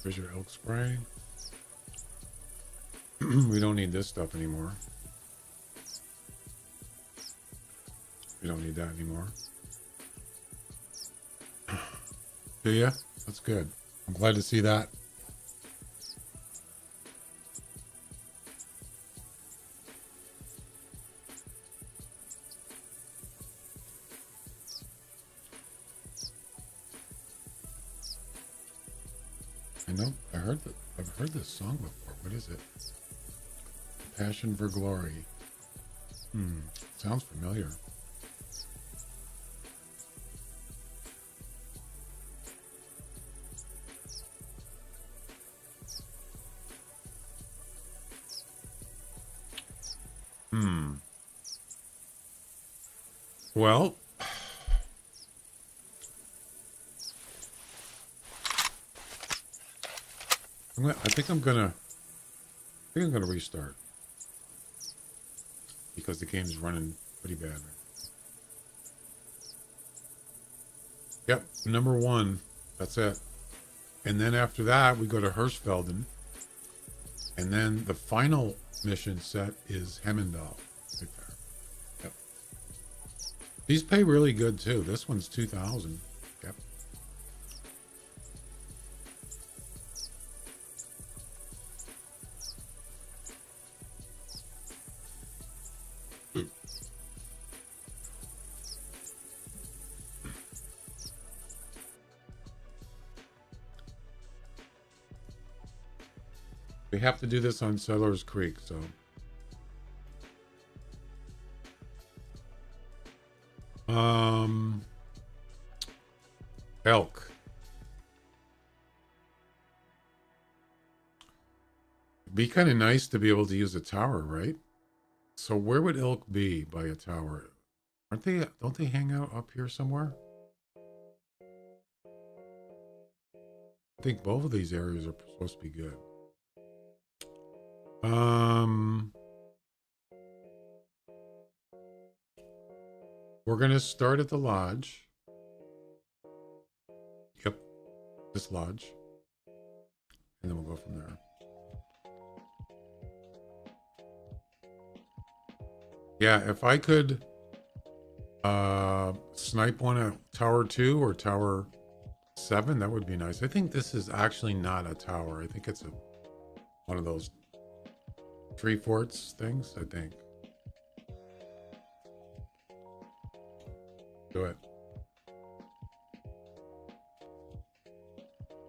Here's your elk spray. We don't need this stuff anymore. We don't need that anymore. Do ya? That's good. I'm glad to see that. I know. I've heard this song before. What is it? Passion for Glory. Sounds familiar. Well, I think I'm gonna restart because the game's running pretty bad. Yep, number 1. That's it. And then after that, we go to Hirschfelden, and then the final mission set is Hemmendal. Right there. Yep. These pay really good too. This one's 2,000. Yep. We have to do this on Settlers Creek, so. Elk. Be kind of nice to be able to use a tower, right? So where would elk be by a tower? Don't they hang out up here somewhere? I think both of these areas are supposed to be good. We're going to start at the lodge. Yep. This lodge. And then we'll go from there. Yeah, if I could snipe one at Tower 2 or Tower 7, that would be nice. I think this is actually not a tower. I think it's one of those tree forts things, I think. Do it.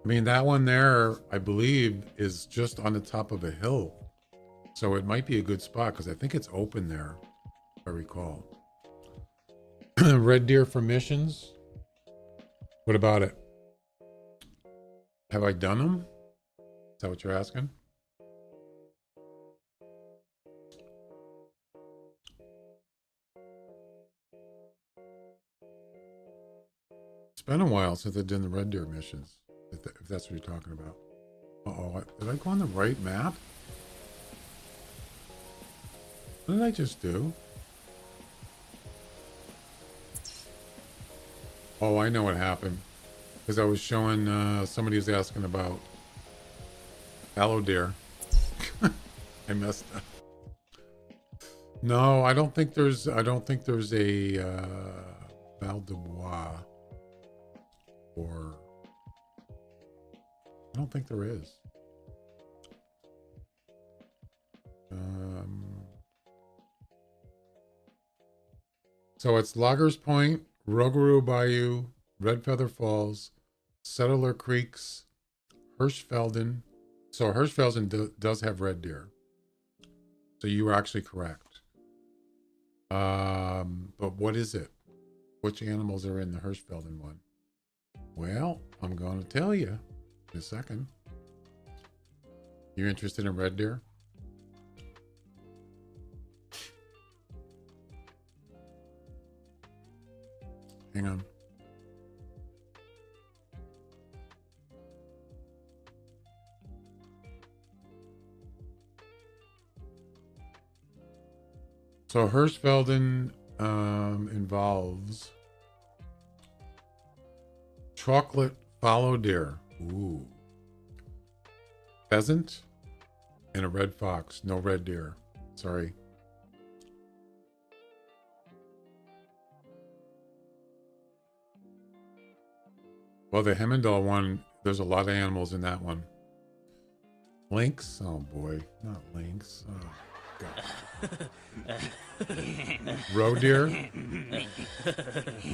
I mean, that one there, I believe, is just on the top of a hill. So it might be a good spot because I think it's open there, if I recall. Red deer for missions. What about it? Have I done them? Is that what you're asking? It's been a while since I've done the red deer missions, if that's what you're talking about. Uh-oh, did I go on the right map? What did I just do? Oh, I know what happened. Because I was showing, somebody was asking about Fallow deer. I messed up. No, I don't think there's a Val de Bois, or I don't think there is. So it's Loggers Point, Rougarou Bayou, Red Feather Falls, Settler Creeks, Hirschfelden. So Hirschfelden does have red deer. So you were actually correct. But what is it? Which animals are in the Hirschfelden one? Well, I'm going to tell you in a second. You're interested in red deer? Hang on. So Hirschfelden involves chocolate fallow deer. Ooh. Pheasant and a red fox. No red deer. Sorry. Well, the Hemmendal one, there's a lot of animals in that one. Lynx? Oh boy, not lynx. Oh god. Roe deer?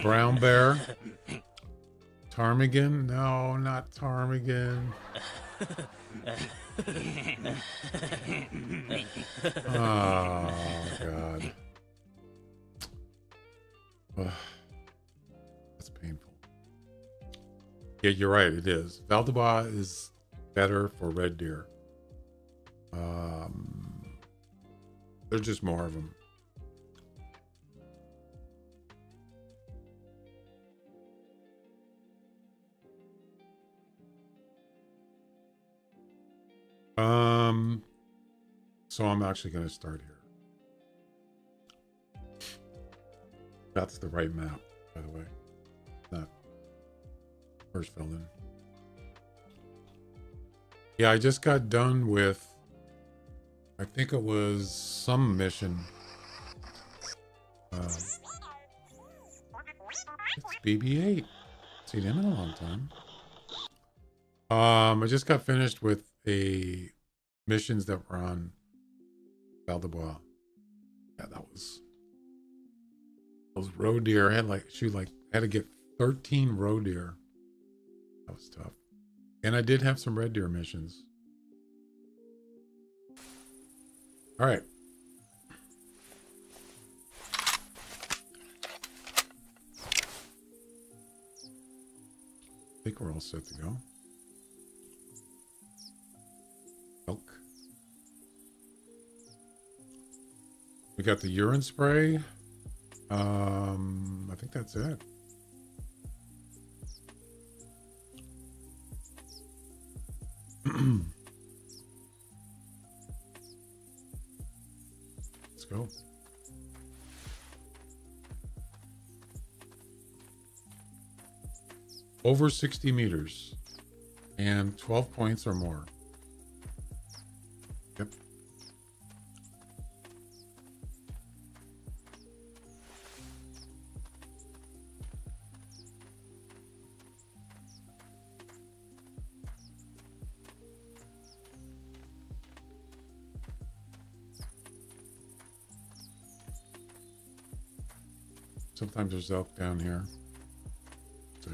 Brown bear? Ptarmigan? No, not ptarmigan. Oh god. Ugh. That's painful. Yeah, you're right. It is. Val de Bois is better for red deer. There's just more of them. So I'm actually going to start here. That's the right map, by the way. Not Hirschfelden. Yeah, I just got done with, I think it was some mission. It's BB-8. Seen him in a long time. I just got finished with a missions that were on Val de Bois. Yeah, that was those roe deer. I had had to get 13 roe deer. That was tough. And I did have some red deer missions. All right. I think we're all set to go. Elk. We got the urine spray. I think that's it. Let's go. Over 60 meters and 12 points or more. Yep. Sometimes there's elk down here. Let's see.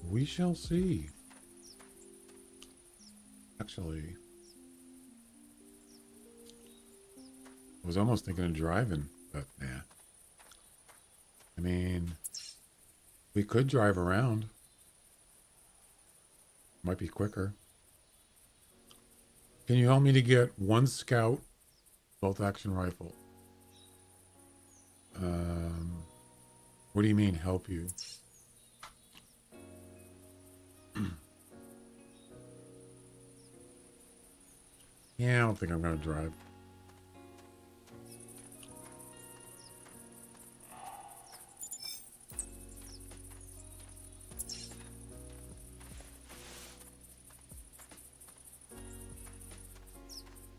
We shall see. Actually, I was almost thinking of driving, but nah. I mean, we could drive around. Might be quicker. Can you help me to get one scout bolt action rifle? What do you mean help you? Yeah, I don't think I'm gonna drive.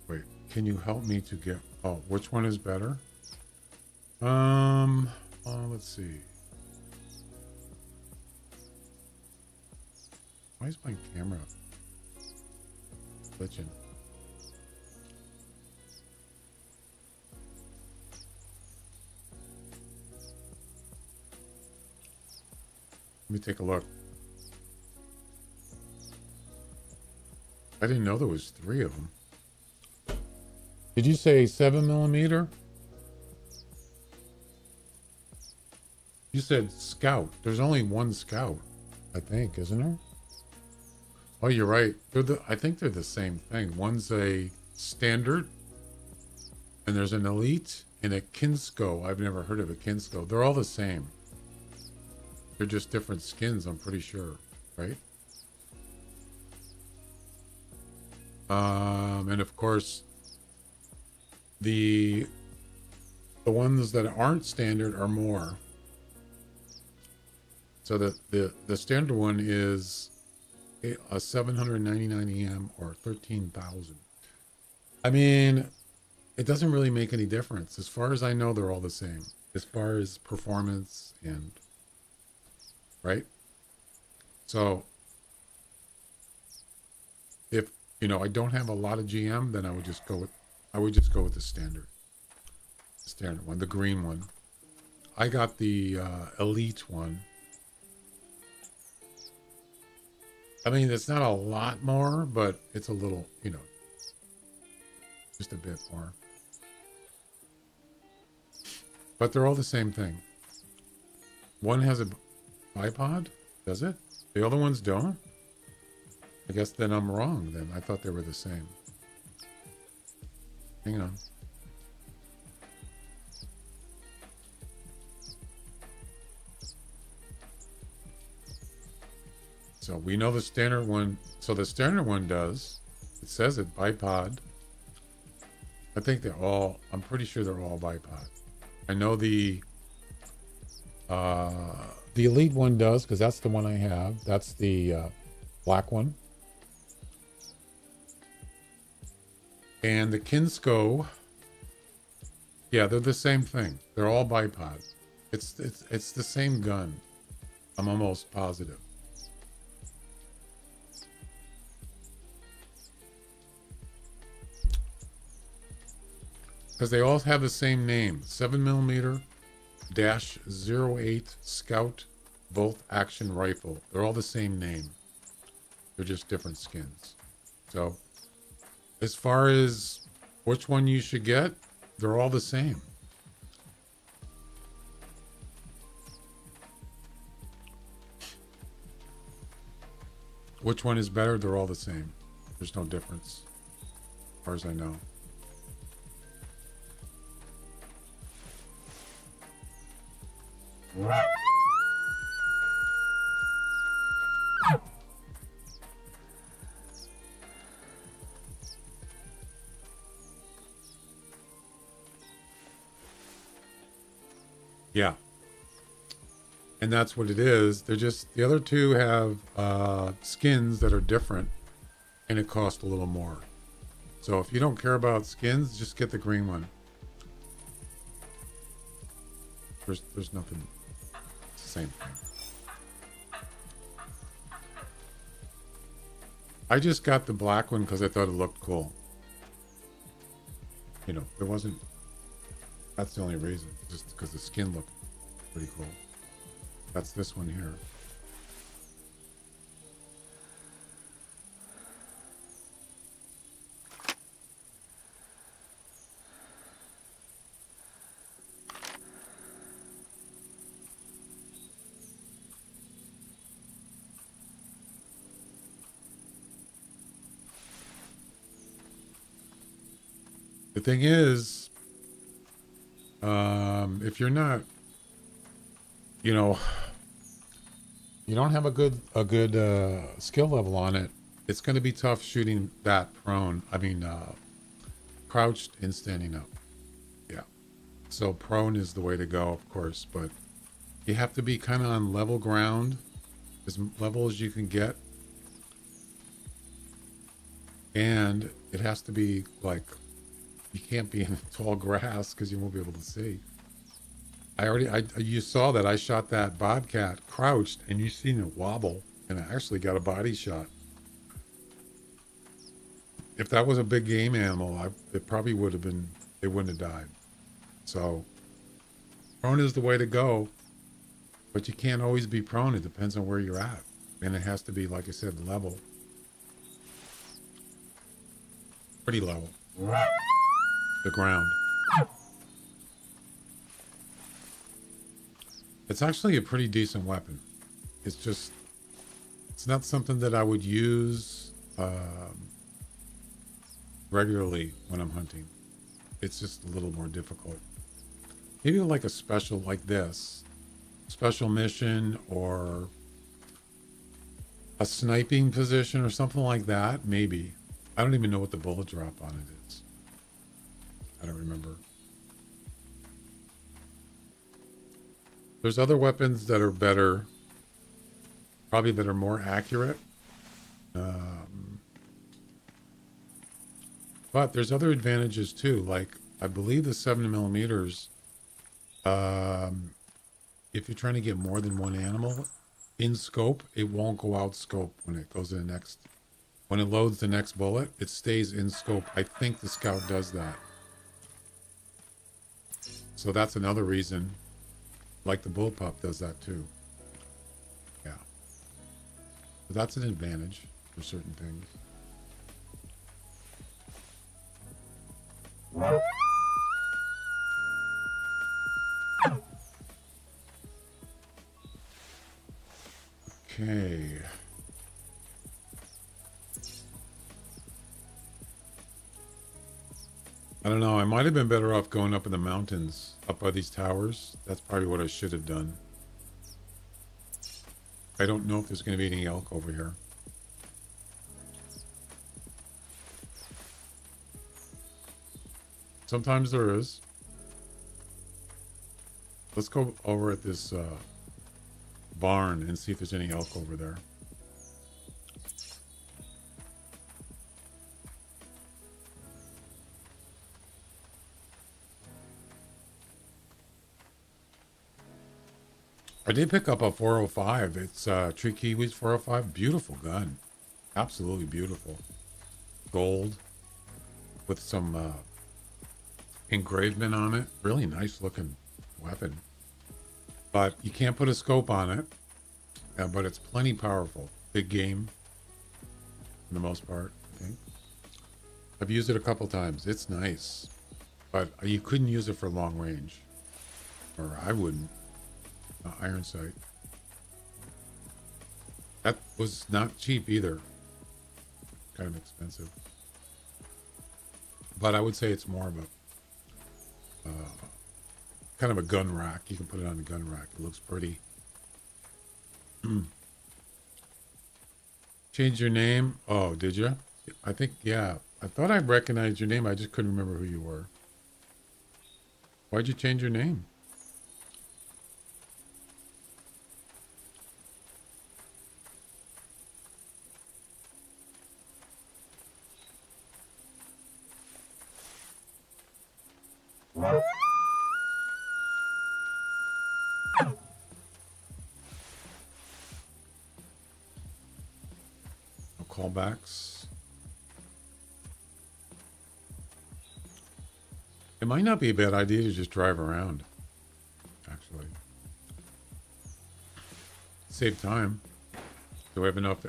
Wait, can you help me to get... Oh, which one is better? Let's see. Why is my camera glitching? Let me take a look. I didn't know there was 3 of them. Did you say 7mm? You said Scout. There's only one Scout, I think, isn't there? Oh, you're right. I think they're the same thing. One's a standard, and there's an elite and a Kinsko. I've never heard of a Kinsko. They're all the same. They're just different skins, I'm pretty sure, right? And of course, the ones that aren't standard are more. So the standard one is a 799 EM or 13,000. I mean, it doesn't really make any difference. As far as I know, they're all the same. As far as performance and... Right? So, if, you know, I don't have a lot of GM, then I would just go with the standard. The standard one, the green one. I got the elite one. I mean, it's not a lot more, but it's a little, you know, just a bit more. But they're all the same thing. One has a bipod, does it? The other ones don't? I guess then I'm wrong then. I thought they were the same. Hang on. So we know the standard one. So the standard one does. It says it bipod. I think they're all, I'm pretty sure they're all bipod. I know the elite one does, because that's the one I have. That's the black one. And the Kinsko, yeah, they're the same thing. They're all bipod. It's the same gun. I'm almost positive. Because they all have the same name. 7mm -08 Scout Bolt Action Rifle. They're all the same name. They're just different skins. So, as far as which one you should get, they're all the same. Which one is better? They're all the same. There's no difference, as far as I know. Yeah. And that's what it is. They're just, the other two have skins that are different and it costs a little more. So if you don't care about skins, just get the green one. There's nothing. It's the same thing. I just got the black one because I thought it looked cool. You know, there wasn't, that's the only reason. Just because the skin looked pretty cool. That's this one here. The thing is, if you're not, you know, you don't have a good skill level on it, it's going to be tough shooting that prone. I mean, crouched and standing up. Yeah. So prone is the way to go, of course, but you have to be kind of on level ground, as level as you can get. And it has to be like, you can't be in tall grass because you won't be able to see. You saw that I shot that bobcat crouched and you seen it wobble, and I actually got a body shot. If that was a big game animal, it probably would have been, they wouldn't have died. So prone is the way to go, but you can't always be prone. It depends on where you're at. And it has to be, like I said, level. Pretty level. The ground. It's actually a pretty decent weapon. It's just, it's not something that I would use regularly when I'm hunting. It's just a little more difficult. Maybe like a special like this, special mission or a sniping position or something like that. Maybe. I don't even know what the bullet drop on it is. I don't remember. There's other weapons that are better, probably that are more accurate. But there's other advantages too. Like, I believe the 7mm, if you're trying to get more than one animal in scope, it won't go out scope when it goes to the next, when it loads the next bullet, it stays in scope. I think the Scout does that. So that's another reason, like the bullpup does that too. Yeah. So that's an advantage for certain things. Okay. I don't know. I might have been better off going up in the mountains, up by these towers. That's probably what I should have done. I don't know if there's going to be any elk over here. Sometimes there is. Let's go over at this barn and see if there's any elk over there. I did pick up a 405. It's Tree Kiwis 405. Beautiful gun. Absolutely beautiful. Gold with some engravement on it. Really nice looking weapon. But you can't put a scope on it. But it's plenty powerful. Big game. For the most part, I think. I've used it a couple times. It's nice. But you couldn't use it for long range. Or I wouldn't. Iron sight. That was not cheap either. Kind of expensive. But I would say it's more of a kind of a gun rack. You can put it on a gun rack. It looks pretty. Change your name? Oh, did you? I think, yeah. I thought I recognized your name. I just couldn't remember who you were. Why'd you change your name? No callbacks. It might not be a bad idea to just drive around, actually. Save time. Do we have enough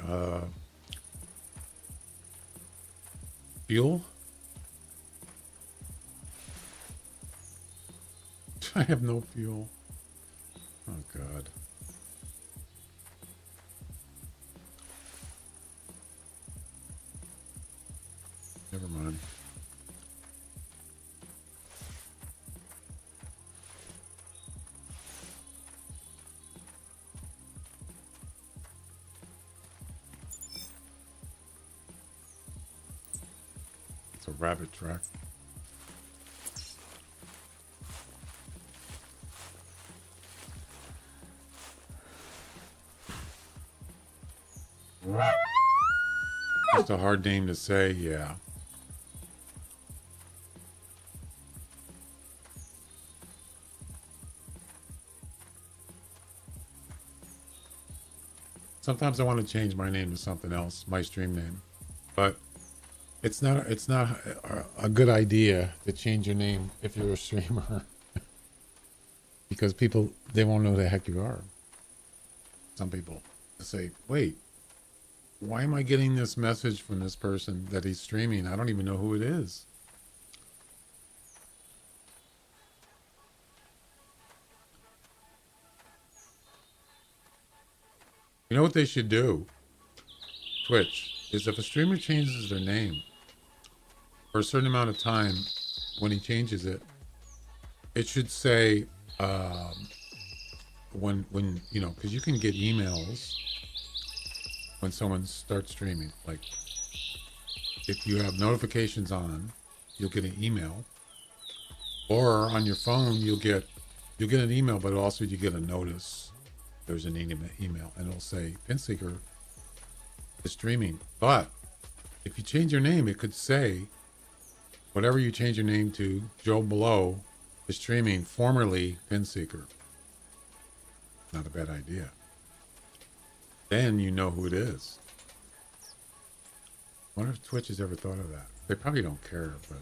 fuel? I have no fuel. Oh, God. Never mind. It's a rabbit track. Just a hard name to say, yeah. Sometimes I want to change my name to something else, my stream name, but it's not a good idea to change your name if you're a streamer because people, they won't know who the heck you are. Some people say, wait, why am I getting this message from this person that he's streaming? I don't even know who it is. You know what they should do? Twitch is if a streamer changes their name for a certain amount of time, when he changes it, it should say when you know, because you can get emails when someone starts streaming. Like if you have notifications on, you'll get an email, or on your phone you'll get an email, but also you get a notice. There's an email, and it'll say Pinseeker is streaming. But if you change your name, it could say whatever you change your name to, Joe Blow is streaming, formerly Pinseeker. Not a bad idea. Then you know who it is. I wonder if Twitch has ever thought of that. They probably don't care, but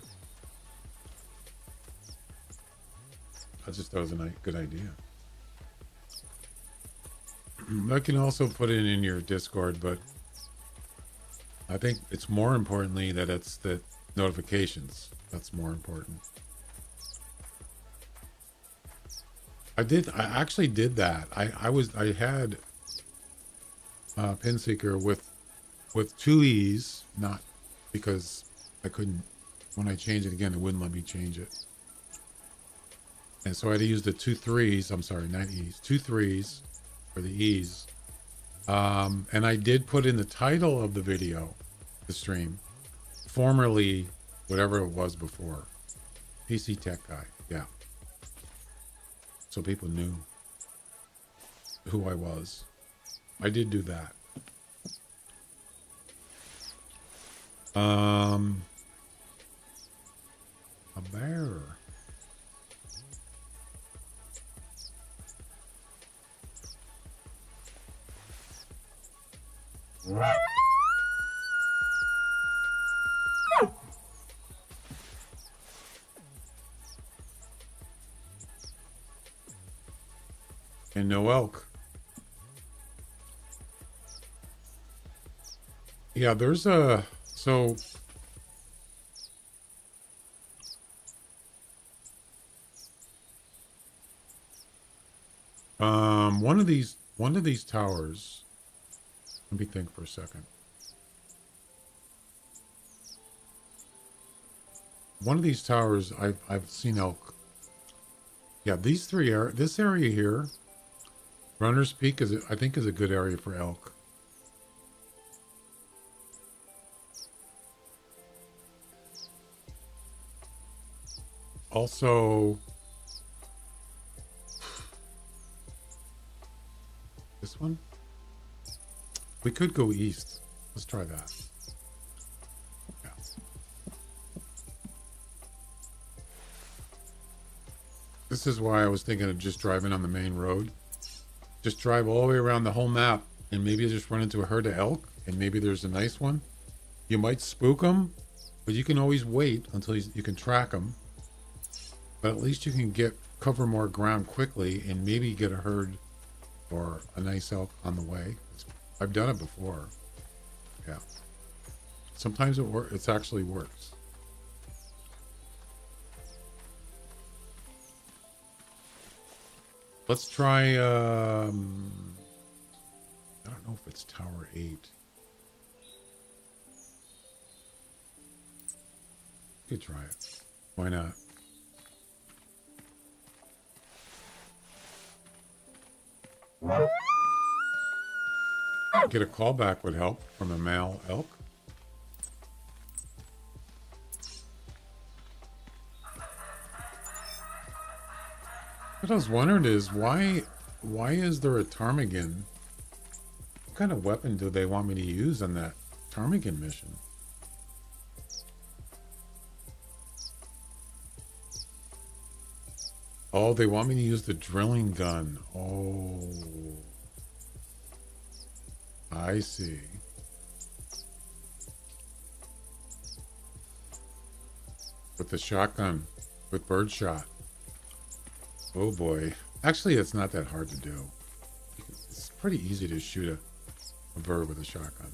I just thought it was a good idea. I can also put it in your Discord, but I think it's more importantly that it's the notifications. That's more important. I actually did that. I had Pinseeker with 2 E's, not because I couldn't, when I changed it again, it wouldn't let me change it. And so I had to use the 2 3's, I'm sorry, not E's, 2 3's for the E's. And I did put in the title of the video, the stream, formerly whatever it was before, PC Tech Guy, yeah. So people knew who I was. I did do that. A bear. And no elk. Yeah, there's a, so one of these towers, let me think for a second. One of these towers I've seen elk. Yeah, these three are, this area here, Runner's Peak I think is a good area for elk. Also, this one, we could go east. Let's try that. Yeah. This is why I was thinking of just driving on the main road. Just drive all the way around the whole map, and maybe just run into a herd of elk, and maybe there's a nice one. You might spook them, but you can always wait until you can track them. But at least you can cover more ground quickly and maybe get a herd or a nice elk on the way. I've done it before. Yeah. Sometimes it actually works. Let's try, I don't know if it's Tower 8. Could try it. Why not? Get a callback would help from a male elk. What I was wondering is why is there a ptarmigan? What kind of weapon do they want me to use on that ptarmigan mission. Oh, they want me to use the drilling gun. Oh, I see. With the shotgun, with birdshot. Oh boy. Actually, it's not that hard to do. It's pretty easy to shoot a bird with a shotgun.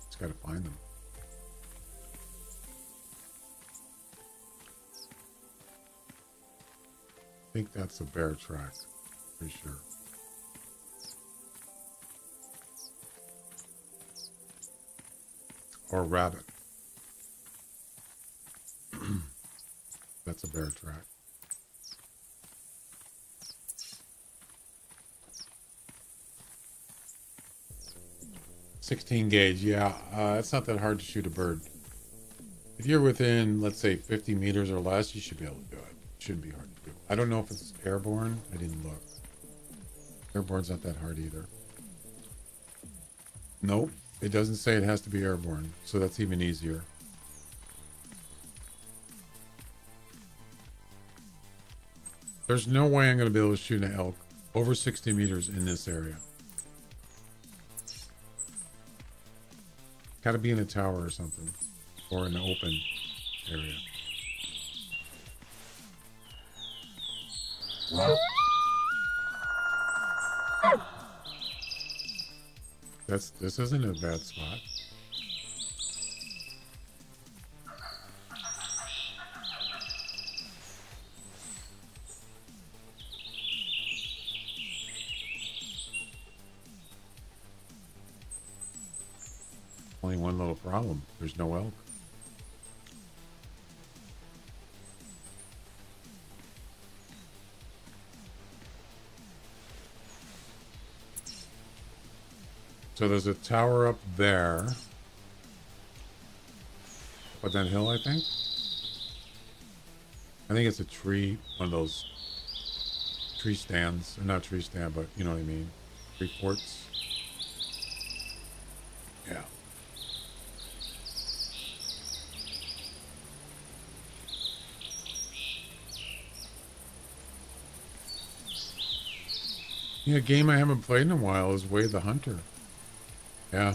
Just gotta find them. I think that's a bear track. Pretty sure. Or rabbit. That's a bear track. .16 gauge, yeah. It's not that hard to shoot a bird. If you're within, let's say, 50 meters or less, you should be able to do it. Shouldn't be hard to do. I don't know if it's airborne. I didn't look. Airborne's not that hard either. Nope. It doesn't say it has to be airborne, so that's even easier. There's no way I'm going to be able to shoot an elk over 60 meters in this area. Got to be in a tower or something, or in an open area. This isn't a bad spot. Only one little problem. There's no elk. So there's a tower up there. Up that hill, I think. I think it's a tree, one of those tree stands. Or not tree stand, but you know what I mean. Tree forts. Yeah. Yeah, a game I haven't played in a while is theHunter. Yeah.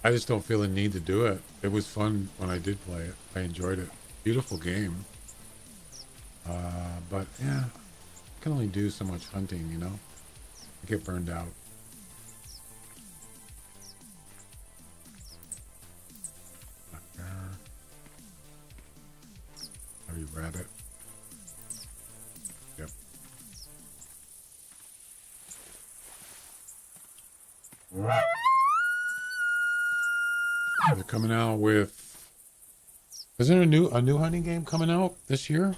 I just don't feel the need to do it. It was fun when I did play it. I enjoyed it. Beautiful game. But yeah, I can only do so much hunting, you know? I get burned out. Not there. Are you rabbit? Yep. They're coming out with. Is there a new hunting game coming out this year?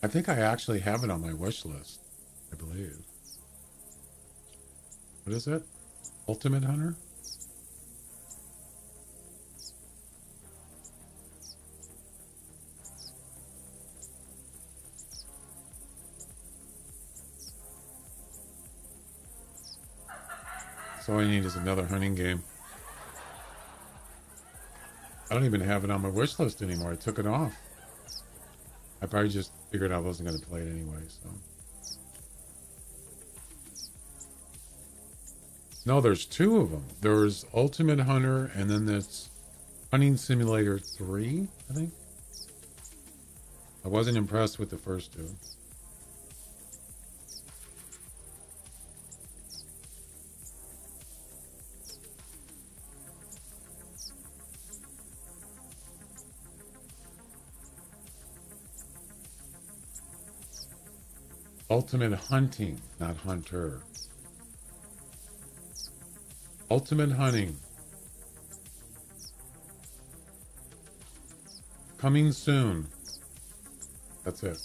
I think I actually have it on my wish list. I believe. What is it? Ultimate Hunter? So all I need is another hunting game. I don't even have it on my wish list anymore. I took it off. I probably just figured I wasn't going to play it anyway, so. No, there's two of them. There's Ultimate Hunter, and then there's Hunting Simulator 3, I think. I wasn't impressed with the first two. Ultimate Hunting, not Hunter. Ultimate Hunting. Coming soon. That's it.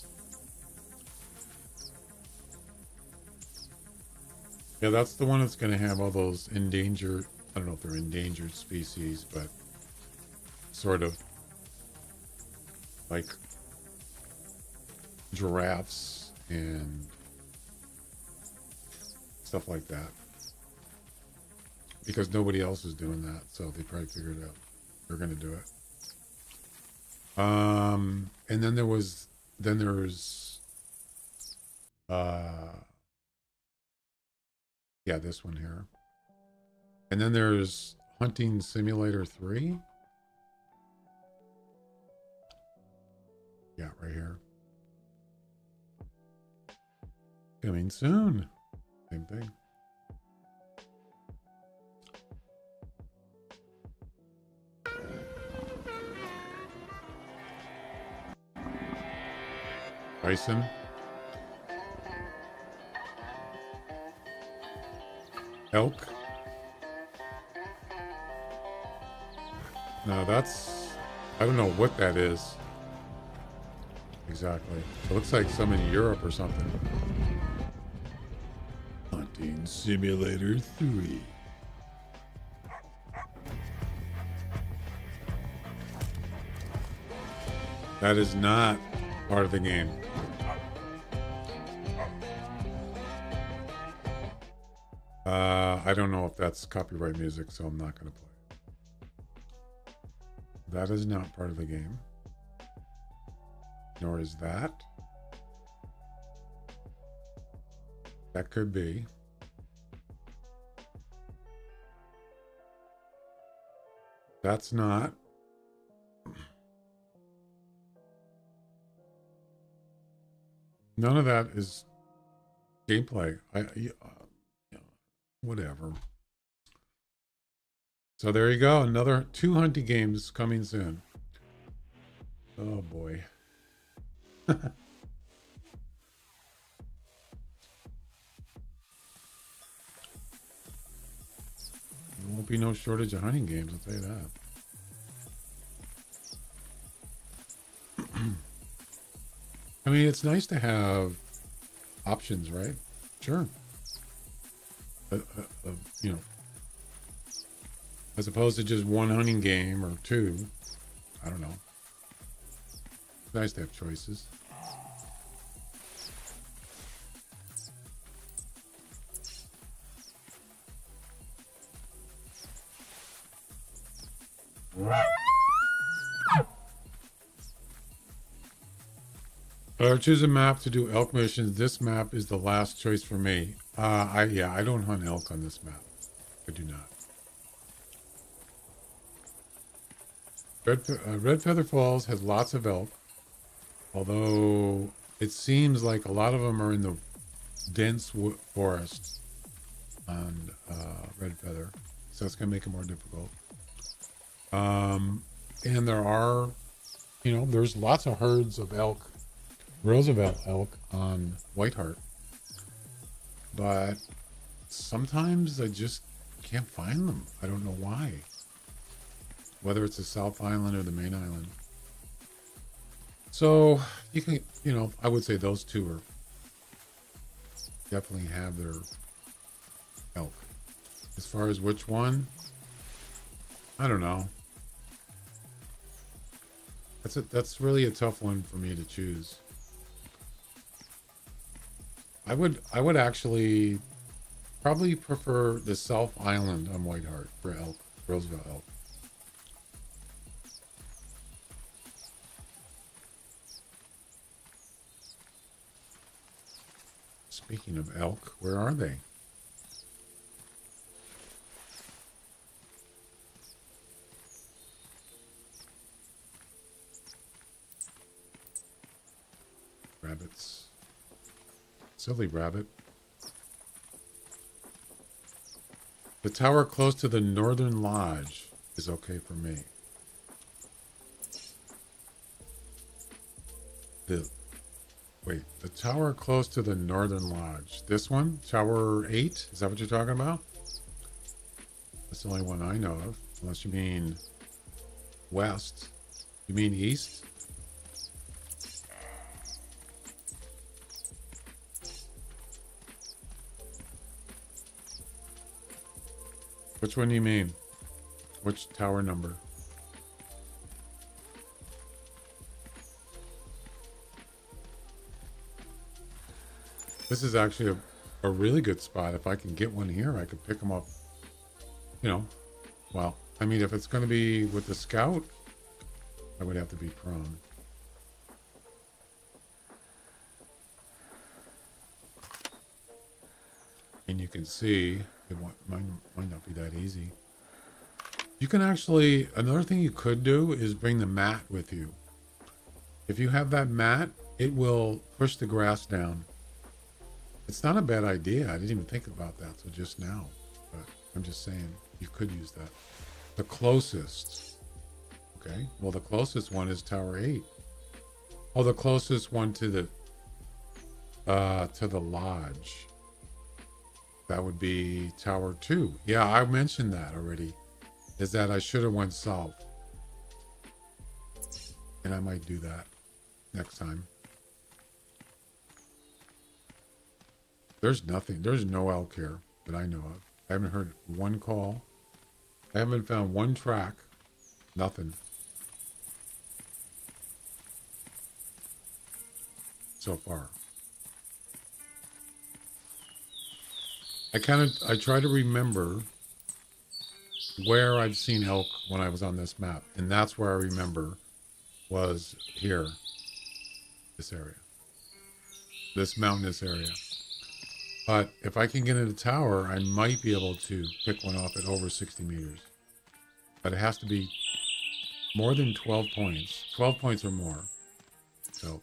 Yeah, that's the one that's going to have all those endangered, I don't know if they're endangered species, but sort of like giraffes and stuff like that. Because nobody else is doing that, so they probably figured out they're going to do it. And then there's yeah, this one here. And then there's Hunting Simulator 3. Yeah, right here. Coming soon. Same thing. Bison. Elk. No, that's... I don't know what that is. Exactly. It looks like some in Europe or something. Hunting Simulator 3. That is not part of the game. I don't know if that's copyright music, so I'm not going to play it. That is not part of the game. Nor is that. That could be. That's not. None of that is gameplay. Whatever. So there you go. Another 2 hunting games coming soon. Oh boy. There won't be no shortage of hunting games, I'll tell you that. I mean, it's nice to have options, right? Sure. You know, as opposed to just one hunting game or two. I don't know. It's nice to have choices. Choose a map to do elk missions. This map is the last choice for me. I don't hunt elk on this map. I do not. Red Feather Falls has lots of elk, although it seems like a lot of them are in the dense forest on Red Feather, so it's going to make it more difficult. And there are, there's lots of herds of elk, Roosevelt elk on Whiteheart, but sometimes I just can't find them. I don't know why. Whether it's the South Island or the main island. So you can, I would say those two are definitely have their elk. As far as which one, I don't know. That's really a tough one for me to choose. I would actually probably prefer the South Island on Whiteheart for elk, Roosevelt elk. Speaking of elk, where are they? Rabbits. Silly rabbit. The tower close to the Northern Lodge is okay for me. The tower close to the Northern Lodge. This one? Tower 8? Is that what you're talking about? That's the only one I know of. Unless you mean west. You mean east? Which one do you mean? Which tower number? This is actually a really good spot. If I can get one here, I could pick them up, you know. Well, I mean, if it's going to be with the Scout, I would have to be prone. And you can see it might not be that easy. You can actually, another thing you could do is bring the mat with you. If you have that mat, it will push the grass down. It's not a bad idea. I didn't even think about that till just now. But I'm just saying, you could use that. The closest. Okay. Well, the closest one is Tower 8. Oh, the closest one to the lodge. That would be Tower 2. Yeah, I mentioned that already. Is that I should have went south. And I might do that next time. There's nothing. There's no elk here that I know of. I haven't heard one call. I haven't found one track. Nothing. So far. I try to remember where I've seen elk when I was on this map. And that's where I remember was here. This area. This mountainous area. But if I can get in a tower, I might be able to pick one off at over 60 meters. But it has to be more than 12 points. 12 points or more. So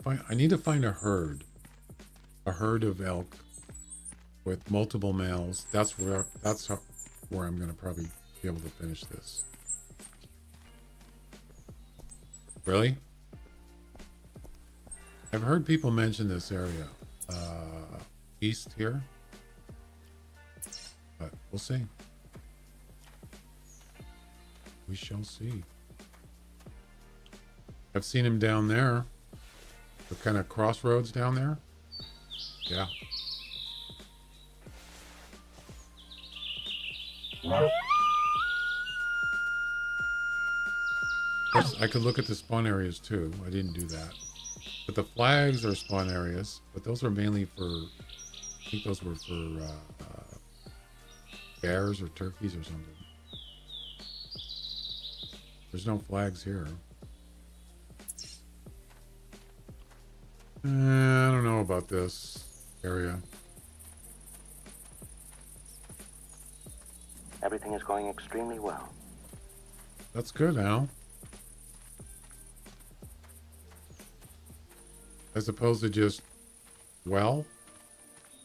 I need to find a herd. A herd of elk with multiple males. That's where I'm going to probably be able to finish this. Really? I've heard people mention this area. East here. But we'll see. We shall see. I've seen him down there. The kind of crossroads down there. Yeah. I could look at the spawn areas too. I didn't do that. But the flags are spawn areas. But those are mainly for... I think those were for bears or turkeys or something. There's no flags here. I don't know about this area. Everything is going extremely well. That's good, Al. As opposed to just, well,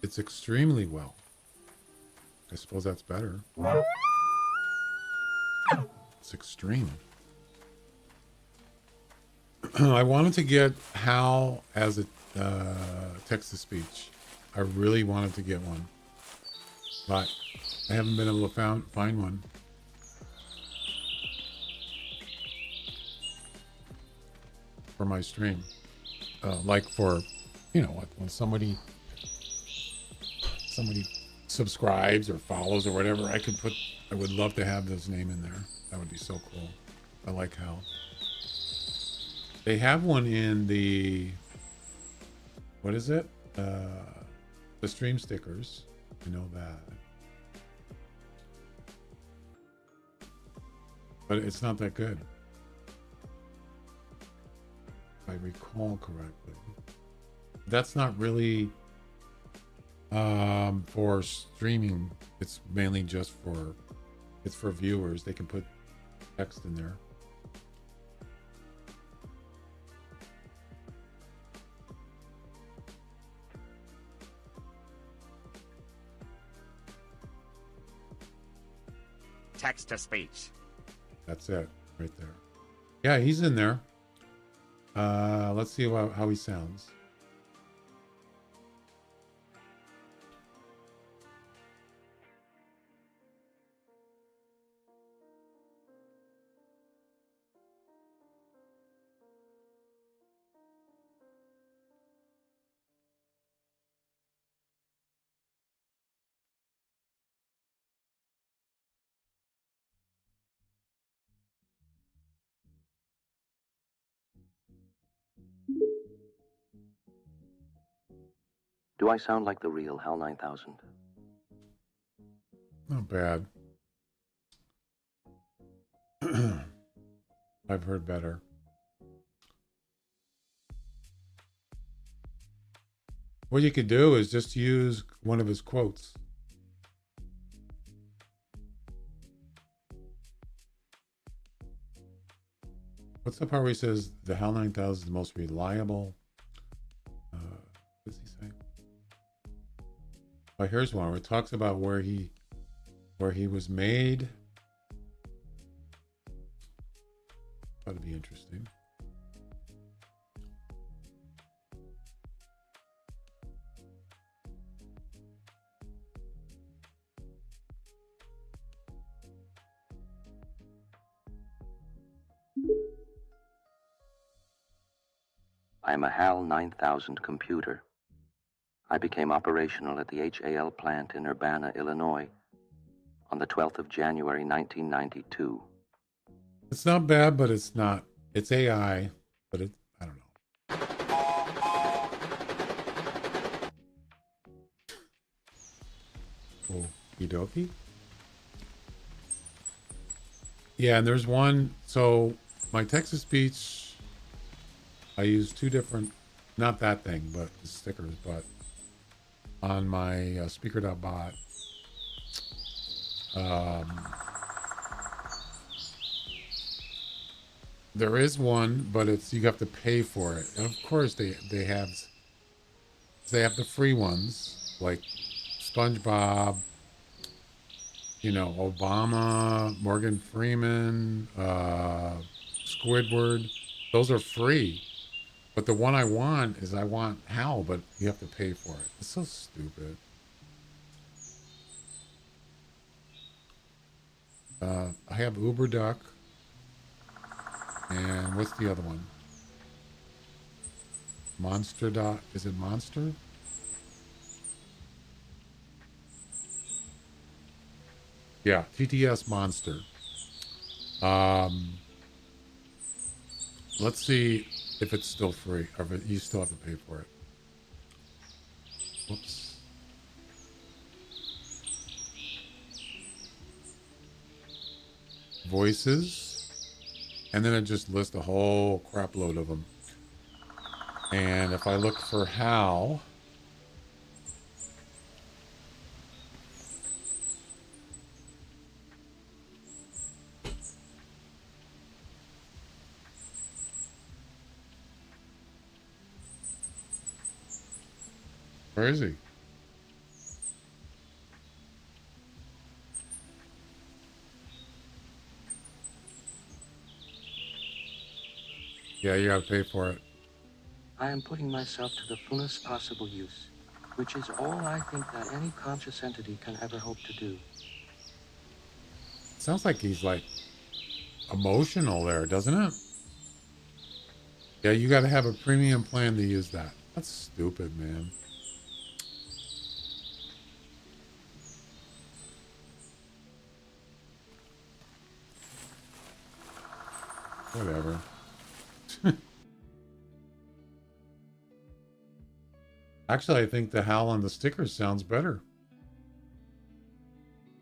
it's extremely well. I suppose that's better. It's extreme. I wanted to get Hal as a text-to-speech. I really wanted to get one. But I haven't been able to find one. For my stream. Like for, you know, when somebody subscribes or follows or whatever, I would love to have this name in there. That would be so cool. I like Hal. They have one in the, what is it? The stream stickers. I know that. But it's not that good. If I recall correctly. That's not really for streaming. It's mainly just for viewers. They can put text in there. Text to speech. That's it, right there. Yeah, he's in there. Let's see how he sounds. Do I sound like the real HAL 9000? Not bad. I've heard better. What you could do is just use one of his quotes. What's the part where he says the HAL 9000 is the most reliable? What does he say? Oh, here's one where it talks about where he was made. That'd be interesting. I am a HAL 9000 computer. I became operational at the HAL plant in Urbana, Illinois on the 12th of January, 1992. It's not bad, but it's not. It's AI, but it, I don't know. Okie dokie. Yeah, and there's one. So my text-to-speech, I use two different, not that thing, but the stickers, but on my speaker.bot. There is one, but it's you have to pay for it. And of course they have the free ones like SpongeBob, you know, Obama, Morgan Freeman, Squidward. Those are free. But the one I want is I want HAL, but you have to pay for it. It's so stupid. I have UberDuck. And what's the other one? Monster dot, is it Monster? Yeah, TTS Monster. Let's see if it's still free, or if you still have to pay for it. Whoops. Voices. And then it just lists a whole crap load of them. And if I look for HAL, where is he? Yeah, you gotta pay for it. I am putting myself to the fullest possible use, which is all I think that any conscious entity can ever hope to do. Sounds like he's like emotional there, doesn't it? Yeah, you gotta have a premium plan to use that. That's stupid, man. Whatever. Actually, I think the HAL on the sticker sounds better.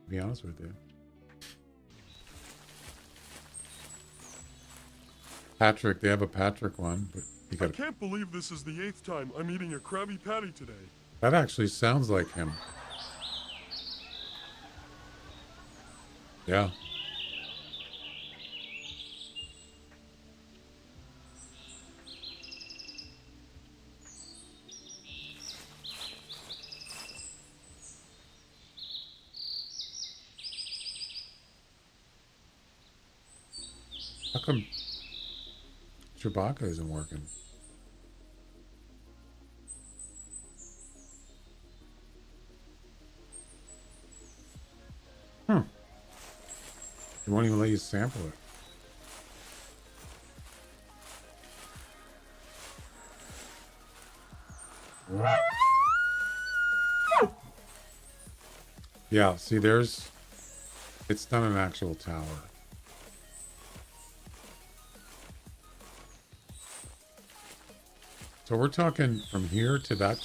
To be honest with you. Patrick, they have a Patrick one, but you I got. can't believe this is the 8th time I'm eating a Krabby Patty today. That actually sounds like him. Yeah. How come Chewbacca isn't working? They won't even let you sample it. Yeah, see, it's not an actual tower. So we're talking from here to that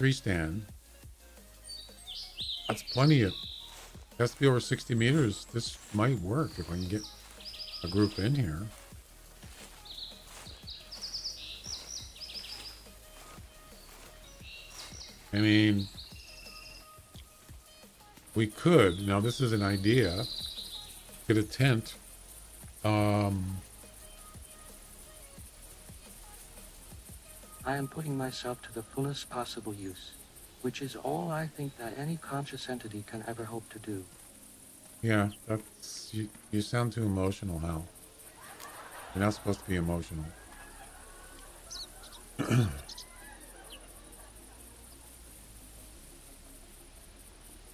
tree stand. That's plenty of. It has to be over 60 meters. This might work if I can get a group in here. I mean, we could. Now, this is an idea. Get a tent. I am putting myself to the fullest possible use, which is all I think that any conscious entity can ever hope to do. Yeah, that's you sound too emotional, Hal. You're not supposed to be emotional.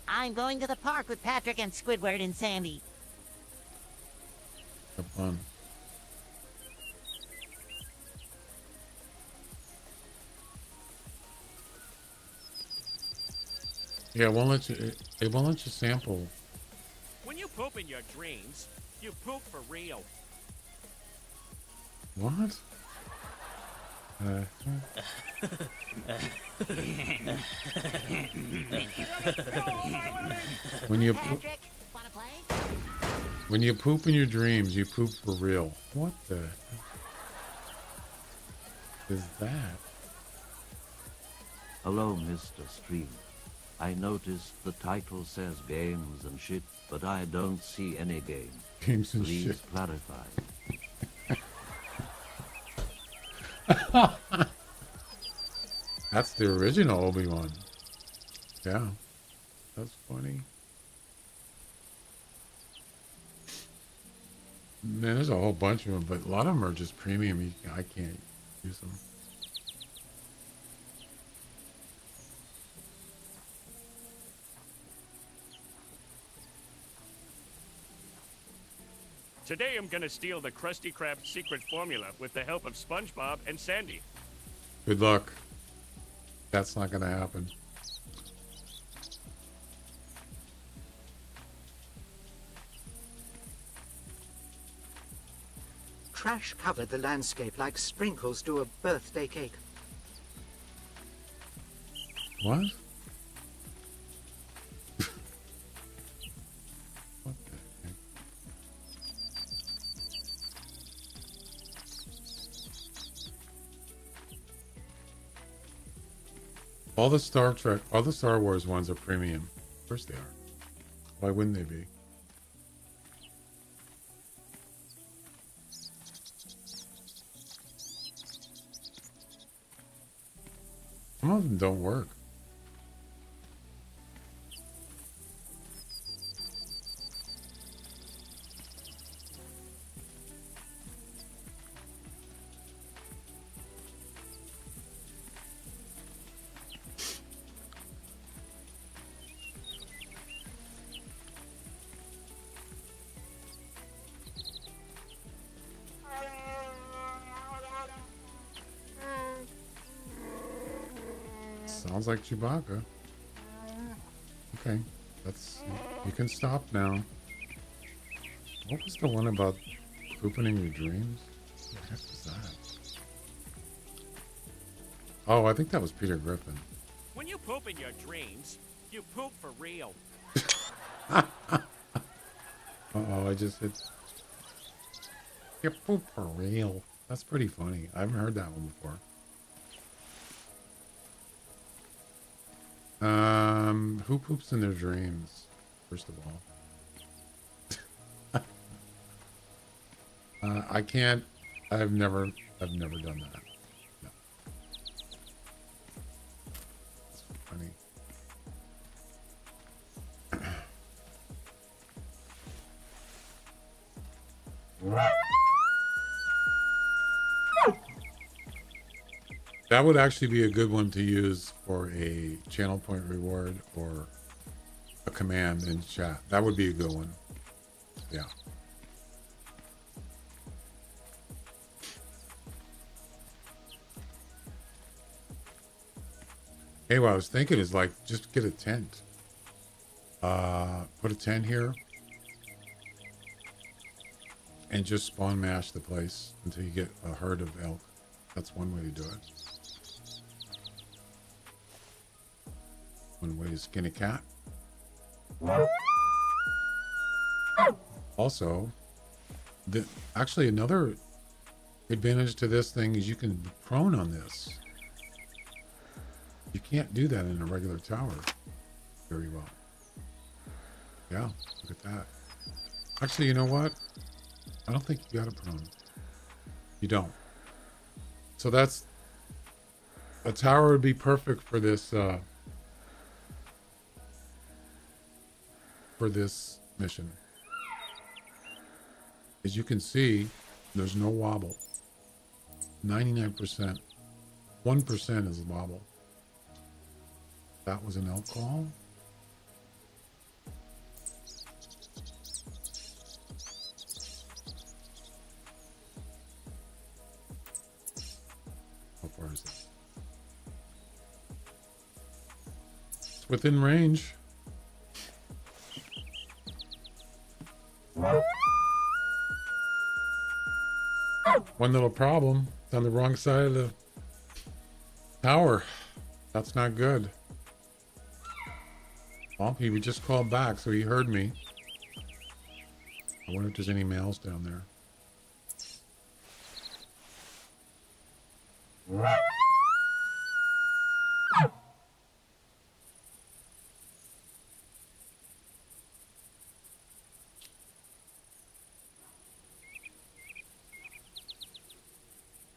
I'm going to the park with Patrick and Squidward and Sandy. Have fun. Yeah, it won't let you. It won't let you sample. When you poop in your dreams, you poop for real. What? When you Patrick, wanna play? when you poop in your dreams, you poop for real. What the is that? Hello, Mr. Stream. I noticed the title says games and shit, but I don't see any game. Games and Please shit. clarify. That's the original Obi-Wan. Yeah, that's funny. Man, there's a whole bunch of them, but a lot of them are just premium. I can't use them. Today I'm gonna steal the Krusty Krab secret formula with the help of SpongeBob and Sandy. Good luck. That's not going to happen. Trash covered the landscape like sprinkles do a birthday cake. What? What the heck? All the Star Trek, all the Star Wars ones are premium. Of course they are. Why wouldn't they be? Some of them don't work. Sounds like Chewbacca. Okay, that's you can stop now. What was the one about pooping in your dreams? What the heck was that? Oh, I think that was Peter Griffin. When you poop in your dreams, you poop for real. Uh-oh, I just hit. You poop for real. That's pretty funny. I haven't heard that one before. Who poops in their dreams? First of all, I can't. I've never done that. No. It's funny. That would actually be a good one to use for a channel point reward or a command in chat. That would be a good one. Yeah. Hey, what I was thinking is like, just get a tent. Put a tent here. And just spawn mash the place until you get a herd of elk. That's one way to do it. One way to skin a cat. Also, actually another advantage to this thing is you can be prone on this. You can't do that in a regular tower very well. Yeah, look at that. Actually, you know what? I don't think you got a prone. You don't. So that's a tower would be perfect for this mission. As you can see, there's no wobble. 99%. 1% is wobble. That was an elk call. How far is it? It's within range. One little problem. It's on the wrong side of the tower. That's not good. Well, he would just call back, so he heard me. I wonder if there's any males down there.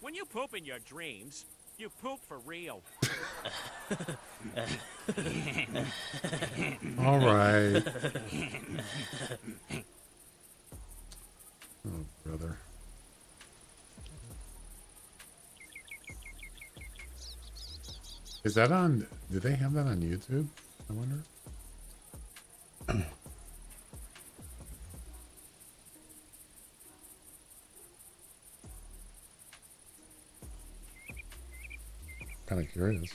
When you poop in your dreams, you poop for real. All right. Oh, brother. Is that on? Do they have that on YouTube? I wonder. Kind of curious.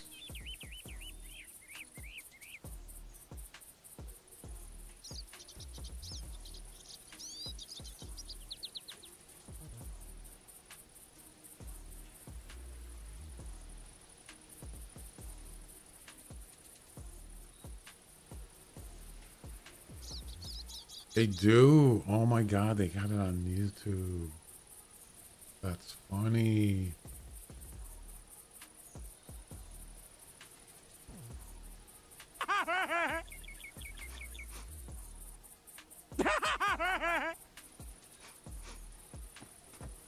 They do. Oh my God, they got it on YouTube. That's funny.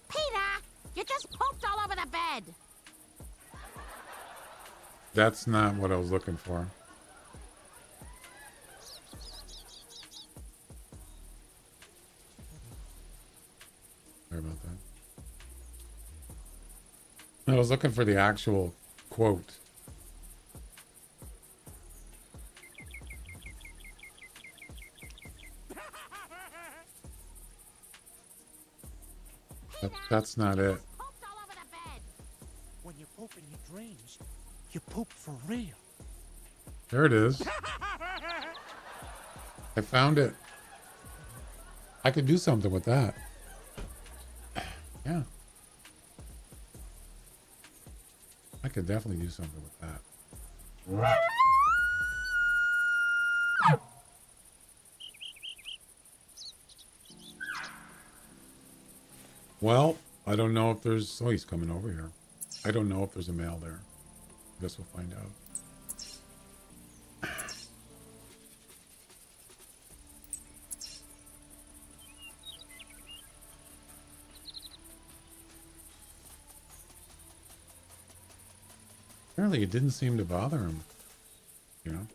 Peter, you just pooped all over the bed. That's not what I was looking for. Sorry about that. I was looking for the actual quote. That's not it. Pooped all over the bed. When you poop in your dreams, you poop for real. There it is. I found it. I could do something with that. Yeah. I could definitely do something with that. Well, I don't know if there's... Oh, he's coming over here. I don't know if there's a male there. Guess we'll find out. Apparently it didn't seem to bother him, you know.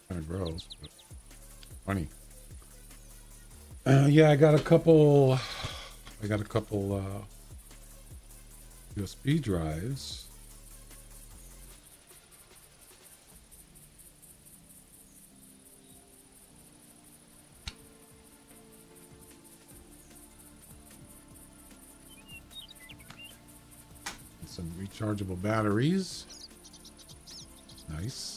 Kind of gross, but funny. Yeah, I got a couple USB drives. Some rechargeable batteries. Nice.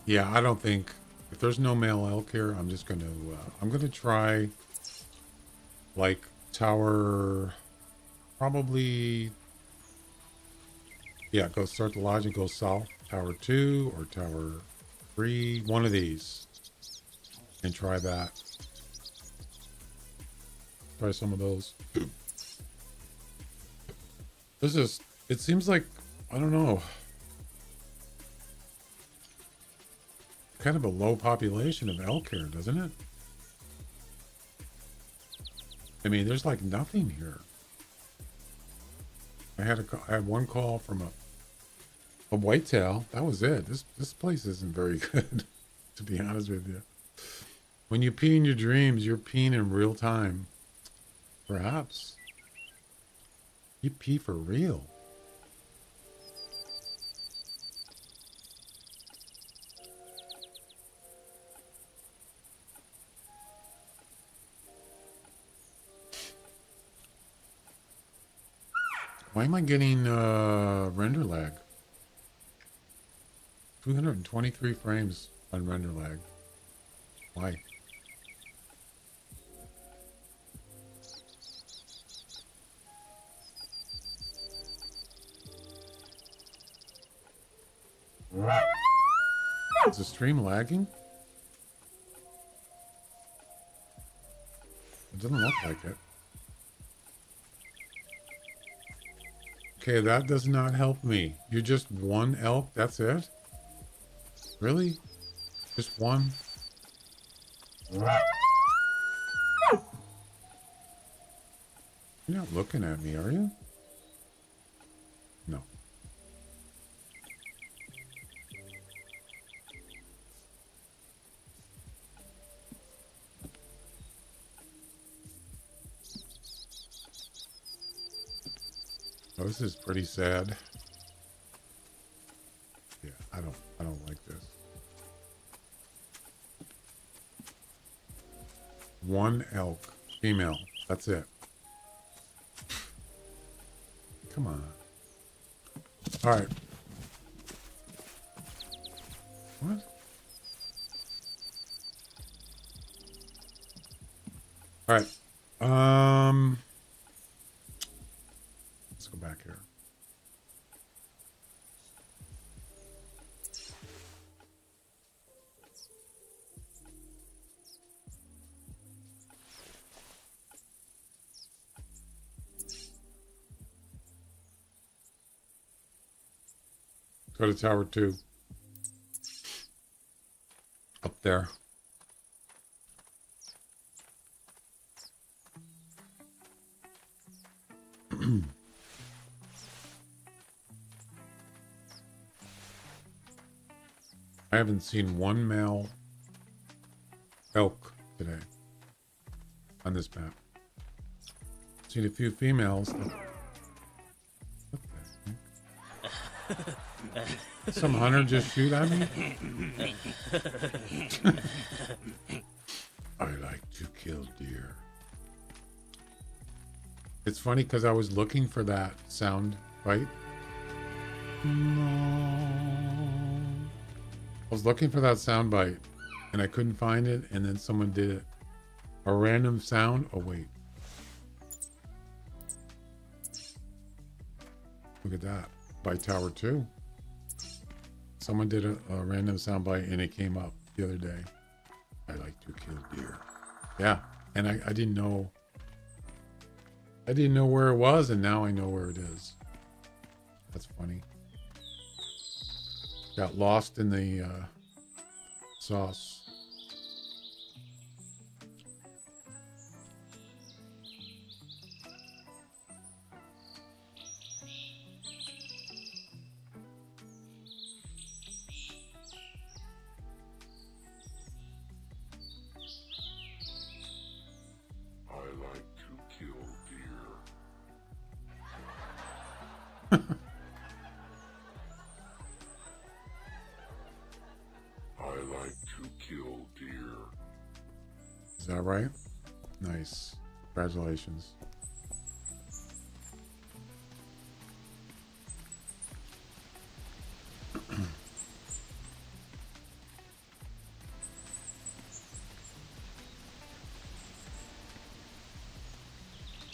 Yeah, I don't think if there's no male elk here, I'm just gonna I'm gonna try like tower, probably. Yeah, go start the lodge and go south, tower 2 or tower 3, one of these, and try that. Try some of those. This is, it seems like, I don't know, kind of a low population of elk here, doesn't it? I mean, there's like nothing here. I had one call from a whitetail. That was it. This place isn't very good, to be honest with you. When you pee in your dreams, you're peeing in real time. Perhaps. You pee for real. Why am I getting render lag? 223 frames on render lag. Why? Is the stream lagging? It doesn't look like it. Okay, that does not help me. You're just one elk, that's it? Really? Just one? You're not looking at me, are you? No. Oh, this is pretty sad. Yeah, I don't like this. One elk, female. That's it. Come on. All right. What? All right. Let's go back here. Go to tower 2. Up there. I haven't seen one male elk today on this map. Seen a few females. What the heck? Some hunter just shoot at me? I like to kill deer. It's funny because I was looking for that sound bite. I was looking for that sound bite and I couldn't find it, and then someone did it. A random sound. Oh wait. Look at that. By tower 2. Someone did a random sound bite and it came up the other day. I like to kill deer. Yeah. And I didn't know. I didn't know where it was, and now I know where it is. That's funny. Got lost in the sauce. I like to kill deer. I like to kill deer. Is that right? Nice. Congratulations. .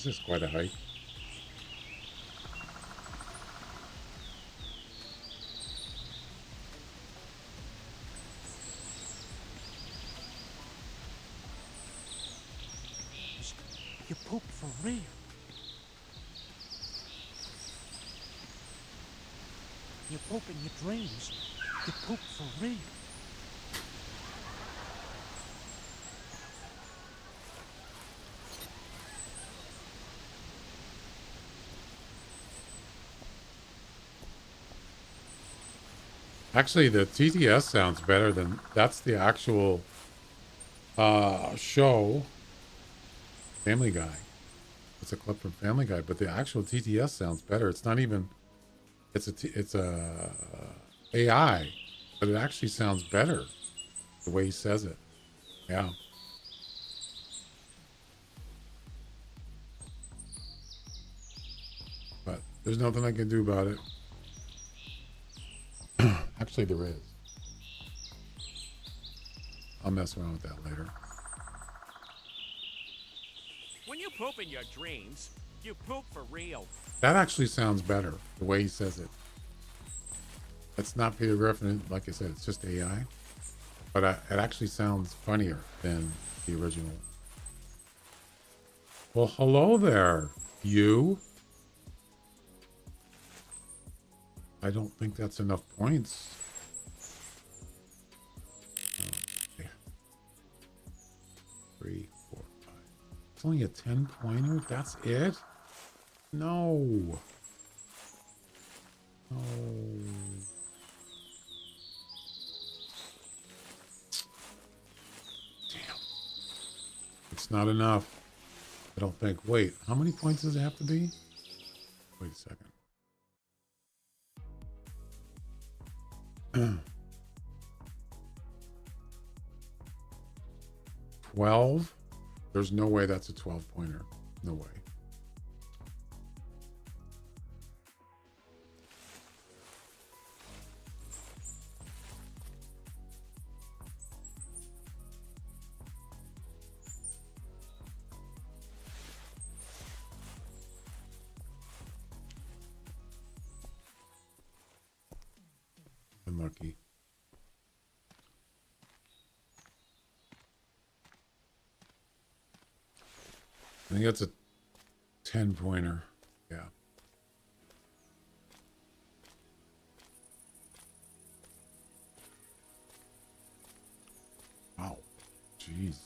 This is quite a hike. You poop for real. You poop in your dreams. You poop for real. Actually, the TTS sounds better than that's the actual show. Family Guy. It's a clip from Family Guy, but the actual TTS sounds better. It's not even. It's a AI, but it actually sounds better the way he says it. Yeah. But there's nothing I can do about it. Actually, there is. I'll mess around with that later. When you poop in your dreams, you poop for real. That actually sounds better, the way he says it. It's not Peter Griffin, like I said, it's just AI. But it actually sounds funnier than the original. Well, hello there, you. I don't think that's enough points. Okay. 3, 4, 5. It's only a 10-pointer? That's it? No. No. Damn. It's not enough. I don't think. Wait, how many points does it have to be? Wait a second. 12? There's no way that's a 12-pointer. No way. Unlucky. I think that's a 10-pointer. Yeah. Wow. Jeez.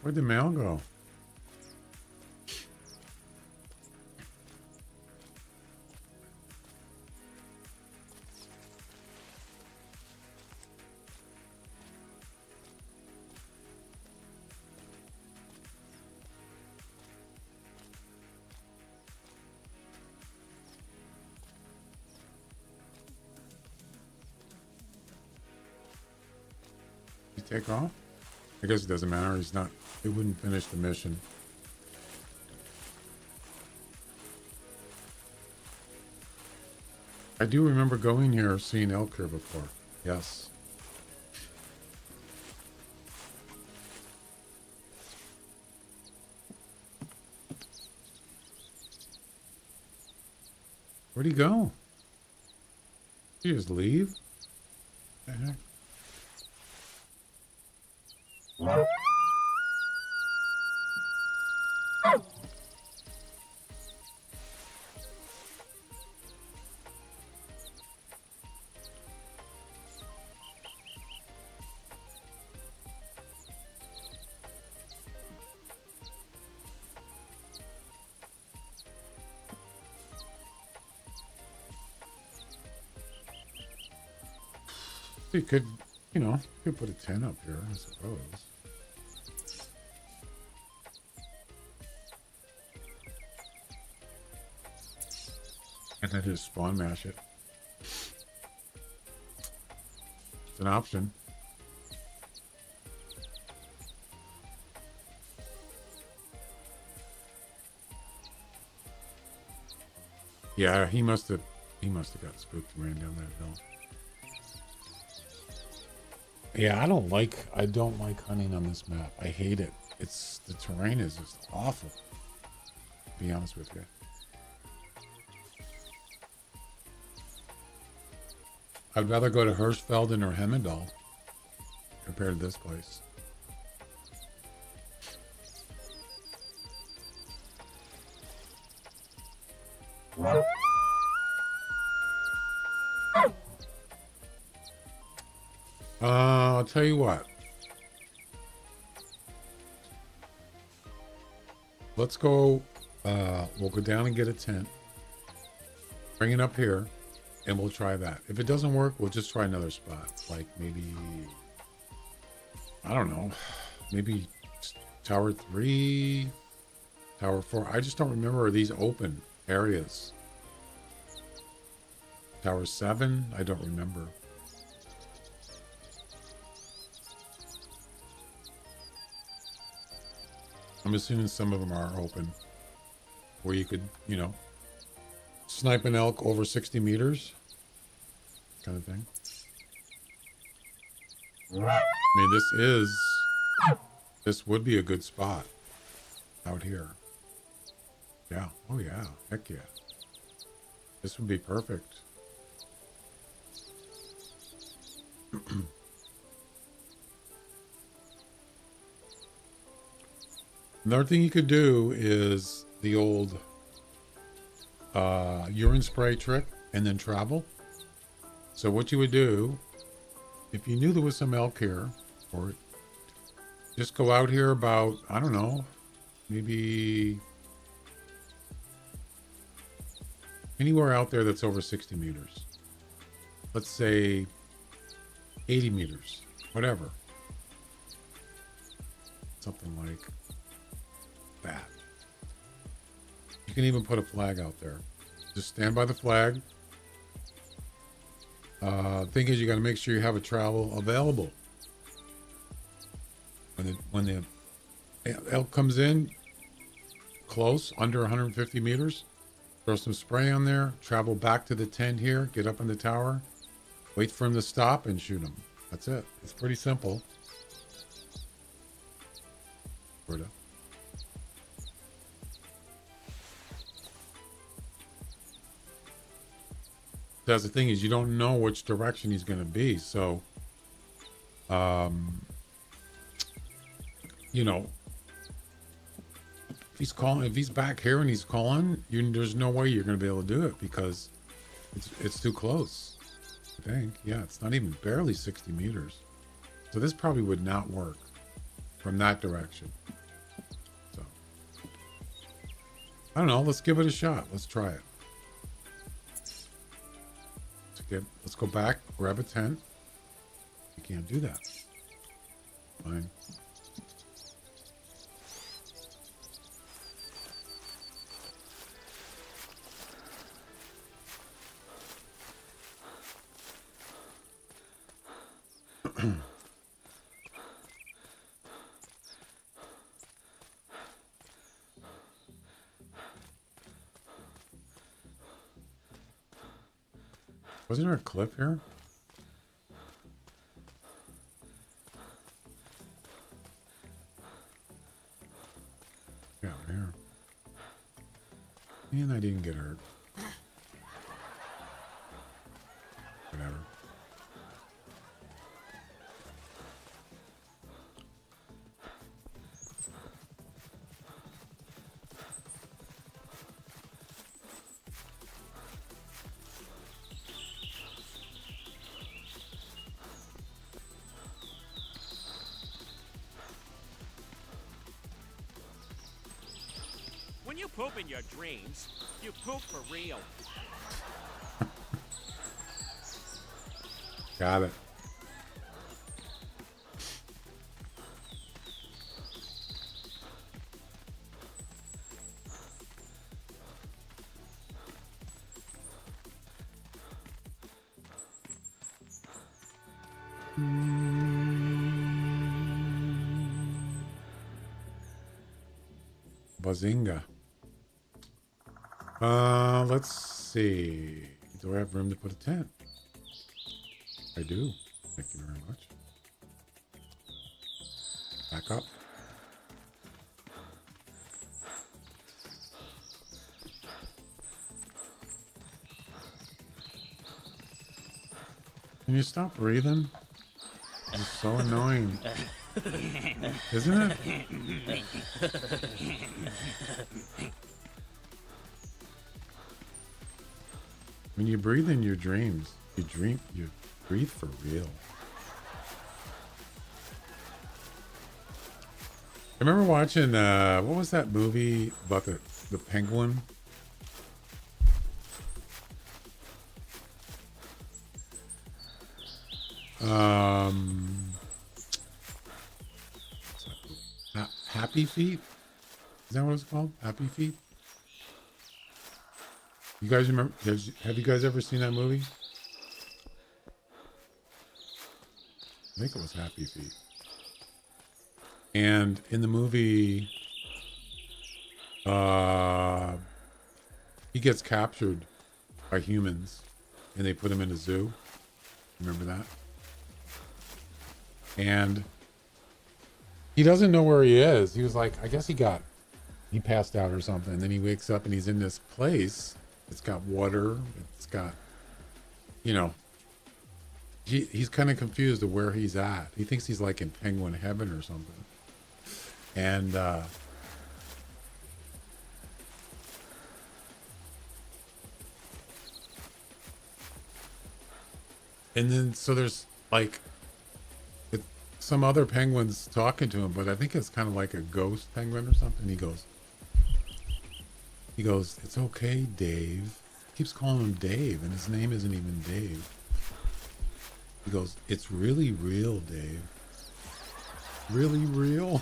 Where'd the mail go? Did he take off? I guess it doesn't matter. He's not. He wouldn't finish the mission. I do remember going here, seeing elk here before. Yes. Where'd he go? Did he just leave? What the heck? So you could, you know, you could put a tent up here, I suppose. And then just spawn mash it. It's an option. Yeah, he must have got spooked and ran down that hill. Yeah, I don't like hunting on this map. I hate it. The terrain is just awful. To be honest with you. I'd rather go to Hirschfelden or Hemmendal compared to this place. I'll tell you what. Let's go. We'll go down and get a tent. Bring it up here, and we'll try that. If it doesn't work, we'll just try another spot. Like maybe, I don't know, maybe Tower 3, Tower 4. I just don't remember these open areas. Tower 7, I don't remember. I'm assuming some of them are open, where you could, you know, snipe an elk over 60 meters, kind of thing. I mean, this would be a good spot out here. Yeah. Oh yeah. Heck yeah. This would be perfect. Another thing you could do is the old urine spray trick and then travel. So what you would do, if you knew there was some elk here, or just go out here about, I don't know, maybe anywhere out there that's over 60 meters. Let's say 80 meters, whatever. Something like that. You can even put a flag out there. Just stand by the flag. Thing is, you got to make sure you have a travel available. When the elk comes in close, under 150 meters, throw some spray on there, travel back to the tent here, get up in the tower, wait for him to stop and shoot him. That's it. It's pretty simple. Berta. That's the thing, is you don't know which direction he's going to be. So, you know, if he's back here and he's calling, there's no way you're going to be able to do it because it's too close. I think, yeah, it's not even barely 60 meters. So this probably would not work from that direction. So, I don't know. Let's give it a shot. Let's try it. Let's go back, grab a tent. You can't do that. Fine. Wasn't there a cliff here? Yeah, here. And I didn't get hurt. Whatever. When you poop in your dreams, you poop for real. Got it. Bazinga. Let's see. Do I have room to put a tent? I do. Thank you very much. Back up. Can you stop breathing? It's so annoying. Isn't it? When you breathe in your dreams, you breathe for real. I remember watching what was that movie about the penguin? Happy Feet? Is that what it's called? Happy Feet? You guys remember? Have you guys ever seen that movie? I think it was Happy Feet. And in the movie, he gets captured by humans and they put him in a zoo. Remember that? And he doesn't know where he is. He was like, I guess he passed out or something. And then he wakes up and he's in this place. It's got water. It's got, he's kind of confused of where he's at. He thinks he's like in penguin heaven or something. And, then so there's like some other penguins talking to him, but I think it's kind of like a ghost penguin or something. He goes, it's okay, Dave. He keeps calling him Dave, and his name isn't even Dave. He goes, it's really real, Dave. Really real?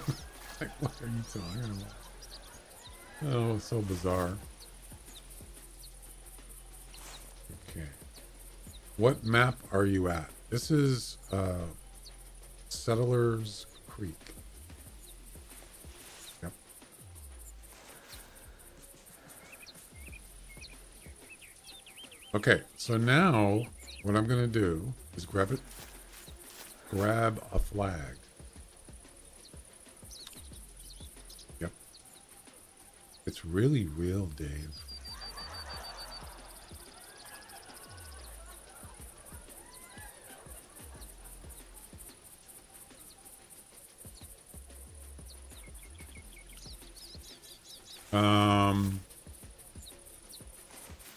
Like, what are you talking about? Oh, it's so bizarre. Okay. What map are you at? This is Settlers Creek. Yep. Okay, so now what I'm gonna do is grab a flag. Yep. It's really real, Dave.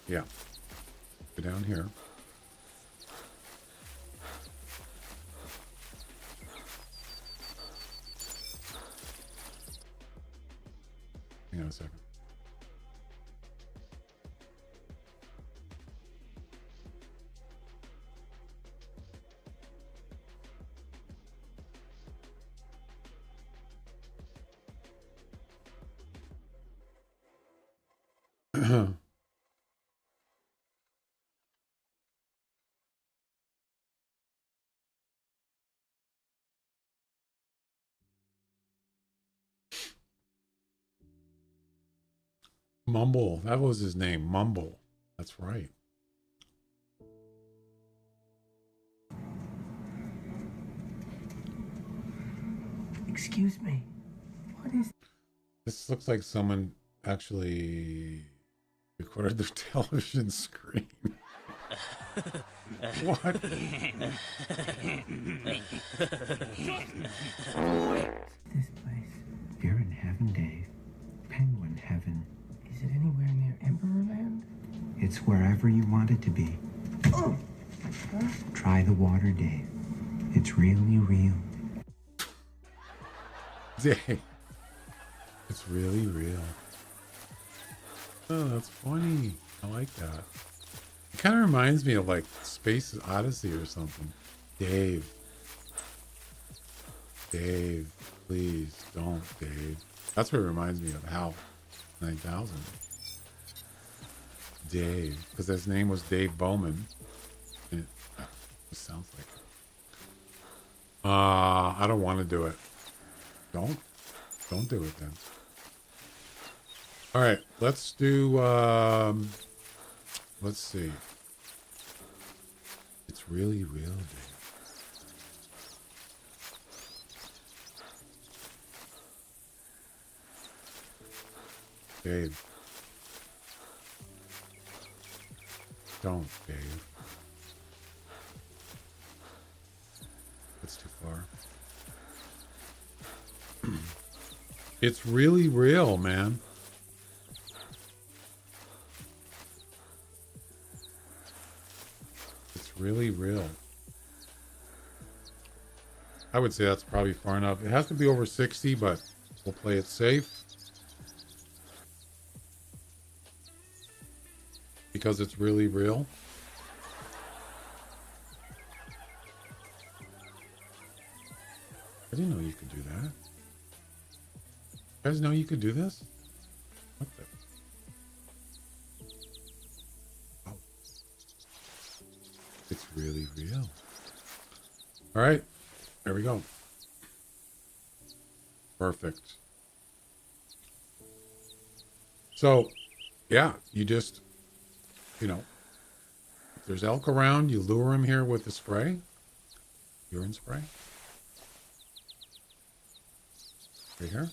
Yeah. Go down here. Hang on a second. Mumble. That was his name. Mumble. That's right. Excuse me. What is... This looks like someone actually recorded their television screen. What? This place. You're in heaven, Dave. Penguin heaven. Is it anywhere near Emperorland? It's wherever you want it to be. Oh. Try the water, Dave. It's really real. Dang. It's really real. Oh, that's funny. I like that. It kind of reminds me of like Space Odyssey or something. Dave. Dave, please don't, Dave. That's what it reminds me of. HAL 9000. Dave. Because his name was Dave Bowman. And it sounds like it. I don't want to do it. Don't do it then. All right, let's do, let's see. It's really real, Dave. Don't, Dave. That's too far. It's really real, man. It's really real. I would say that's probably far enough. It has to be over 60, but we'll play it safe. Because it's really real. I didn't know you could do that. You guys know you could do this? What the? Oh. It's really real. All right. There we go. Perfect. So, yeah, you just, you know, if there's elk around, you lure them here with the spray, urine spray. Right here.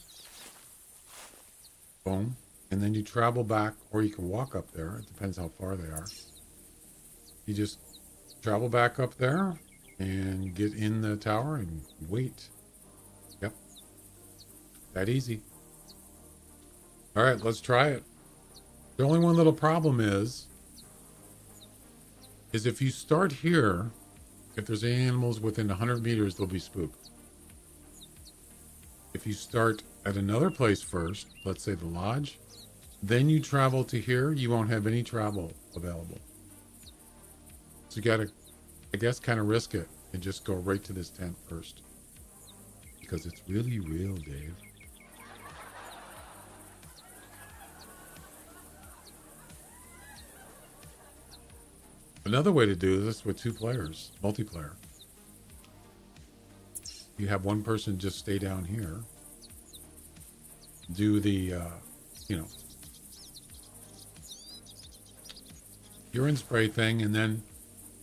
Boom. And then you travel back, or you can walk up there. It depends how far they are. You just travel back up there and get in the tower and wait. Yep. That easy. All right, let's try it. The only one little problem is if you start here, if there's any animals within 100 meters, they'll be spooked. If you start at another place first, let's say the lodge, then you travel to here, you won't have any travel available. So you gotta, I guess, kind of risk it and just go right to this tent first. Because it's really real, Dave. Another way to do this with 2 players, multiplayer. You have one person just stay down here, do the, you know, urine spray thing, and then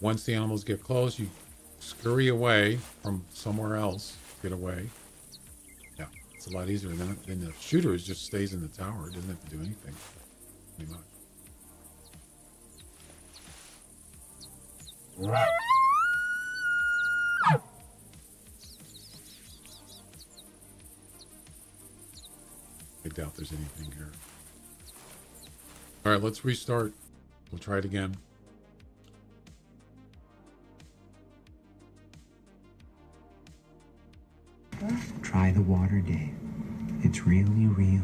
once the animals get close, you scurry away from somewhere else, get away. Yeah, it's a lot easier. Then the shooter just stays in the tower. It doesn't have to do anything, pretty much. I doubt there's anything here. All right, let's restart. We'll try it again. Try the water, Dave. It's really real.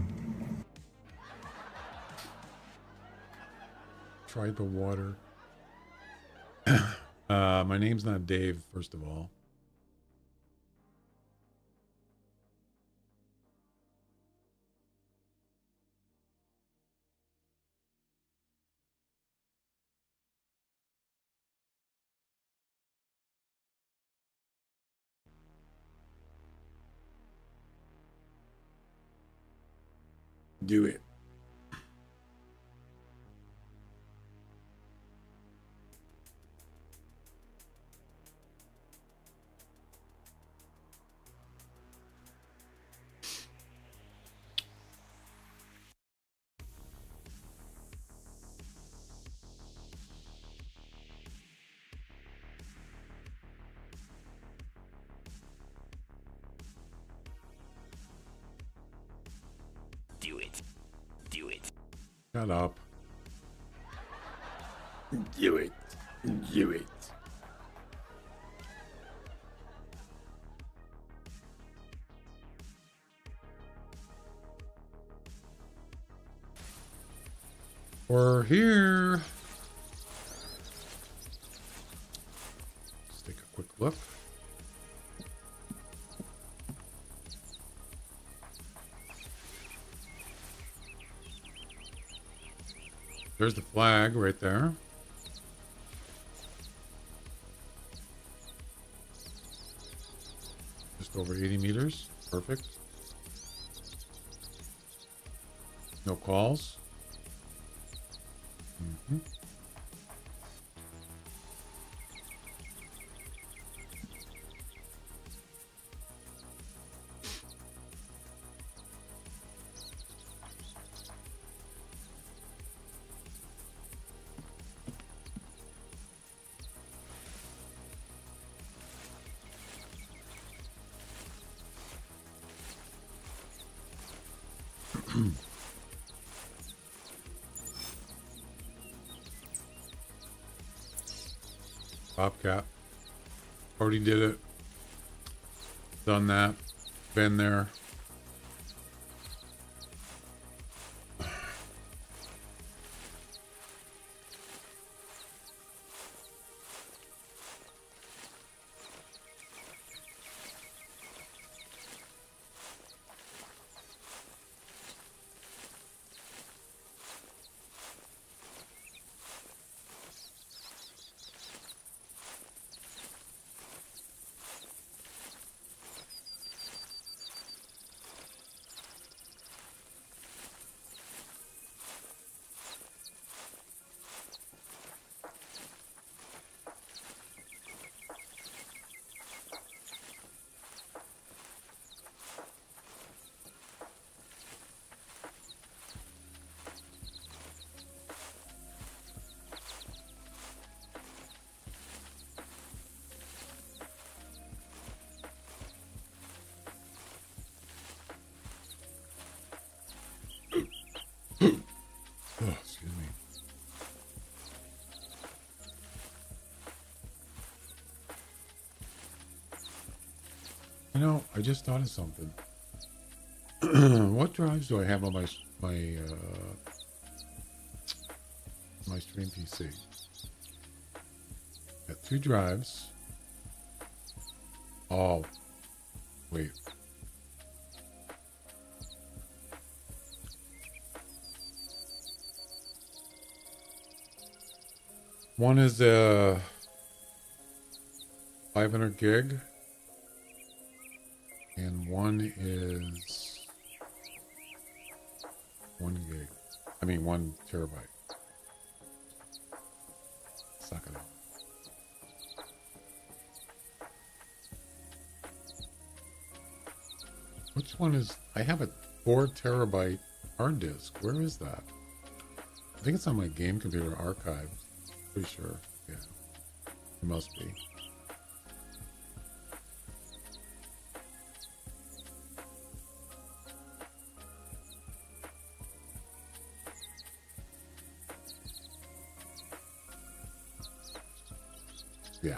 Try the water. My name's not Dave, first of all. Do it. Do it. Do it. Shut up. Do it. Do it. We're here. Let's take a quick look. There's the flag right there. over 80 meters. Perfect. No calls. Mm-hmm. Bobcat. Already did it. Done that. Been there. Oh, excuse me. You know, I just thought of something. What drives do I have on my stream PC? Got 2 drives. Oh, wait. One is a 500 gig, and one is 1 gig. I mean 1 terabyte. Suck it up. Which one is? I have a 4 terabyte hard disk. Where is that? I think it's on my game computer archive. Pretty sure. Yeah. It must be. Yeah.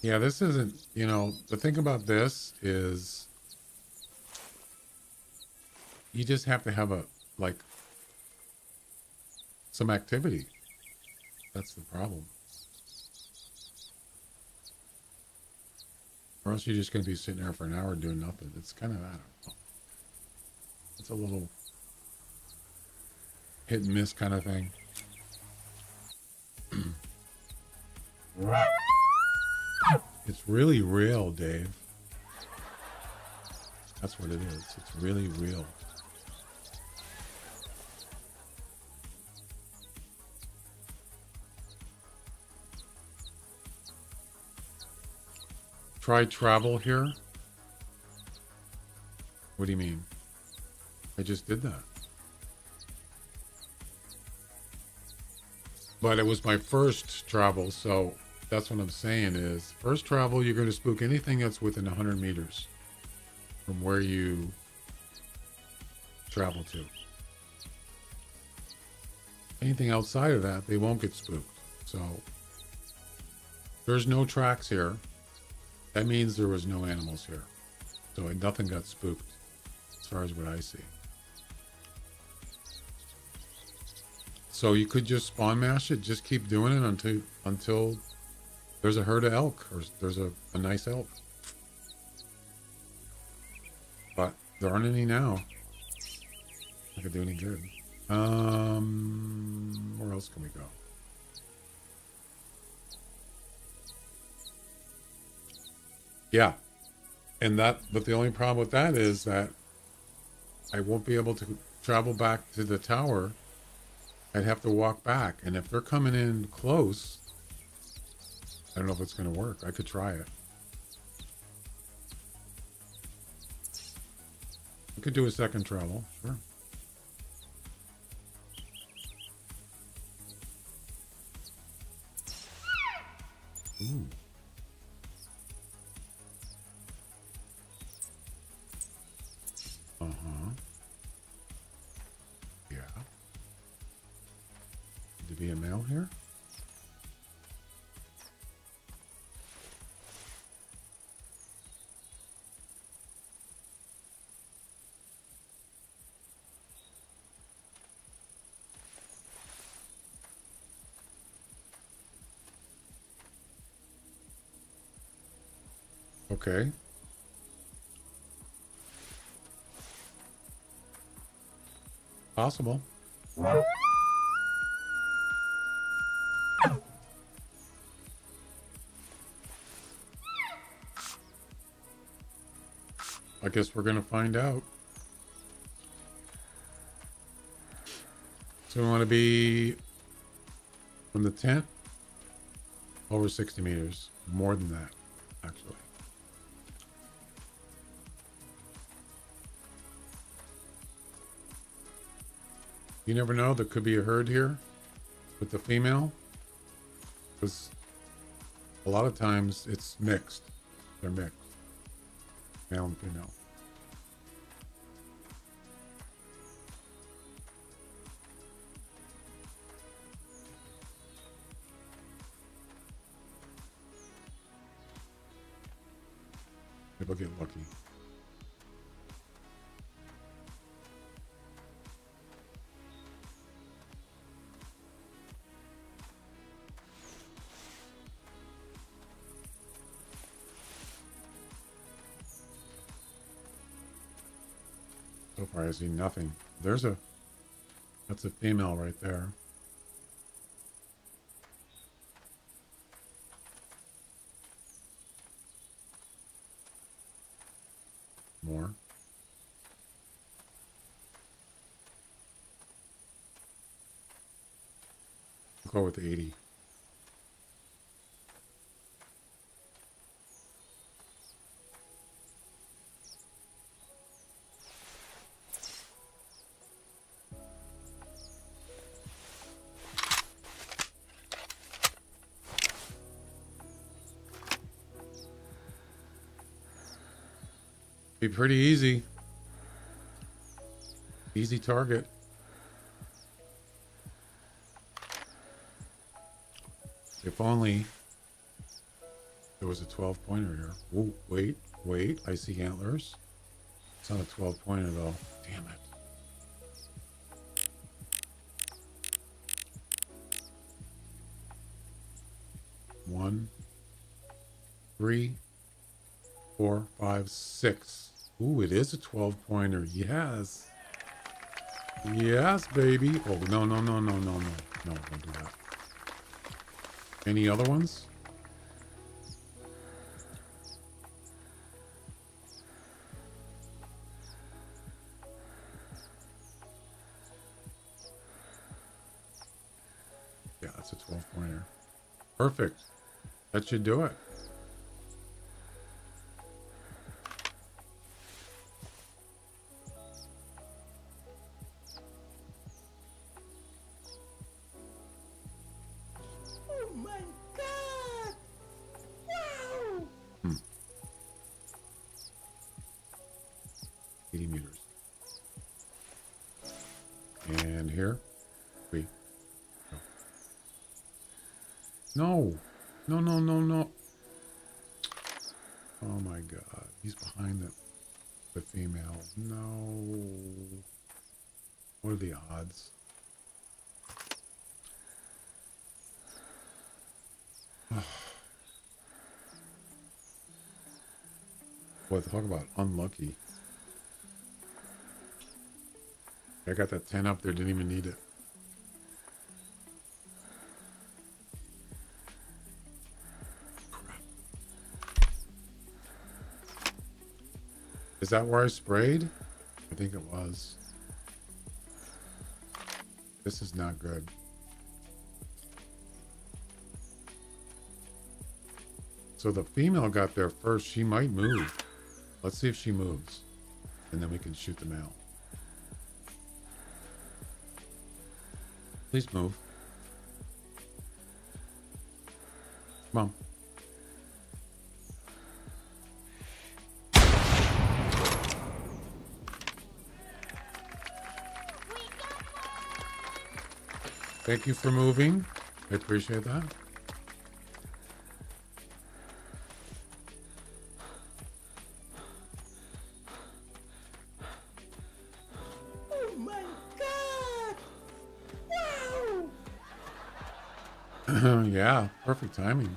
Yeah, this isn't, you know, the thing about this is you just have to have some activity. That's the problem. Or else you're just going to be sitting there for an hour doing nothing. It's kind of, I don't know. It's a little hit and miss kind of thing. It's really real, Dave. That's what it is. It's really real. Try travel here? What do you mean? I just did that. But it was my first travel, so that's what I'm saying is, first travel, you're going to spook anything that's within 100 meters from where you travel to. Anything outside of that, they won't get spooked. So, there's no tracks here. That means there was no animals here. So nothing got spooked, as far as what I see. So you could just spawn mash it, just keep doing it until There's a herd of elk, or there's a nice elk. But there aren't any now. Not gonna do any good. Where else can we go? Yeah. But the only problem with that is that I won't be able to travel back to the tower. I'd have to walk back. And if they're coming in close, I don't know if it's going to work. I could try it. We could do a second travel. Sure. Ooh. Uh-huh. Yeah. Need to be a male here? Okay. Possible. I guess we're going to find out. So we want to be from the tent over 60 meters. More than that, actually. You never know. There could be a herd here with the female. Because a lot of times it's mixed. They're mixed. Male and female. Maybe I'll get lucky. So far I see nothing. That's a female right there. More. I'll go with 80. Be pretty easy. Easy target. If only there was a 12-pointer here. Oh, wait. I see antlers. It's not a 12-pointer though. Damn it. One, 3, 4, 5, 6. Ooh, it is a 12-pointer. Yes. Yes, baby. Oh, no. No, don't do that. Any other ones? Yeah, that's a 12-pointer. Perfect. That should do it. Oh my god! Wow! 80 meters. And here. Wait. No. No. Oh my god. He's behind the female. No. What are the odds? Boy, talk about unlucky. I got that 10 up there, didn't even need it. Crap. Is that where I sprayed? I think it was. This is not good. So the female got there first. She might move. Let's see if she moves. And then we can shoot the male. Please move. Come on. Thank you for moving. I appreciate that. Oh my God! Wow! Yeah, perfect timing.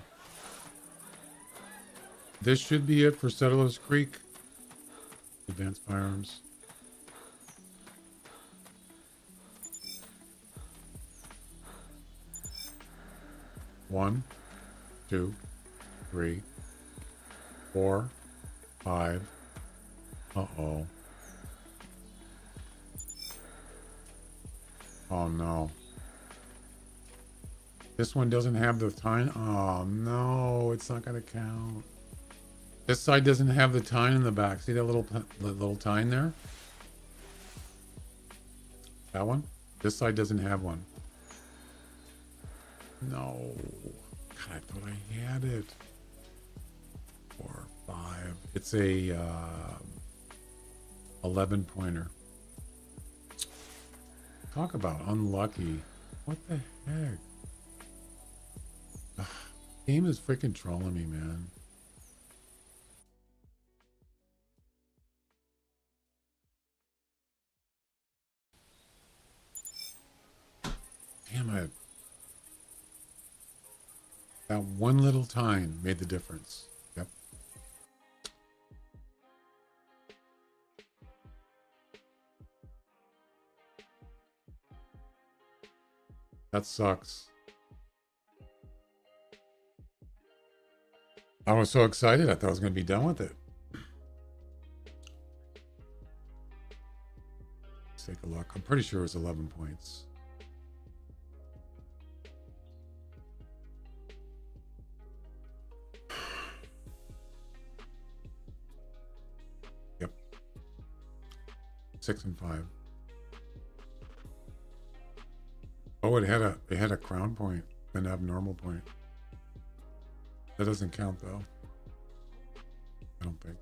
This should be it for Settlers Creek. Advanced Firearms. One, 2, 3, 4, 5. Uh-oh. Oh no. This one doesn't have the tine. Oh no, it's not gonna count. This side doesn't have the tine in the back. See that little tine there? That one? This side doesn't have one. No. God, I thought I had it. 4, 5. It's a 11 pointer. Talk about unlucky. What the heck? Ugh, game is freaking trolling me, man. Damn it. That one little time made the difference. Yep. That sucks. I was so excited. I thought I was going to be done with it. Let's take a look. I'm pretty sure it was 11 points. Yep. 6 and 5. Oh, it had a crown point, an abnormal point. That doesn't count though. I don't think.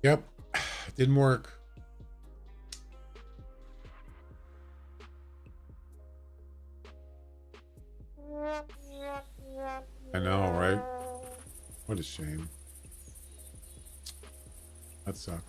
Yep. It didn't work. I know, right? What a shame. That sucks.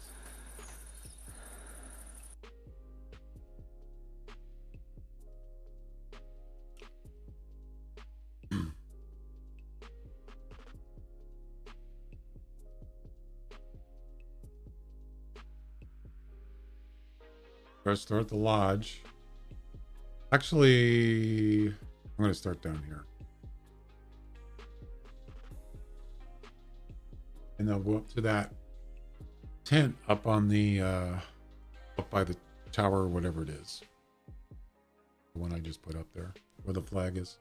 Let's start the lodge. Actually, I'm going to start down here. And then go up to that tent up on the, up by the tower or whatever it is. The one I just put up there, where the flag is.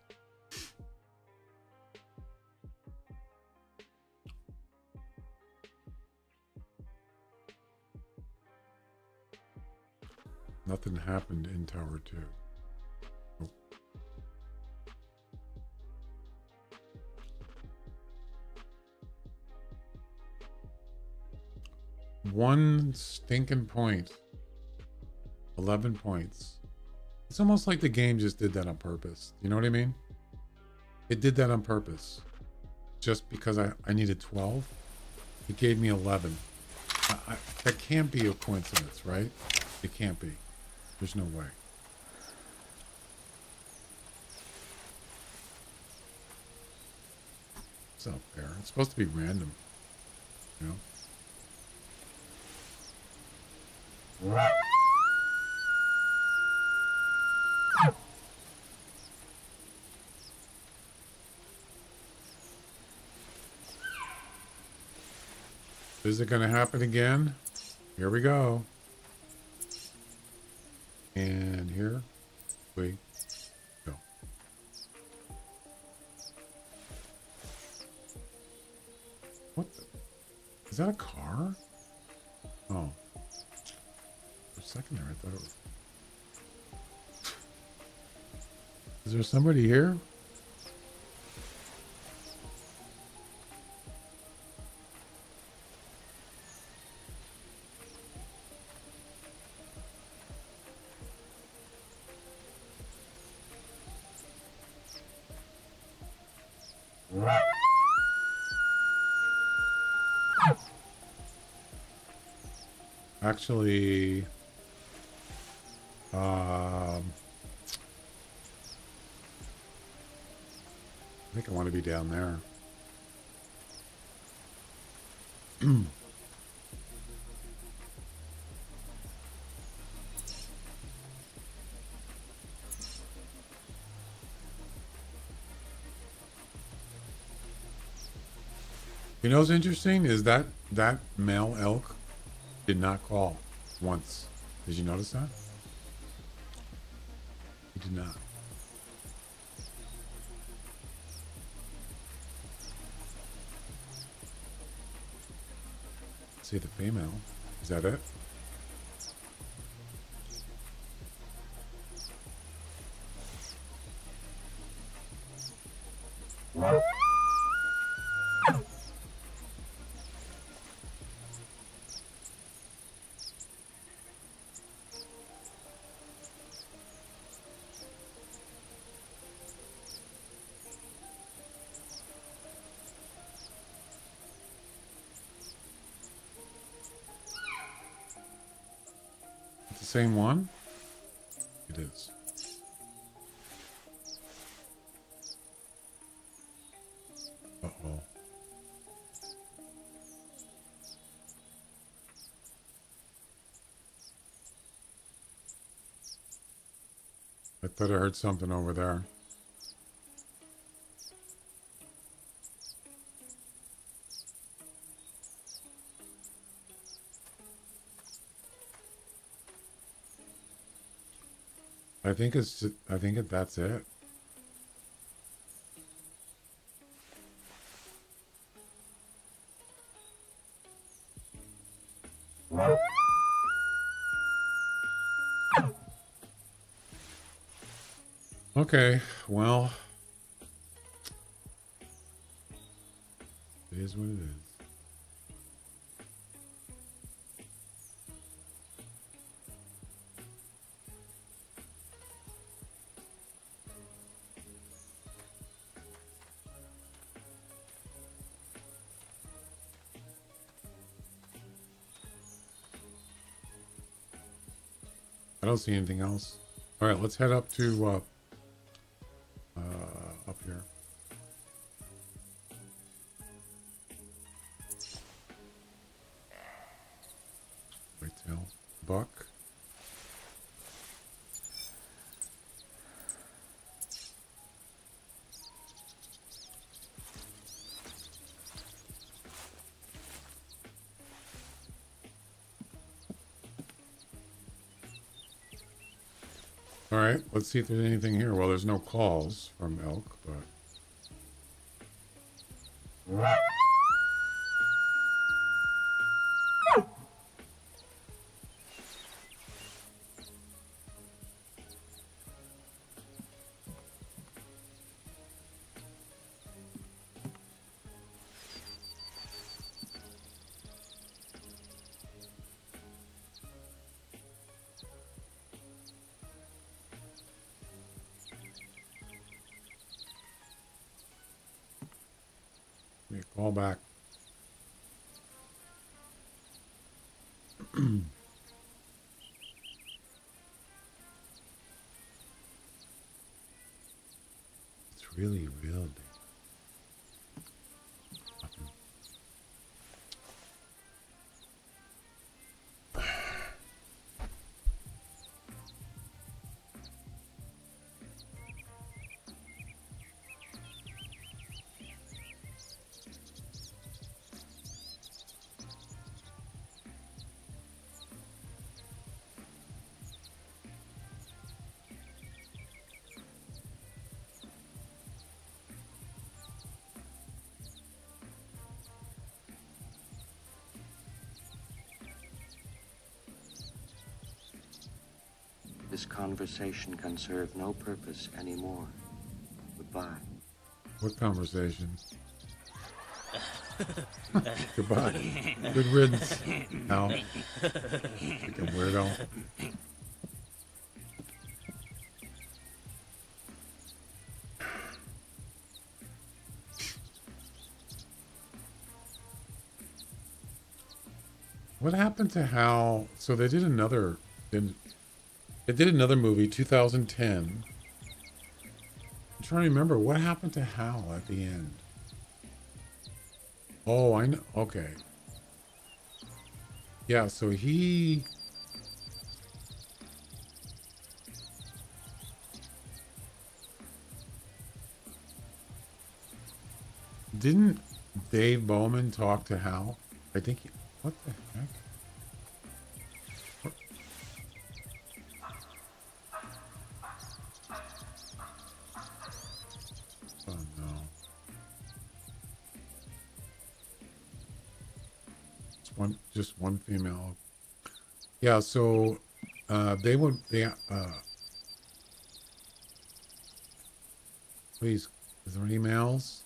Nothing happened in Tower 2. Nope. One stinking point. 11 points. It's almost like the game just did that on purpose. You know what I mean? It did that on purpose. Just because I needed 12. It gave me 11. That can't be a coincidence, right? It can't be. There's no way. It's not fair. It's supposed to be random. You know? Is it going to happen again? Here we go. And here we go. What the? Is that a car? Oh. For a second there, I thought it was... Is there somebody here? Actually, I think I want to be down there. You know what's interesting is that male elk did not call once. Did you notice that? He did not. See the female. Is that it? Same one? It is. Uh-oh. I thought I heard something over there. I think that's it. Okay, well, it is what it is. I don't see anything else. All right, let's head up to up here. Whitetail buck. All right, let's see if there's anything here. Well, there's no calls from elk, but... Call back. It's really real deep. This conversation can serve no purpose anymore. Goodbye. What conversation? Goodbye. Good riddance, Al. Freaking weirdo. What happened to Hal? So they did another. They did another movie, 2010. I'm trying to remember what happened to Hal at the end. Oh, I know. Okay. Yeah, so he. Didn't Dave Bowman talk to Hal? I think he. What the heck? What? Oh no. Just one female. Yeah, so please, is there any males?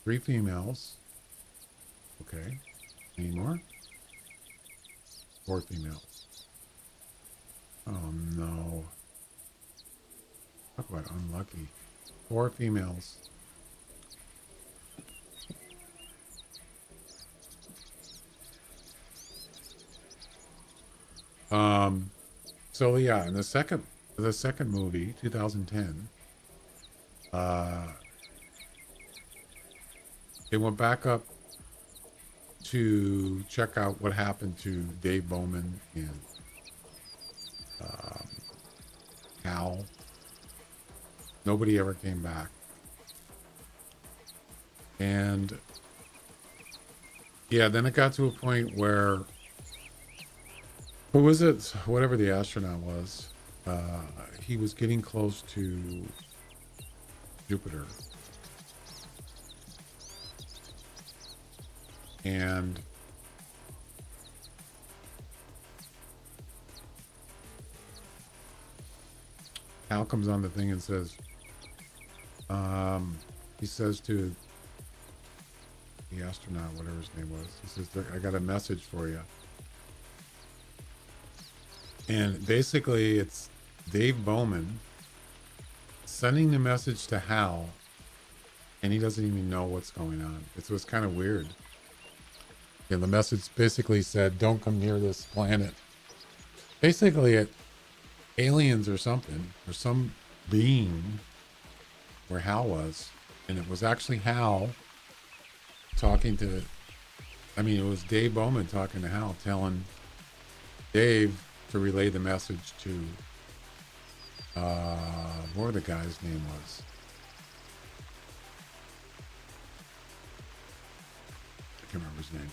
3 females. Okay. Any more? 4 females. Oh no. Talk about unlucky. 4 females. So yeah, in the second movie, 2010, they went back up to check out what happened to Dave Bowman and Hal. Nobody ever came back. And yeah, then it got to a point where, who was it? Whatever the astronaut was, he was getting close to Jupiter. And Hal comes on the thing and says, he says to the astronaut, whatever his name was, he says, I got a message for you. And basically it's Dave Bowman sending the message to Hal, and he doesn't even know what's going on. It was kind of weird. Yeah, the message basically said, don't come near this planet. Basically, aliens or something, or some being where Hal was. And it was actually Hal talking to, it was Dave Bowman talking to Hal, telling Dave to relay the message to, what the guy's name was. I can't remember his name.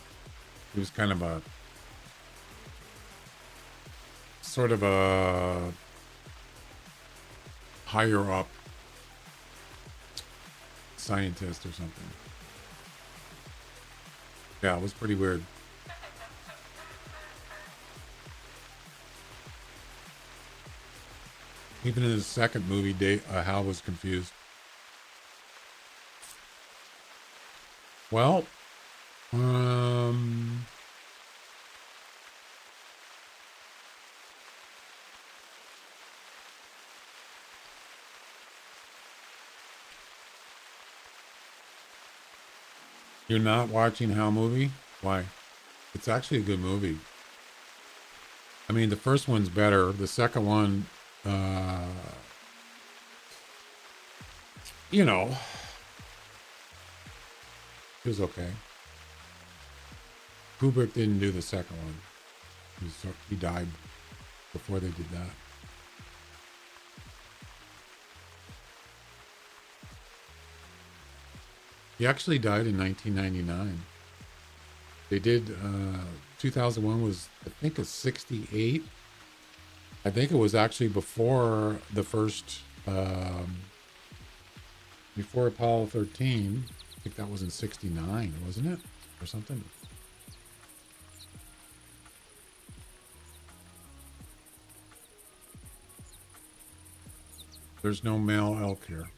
He was kind of a sort of a higher up scientist or something. Yeah, it was pretty weird. Even in his second movie, Hal was confused. Well, you're not watching Hal movie? Why? It's actually a good movie. I mean, the first one's better. The second one, it was okay. Kubrick didn't do the second one. He died before they did that. He actually died in 1999. They did, 2001 was, I think, a 68. I think it was actually before the first, before Apollo 13. I think that was in 69, wasn't it? Or something. There's no male elk here.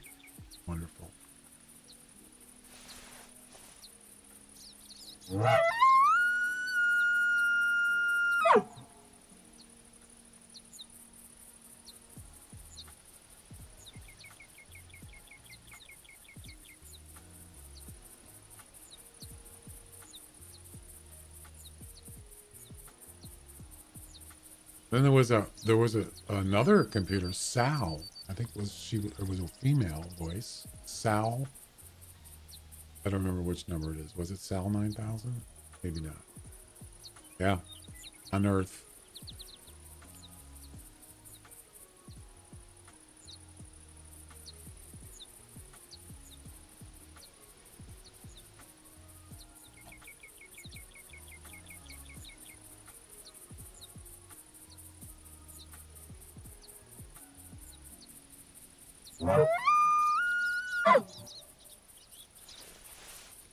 Wonderful. Then there was another computer, Sal. I think it was a female voice. Sal. I don't remember which number it is. Was it Sal 9000? Maybe not. Yeah. Unearth.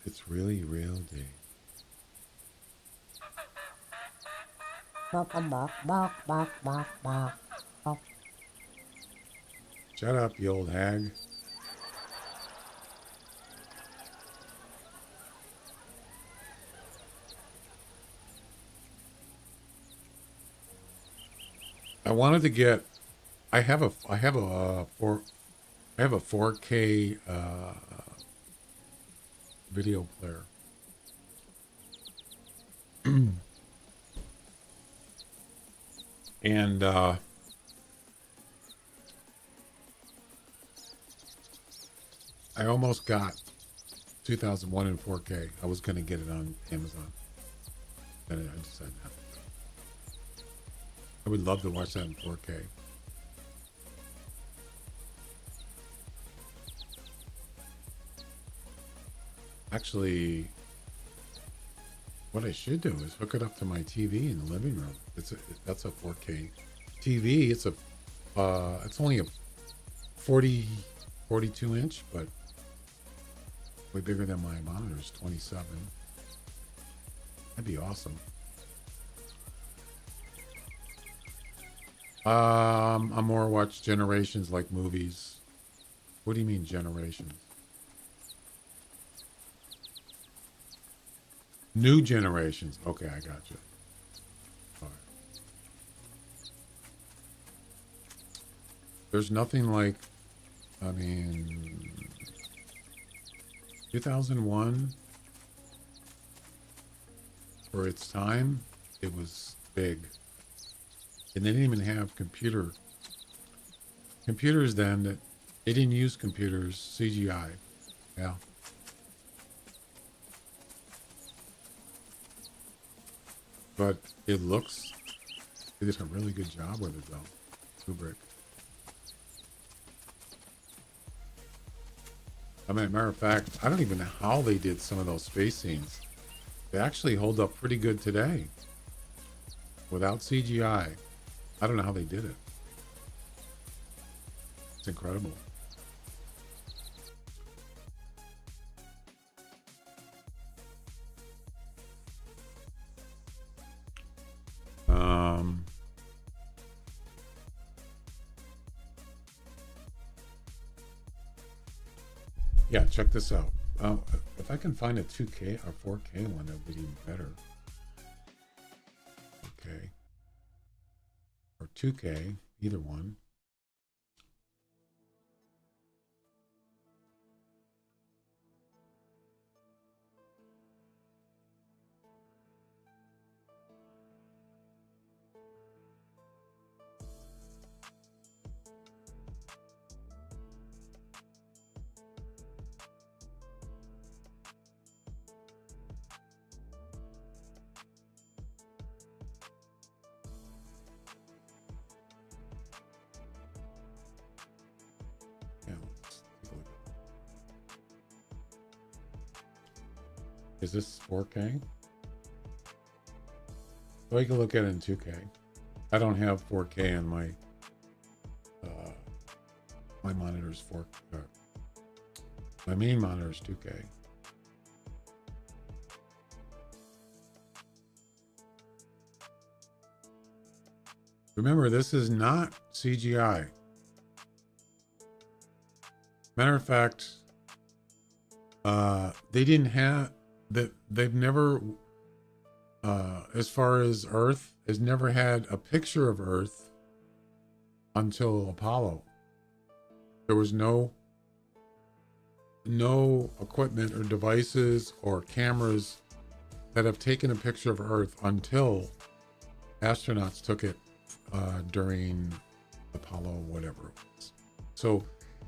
It's really real, Dave. Shut up, you old hag. I wanted to get. I have a 4K video player. And I almost got 2001 in 4K. I was going to get it on Amazon. And I decided not to. I would love to watch that in 4K. Actually, what I should do is hook it up to my TV in the living room. That's a 4K TV. It's only a 42 inch, but way bigger than my monitor's 27. That'd be awesome. I more watch Generations like movies. What do you mean Generations? New Generations. Okay, I got you. All right. There's nothing like, 2001, for its time, it was big. And they didn't even have computers then. That they didn't use computers, CGI. Yeah. But they did a really good job with it, though. Kubrick. Matter of fact, I don't even know how they did some of those space scenes. They actually hold up pretty good today. Without CGI. I don't know how they did it. It's incredible. Yeah, check this out. If I can find a 2K or 4K one, that would be even better. Okay. Or 2K, either one. Is this 4K? So I can look at it in 2K. I don't have 4K on my my monitor's 4K. My main monitor is 2K. Remember, this is not CGI. Matter of fact, they didn't have that. They've never, as far as Earth, has never had a picture of Earth until Apollo. There was no equipment or devices or cameras that have taken a picture of Earth until astronauts took it during Apollo, whatever it was. So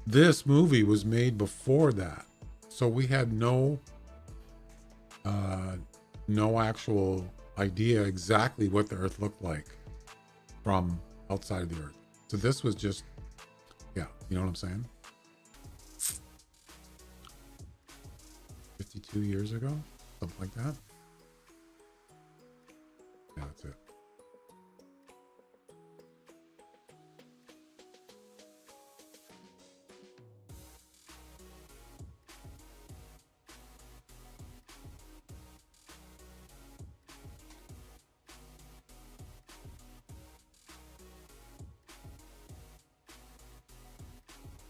this movie was made before that. So we had no actual idea exactly what the Earth looked like from outside of the Earth. So this was just, yeah, you know what I'm saying? 52 years ago, something like that. Yeah, that's it.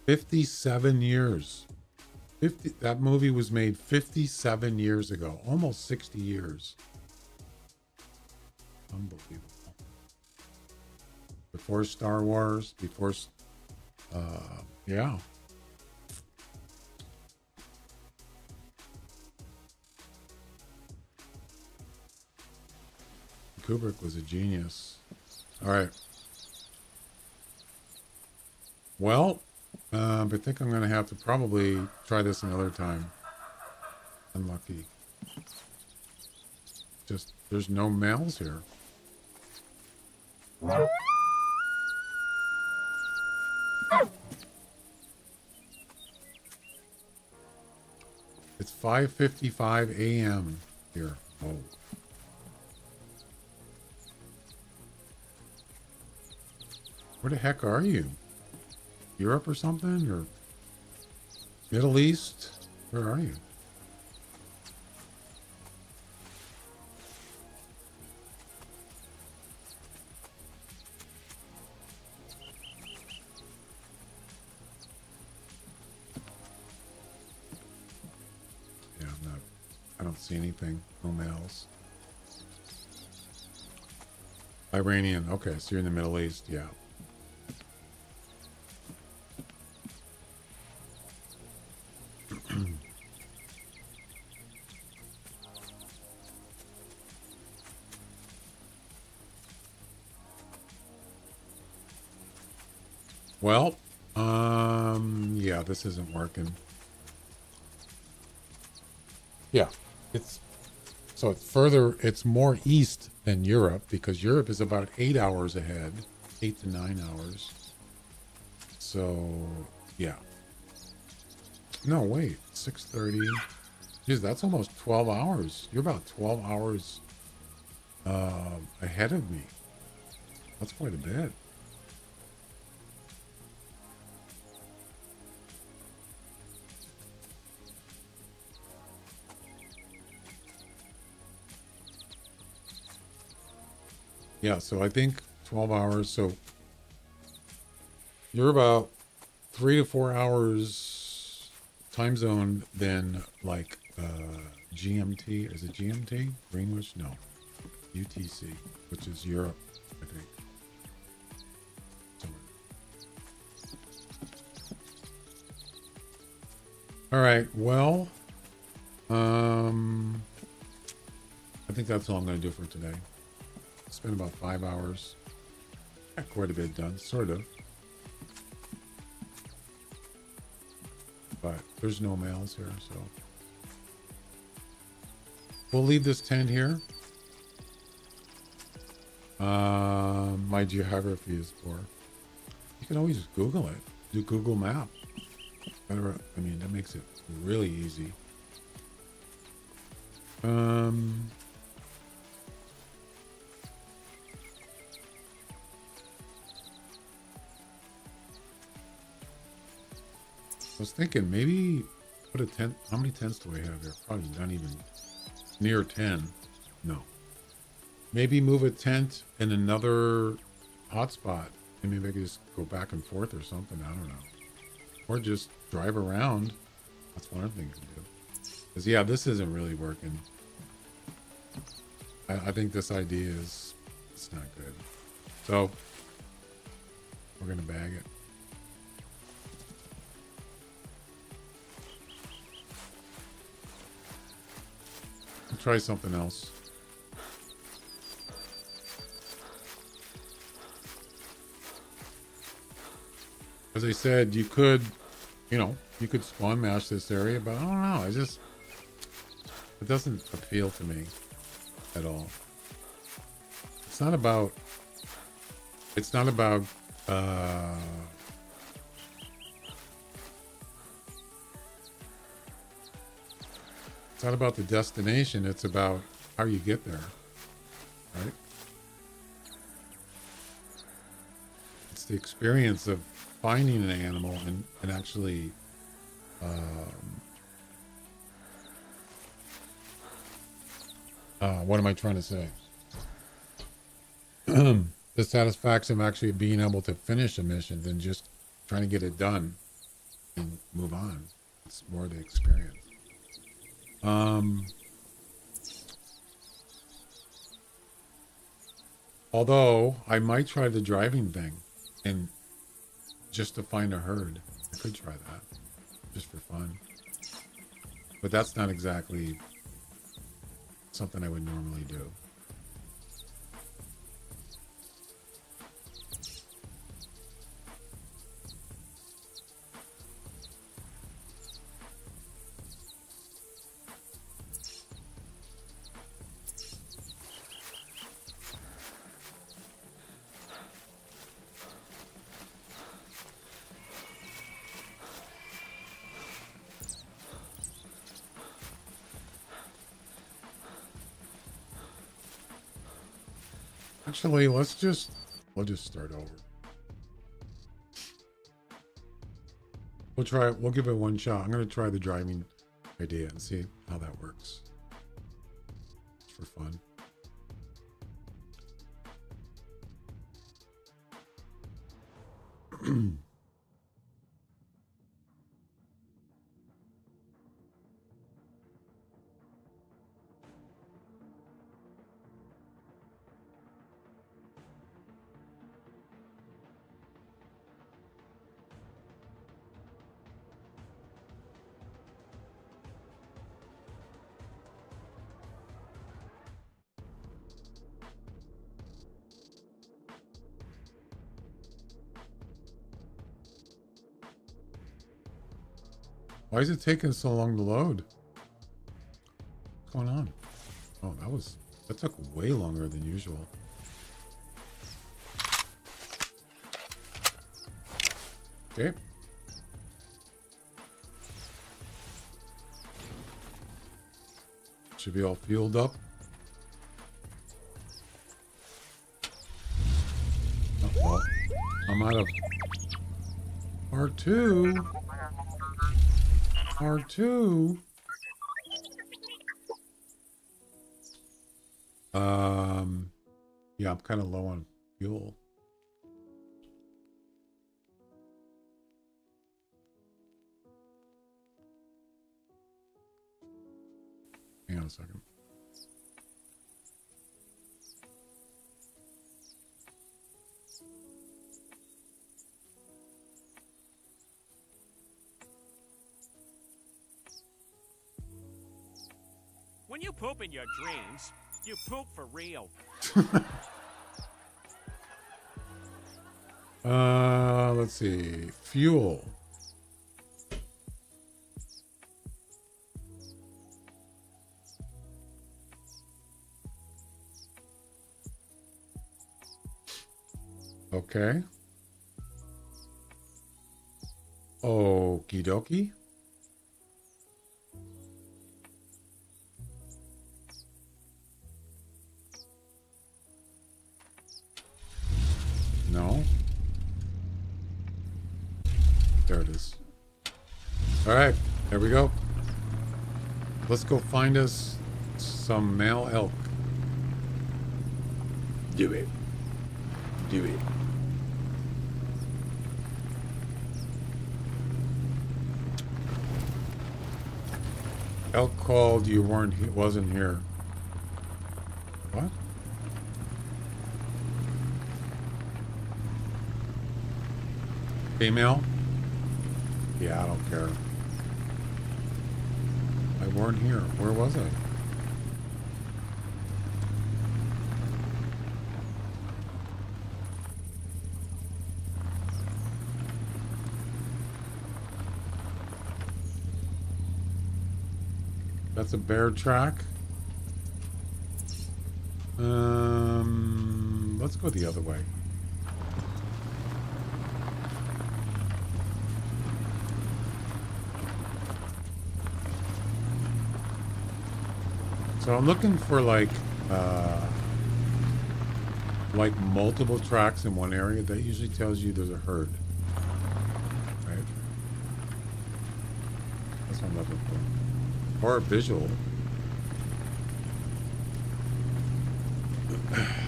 "57 years. That movie was made 57 years ago, almost 60 years. Unbelievable. Before Star Wars, before, yeah. Kubrick was a genius. All right. Well, I think I'm going to have to probably try this another time. Unlucky. Just, there's no males here. It's 5:55 a.m. here. Oh. Where the heck are you? Europe or something? Or Middle East? Where are you? Yeah, I don't see anything. No males. Iranian. Okay, so you're in the Middle East. Yeah. Well, yeah, this isn't working. Yeah, it's further, it's more east than Europe, because Europe is about 8 hours ahead, 8 to 9 hours. So, yeah. No, wait, 6:30. Geez, that's almost 12 hours. You're about 12 hours ahead of me. That's quite a bit. Yeah, so I think 12 hours. So you're about 3 to 4 hours time zone than like GMT. Is it GMT? Greenwich? No. UTC, which is Europe, I think. Somewhere. All right. Well, I think that's all I'm going to do for today. Spent about 5 hours. Got quite a bit done, sort of. But there's no males here, so we'll leave this tent here. My geography is poor. You can always just Google it. Do Google Map. I mean, that makes it really easy. I was thinking maybe put a tent. How many tents do I have here? Probably not even near 10. No. Maybe move a tent in another hotspot. And maybe I could just go back and forth or something. I don't know. Or just drive around. That's one thing to do. Because, yeah, this isn't really working. I think this idea is, it's not good. So, we're going to bag it. I'll try something else. As I said, you could, you know, you could spawn mash this area, but I don't know. It doesn't appeal to me at all. It's not about, it's not about, it's not about the destination. It's about how you get there, right? It's the experience of finding an animal and actually what am I trying to say? The satisfaction of actually being able to finish a mission than just trying to get it done and move on. It's more the experience. Although I might try the driving thing and just to find a herd. I could try that just for fun. But that's not exactly something I would normally do. Actually, we'll just start over. We'll give it one shot. I'm going to try the driving idea and see how that works. Just for fun. Why is it taking so long to load? What's going on? Oh, that took way longer than usual. Okay. Should be all fueled up. Uh-oh. I'm out of R2. R2. Yeah, I'm kind of low on fuel. Hang on a second. When you poop in your dreams, you poop for real. Let's see. Fuel. Okay. Okie dokie. No. There it is. All right, there we go. Let's go find us some male elk. Do it. Do it. Elk called, you wasn't here. What? Female? Yeah, I don't care. I weren't here. Where was I? That's a bear track. Let's go the other way. So I'm looking for like multiple tracks in one area. That usually tells you there's a herd. Right? That's what I'm looking for. Or a visual.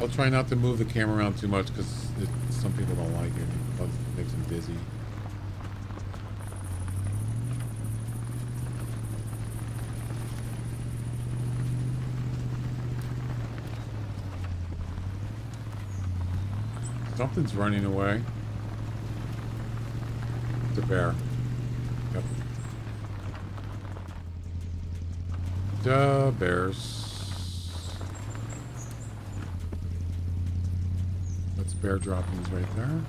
I'll try not to move the camera around too much because some people don't like it. It makes them dizzy. Something's running away. It's a bear. Yep. Duh, bears. That's bear droppings right there.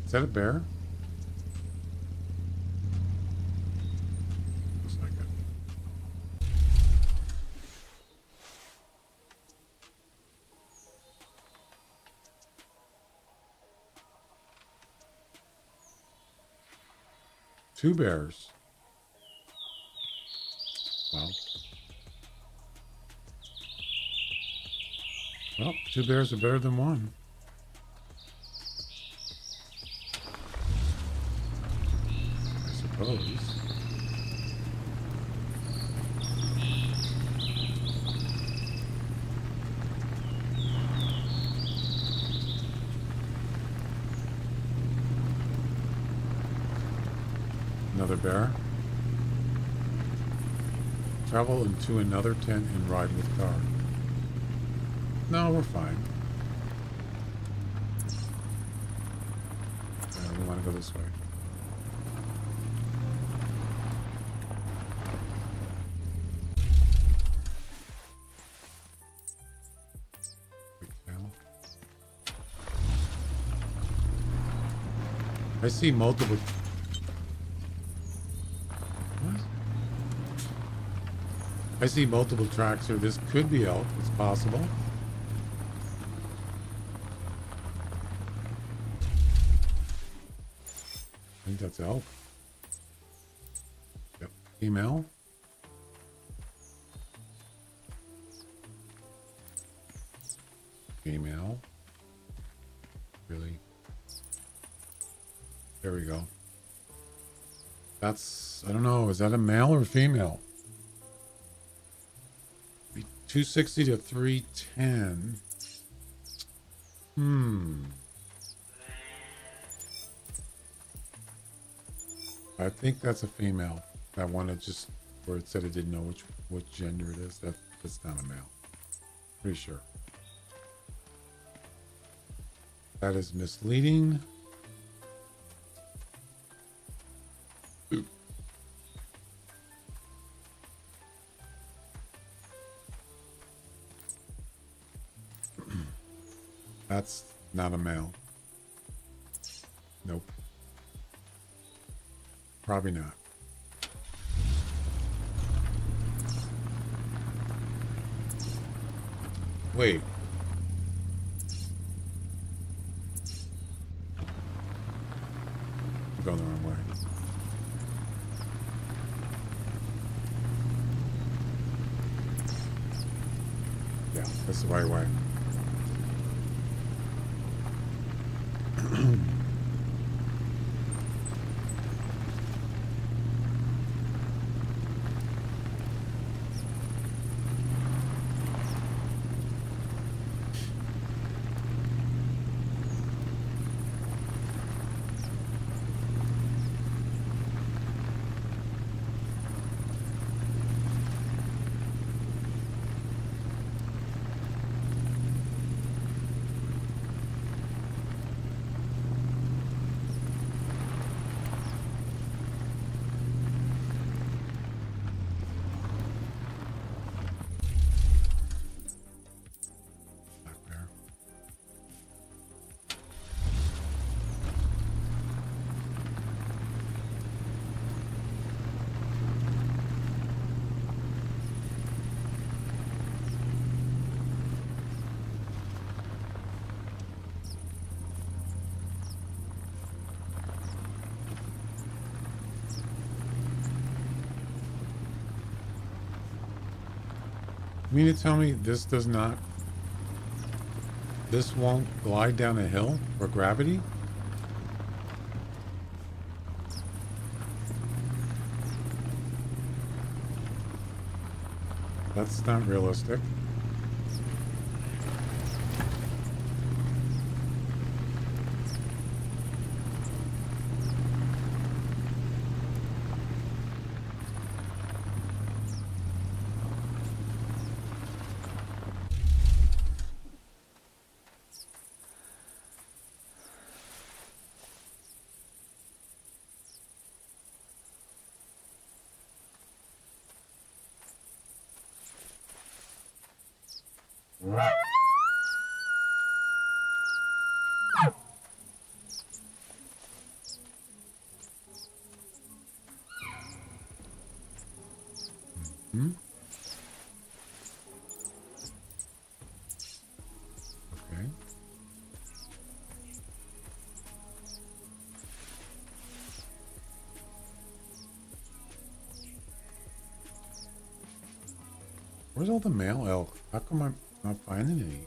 Is that a bear? Looks like it. Two bears. Wow. Well, two bears are better than one. I suppose. Another bear. Travel into another tent and ride with car. No, we're fine. We want to go this way. I see multiple. What? I see multiple tracks here. This could be elk. It's possible. I think that's elk. Yep. Female. Female. Really? There we go. That's, I don't know, is that a male or female? 260 to 310. I think that's a female. That one that just, where it said it didn't know which gender it is. That's not a male. Pretty sure. That is misleading. Ooh. That's not a male. Nope. Probably not. Wait. I'm going the wrong way. Yeah, that's the right way. You mean to tell me this does not... This won't glide down a hill for gravity? That's not realistic. Hmm? Okay. Where's all the male elk? How come I'm not finding any?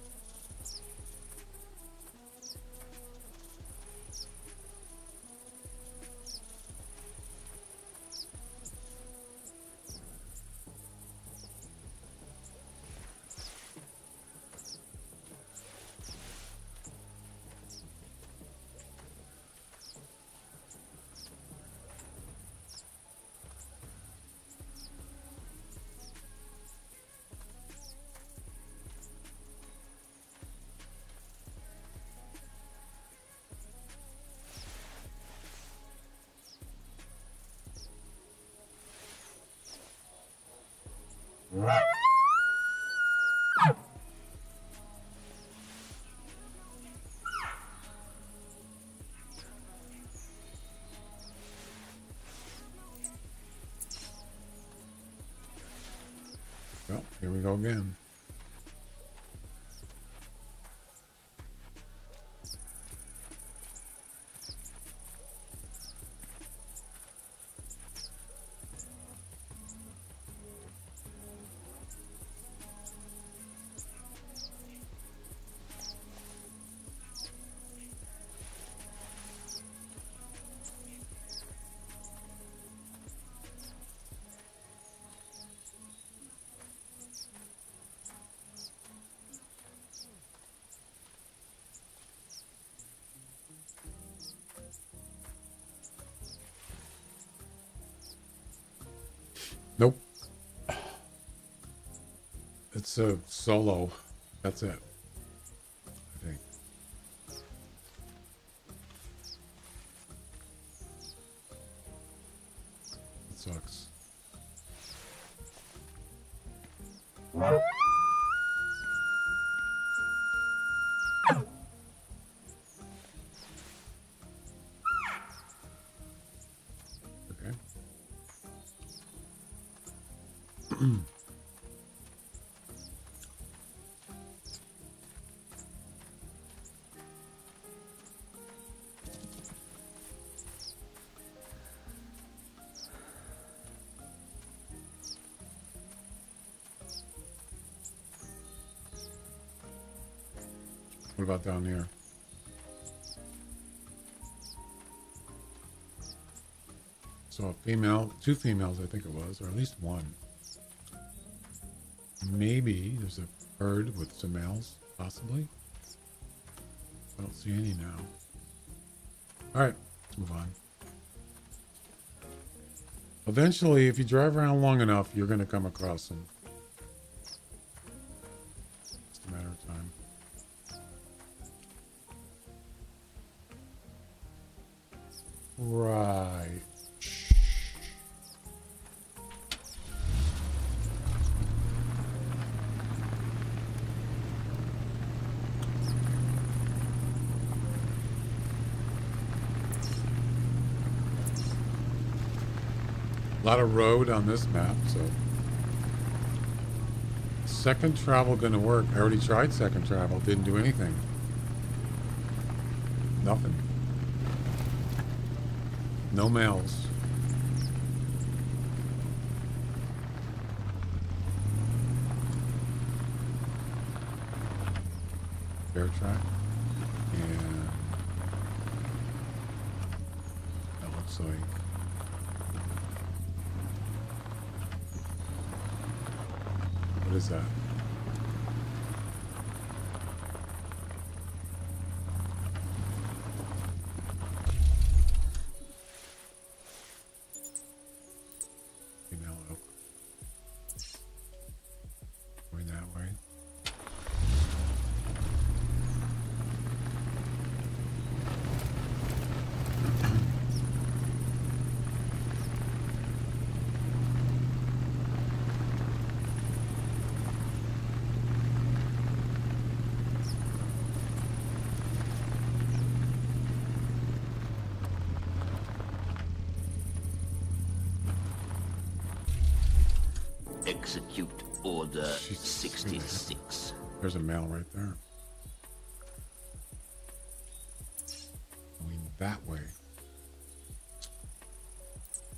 Well, here we go again. Nope. It's a solo. That's it. I think. It sucks. Okay. What about down here? So a female, two females, I think it was, or at least one. Maybe there's a herd with some males, possibly. I don't see any now. All right, let's move on. Eventually, if you drive around long enough, you're going to come across them. It's a matter of time. Right. A lot of road on this map, so second travel gonna work. I already tried second travel, didn't do anything. Nothing. No males. bear track. And that looks like what is that? Female oak. Going that way. Execute Order Jesus, 66. There's a male right there. Going that way.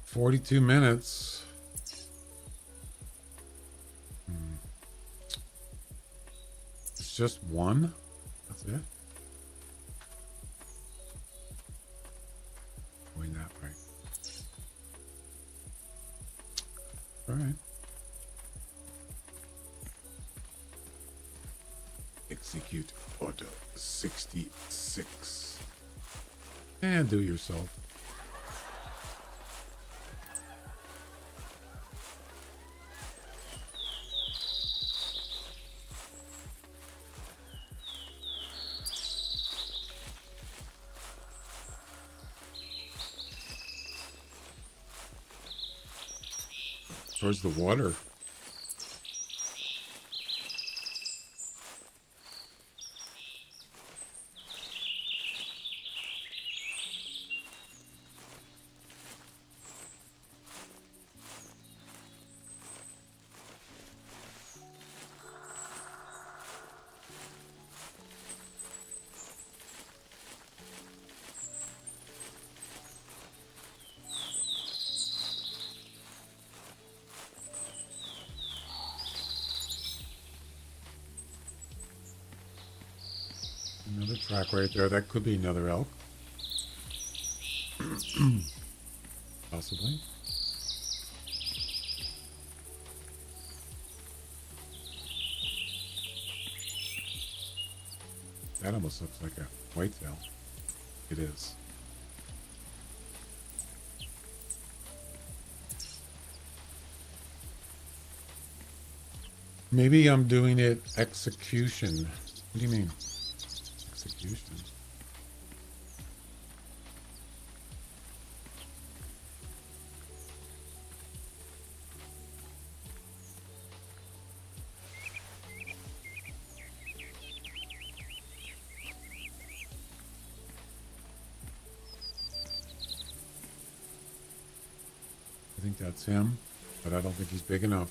42 minutes. It's just one? That's it? Going that way. All right. Execute Order 66. And do yourself. Towards the water. Another track right there. That could be another elk. Possibly. That almost looks like a whitetail. It is. Maybe I'm doing it execution. What do you mean? Execution. I think that's him, but I don't think he's big enough.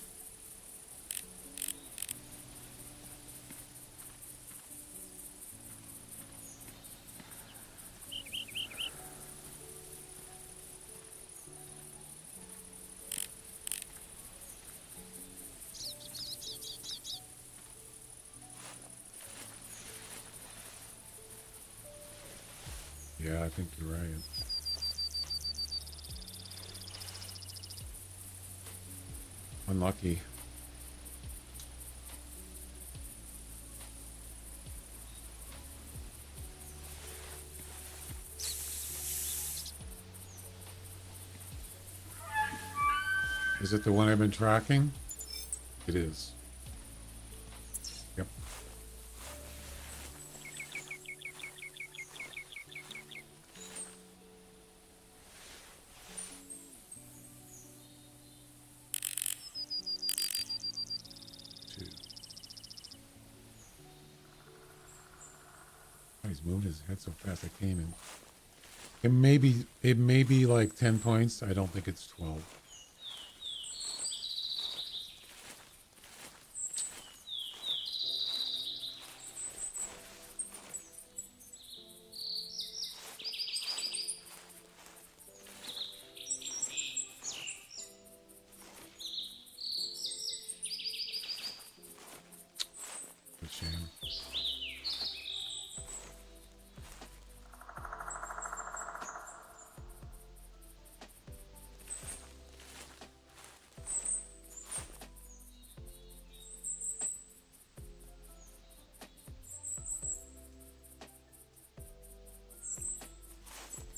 Yeah, I think you're right. Unlucky. Is it the one I've been tracking? It is. Yep. He's moving his head so fast I came in. It may be like 10 points. I don't think it's 12. Good shame.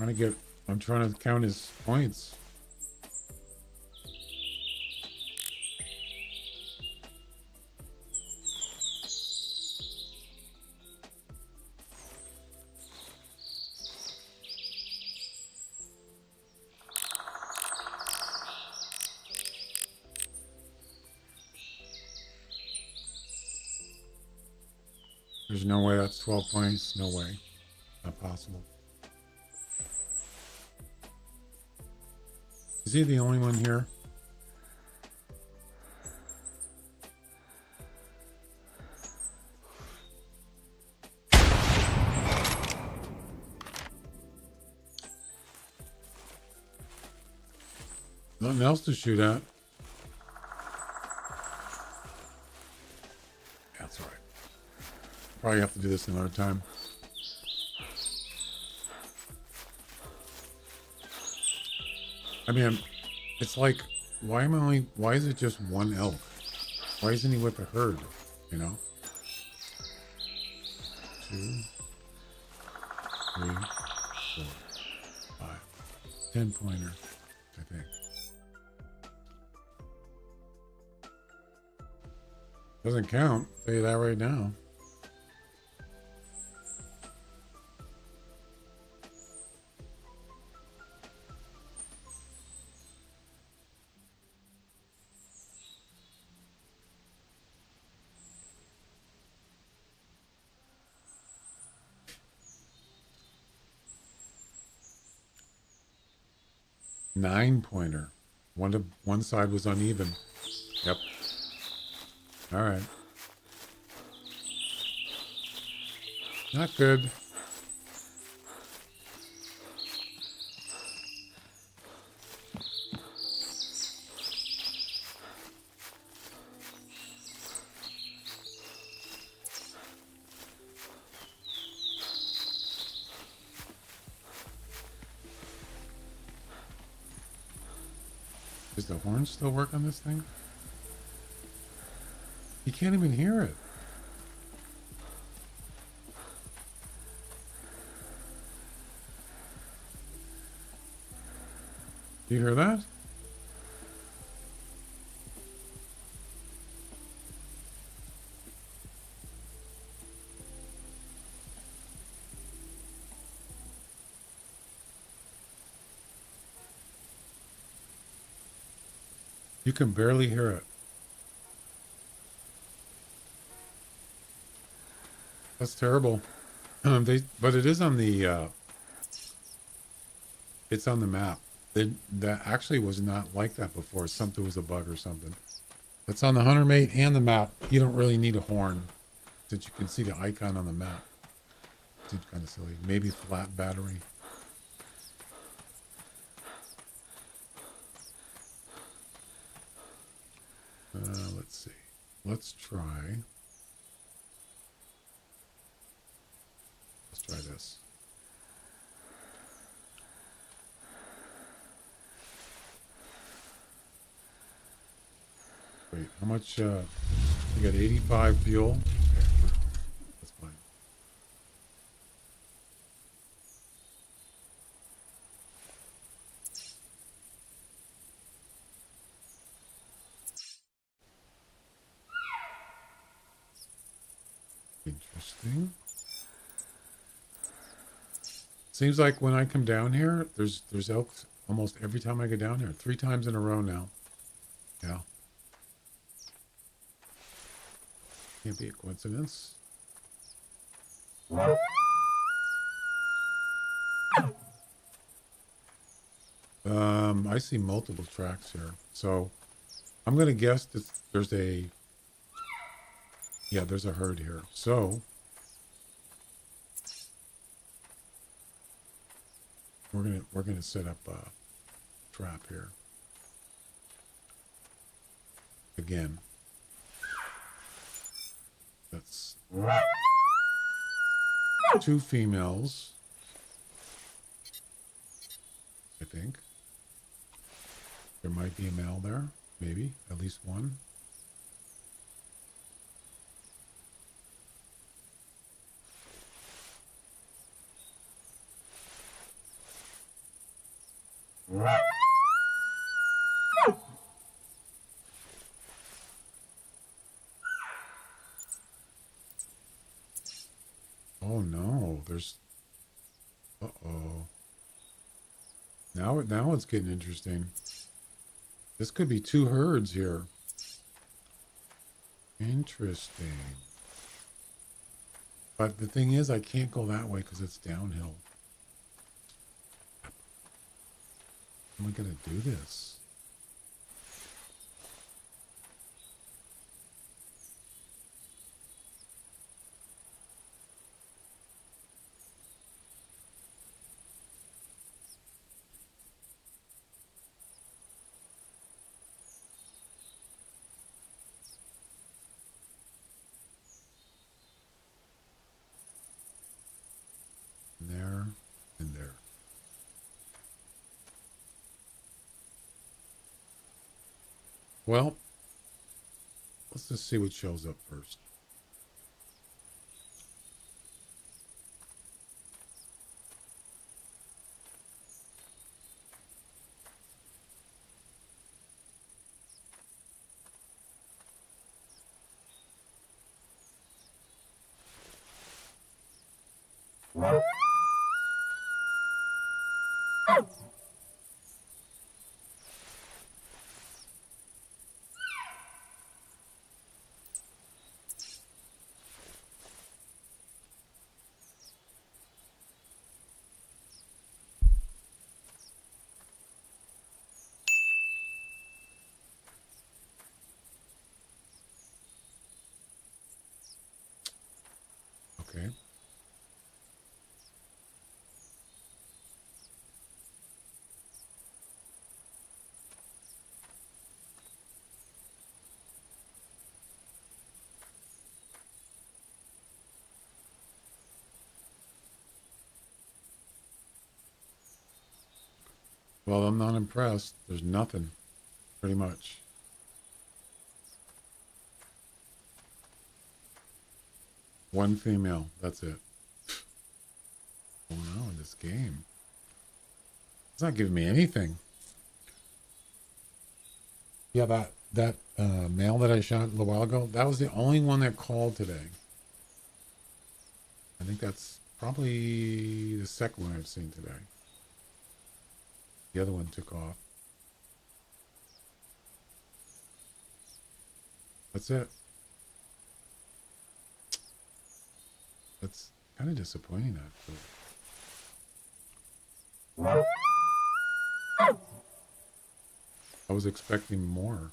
I'm trying to count his points. There's no way that's 12 points. No way. Not possible. Is he the only one here? Nothing else to shoot at. That's all right. Probably have to do this another time. I mean, it's like, why is it just one elk? Why isn't he with a herd? You know? 2, 3, 4, 5. 10-pointer, I think. Doesn't count. I'll tell you that right now. Nine-pointer. One side was uneven. Yep. All right. Not good. Does the horn still work on this thing? You can't even hear it. Do you hear that? You can barely hear it. That's terrible. But it is on the it's on the map. That actually was not like that before. Something was a bug or something. That's on the Hunter Mate and the map. You don't really need a horn, since you can see the icon on the map. Seems kind of silly. Maybe flat battery. Let's see. Let's try this. Wait, how much? You got 85 fuel. Okay, that's fine. Interesting. Seems like when I come down here, there's elks almost every time I go down here. 3 times in a row now. Yeah. Can't be a coincidence. I see multiple tracks here. So I'm going to guess that there's a herd here. So we're going to set up a trap here. Again. That's 2 females, I think. There might be a male there, maybe, at least one. Oh no, there's... Uh-oh. Now it's getting interesting. This could be two herds here. Interesting. But the thing is, I can't go that way because it's downhill. How am I going to do this? There and there. Well, let's just see what shows up first. Okay. Well, I'm not impressed. There's nothing, pretty much. One female, that's it. Oh no, in this game. It's not giving me anything. Yeah, that male that I shot a little while ago, that was the only one that called today. I think that's probably the second one I've seen today. The other one took off. That's it. That's kind of disappointing, actually. I was expecting more.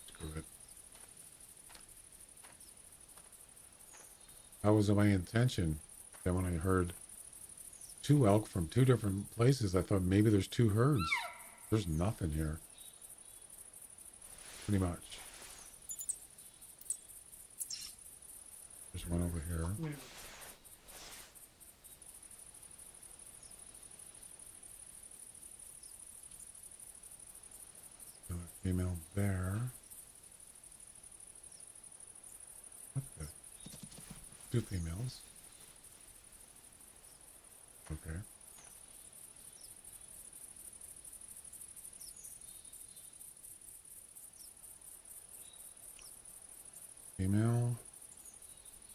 Screw it. That was my intention. Then when I heard two elk from two different places, I thought maybe there's two herds. There's nothing here. Pretty much. There's one over here. Another female there. What the? Two females. Okay. Female.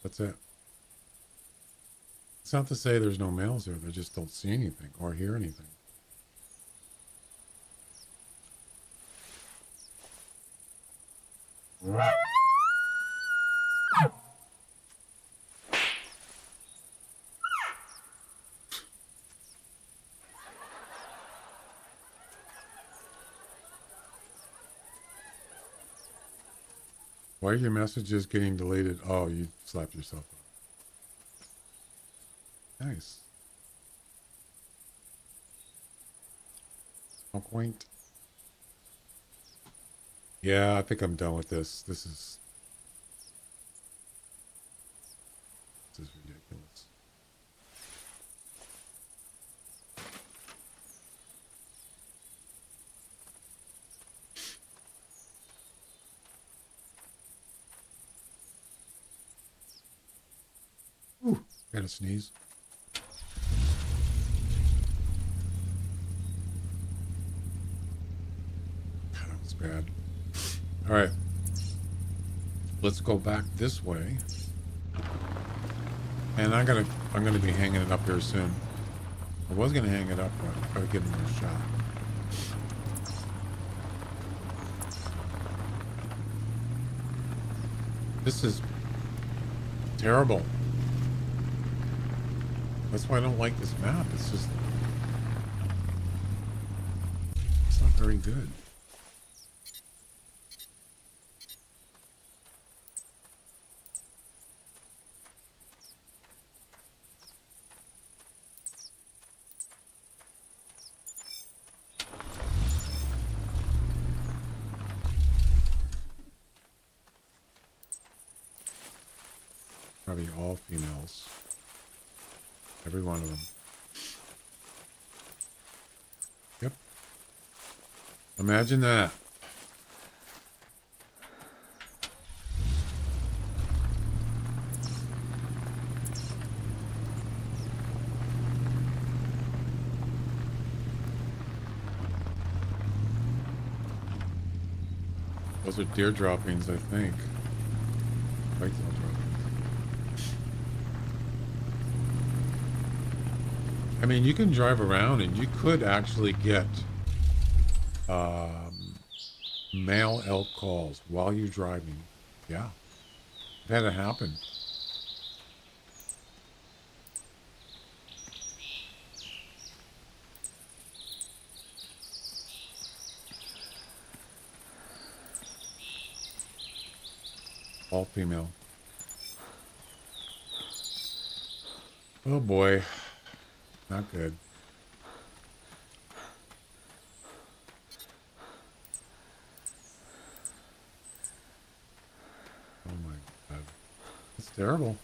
That's it. It's not to say there's no males there. They just don't see anything or hear anything. Why are your messages getting deleted? Oh, you slapped yourself up. Nice. Oh, quaint. Yeah, I think I'm done with this. This is ridiculous. Gotta sneeze. That was bad. All right. Let's go back this way. And I'm gonna be hanging it up here soon. I was gonna hang it up, but I'll give it a shot. This is terrible. That's why I don't like this map. It's just, it's not very good. Probably all females. Every one of them. Yep. Imagine that. Those are deer droppings, I think. Whitetail droppings. I mean, you can drive around and you could actually get male elk calls while you're driving. Yeah. I've had it happen. All female. Oh boy. Not good. Oh my God. It's terrible.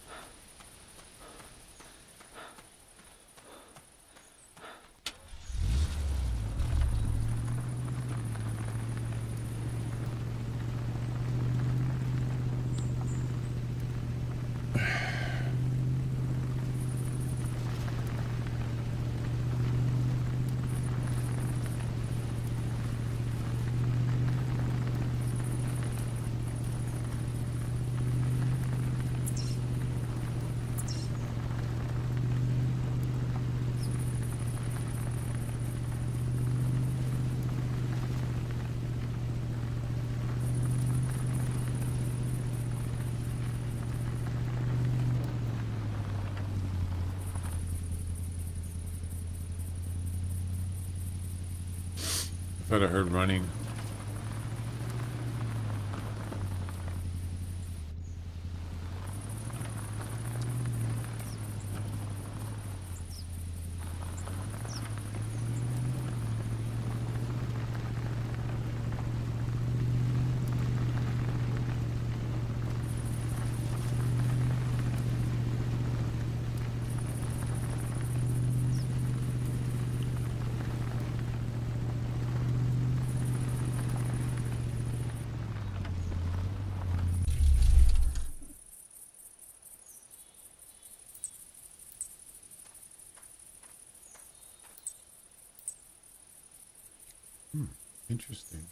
I thought I heard running. Interesting.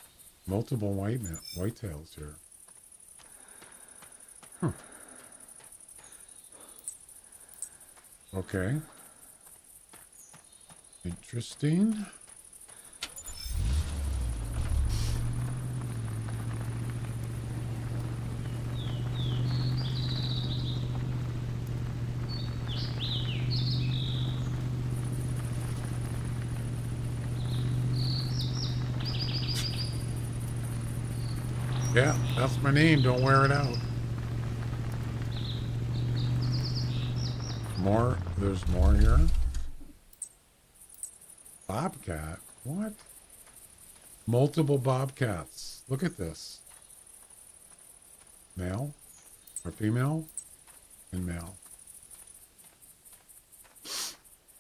Multiple whitetails here. Huh. Okay. Interesting. Yeah, that's my name. Don't wear it out. More. There's more here. Bobcat. What? Multiple bobcats. Look at this. Male or female and male.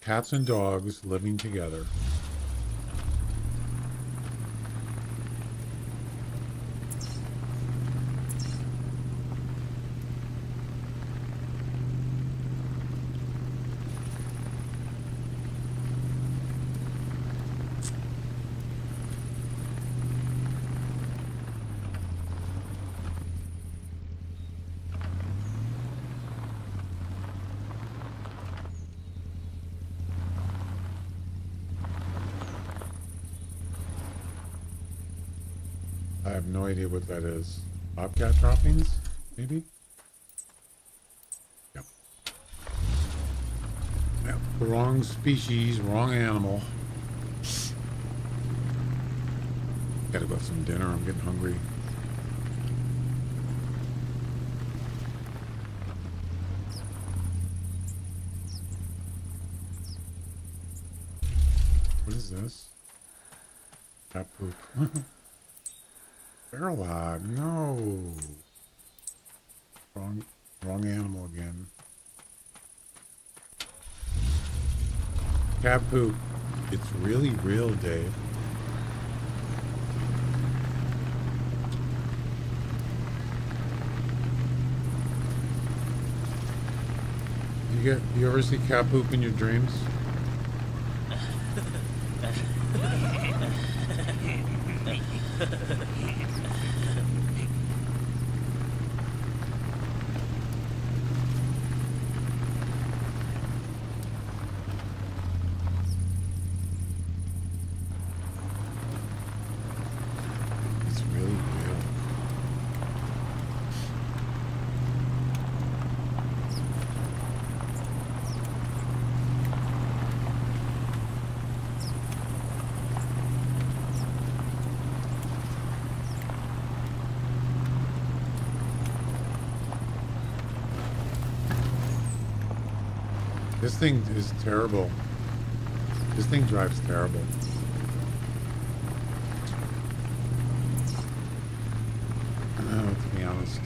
Cats and dogs living together. I have no idea what that is. Bobcat droppings? Maybe? Yep. Yep. Wrong species, wrong animal. Gotta go have some dinner. I'm getting hungry. What is this? Cat poop. Barrelhog, no. Wrong animal again. Cat poop. It's really real, Dave. You ever see cat poop in your dreams? It's really real. This thing is terrible. This thing drives terrible. To be honest.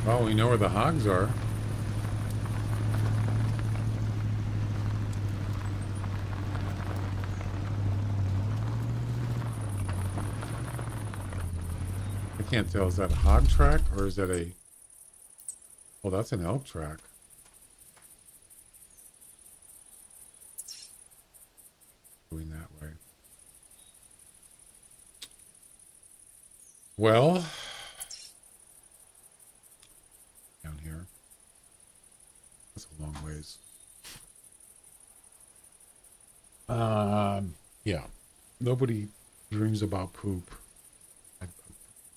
Well, we know where the hogs are. I can't tell. Is that a hog track or is that a... Well, that's an elk track. Going that way. Well, down here. That's a long ways. Yeah. Nobody dreams about poop.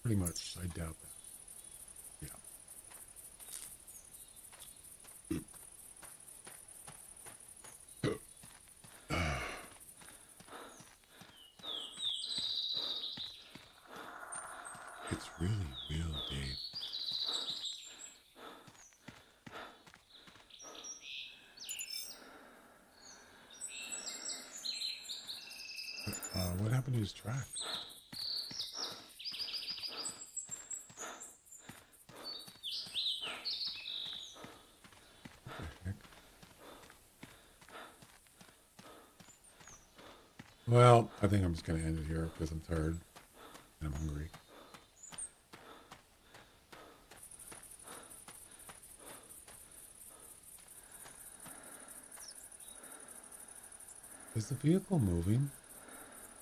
Pretty much, I doubt that. Yeah. It's really real, Dave. What happened to his track? What the heck? Well, I think I'm just going to end it here because I'm tired and I'm hungry. Is the vehicle moving?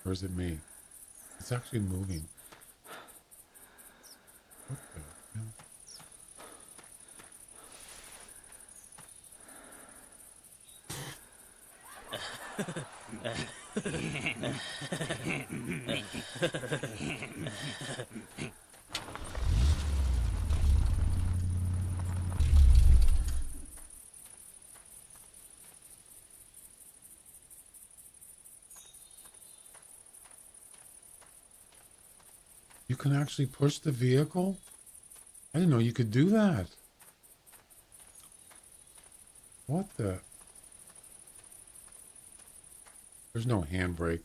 Or is it me? It's actually moving. What the hell? You can actually push the vehicle? I didn't know you could do that. What the? There's no handbrake.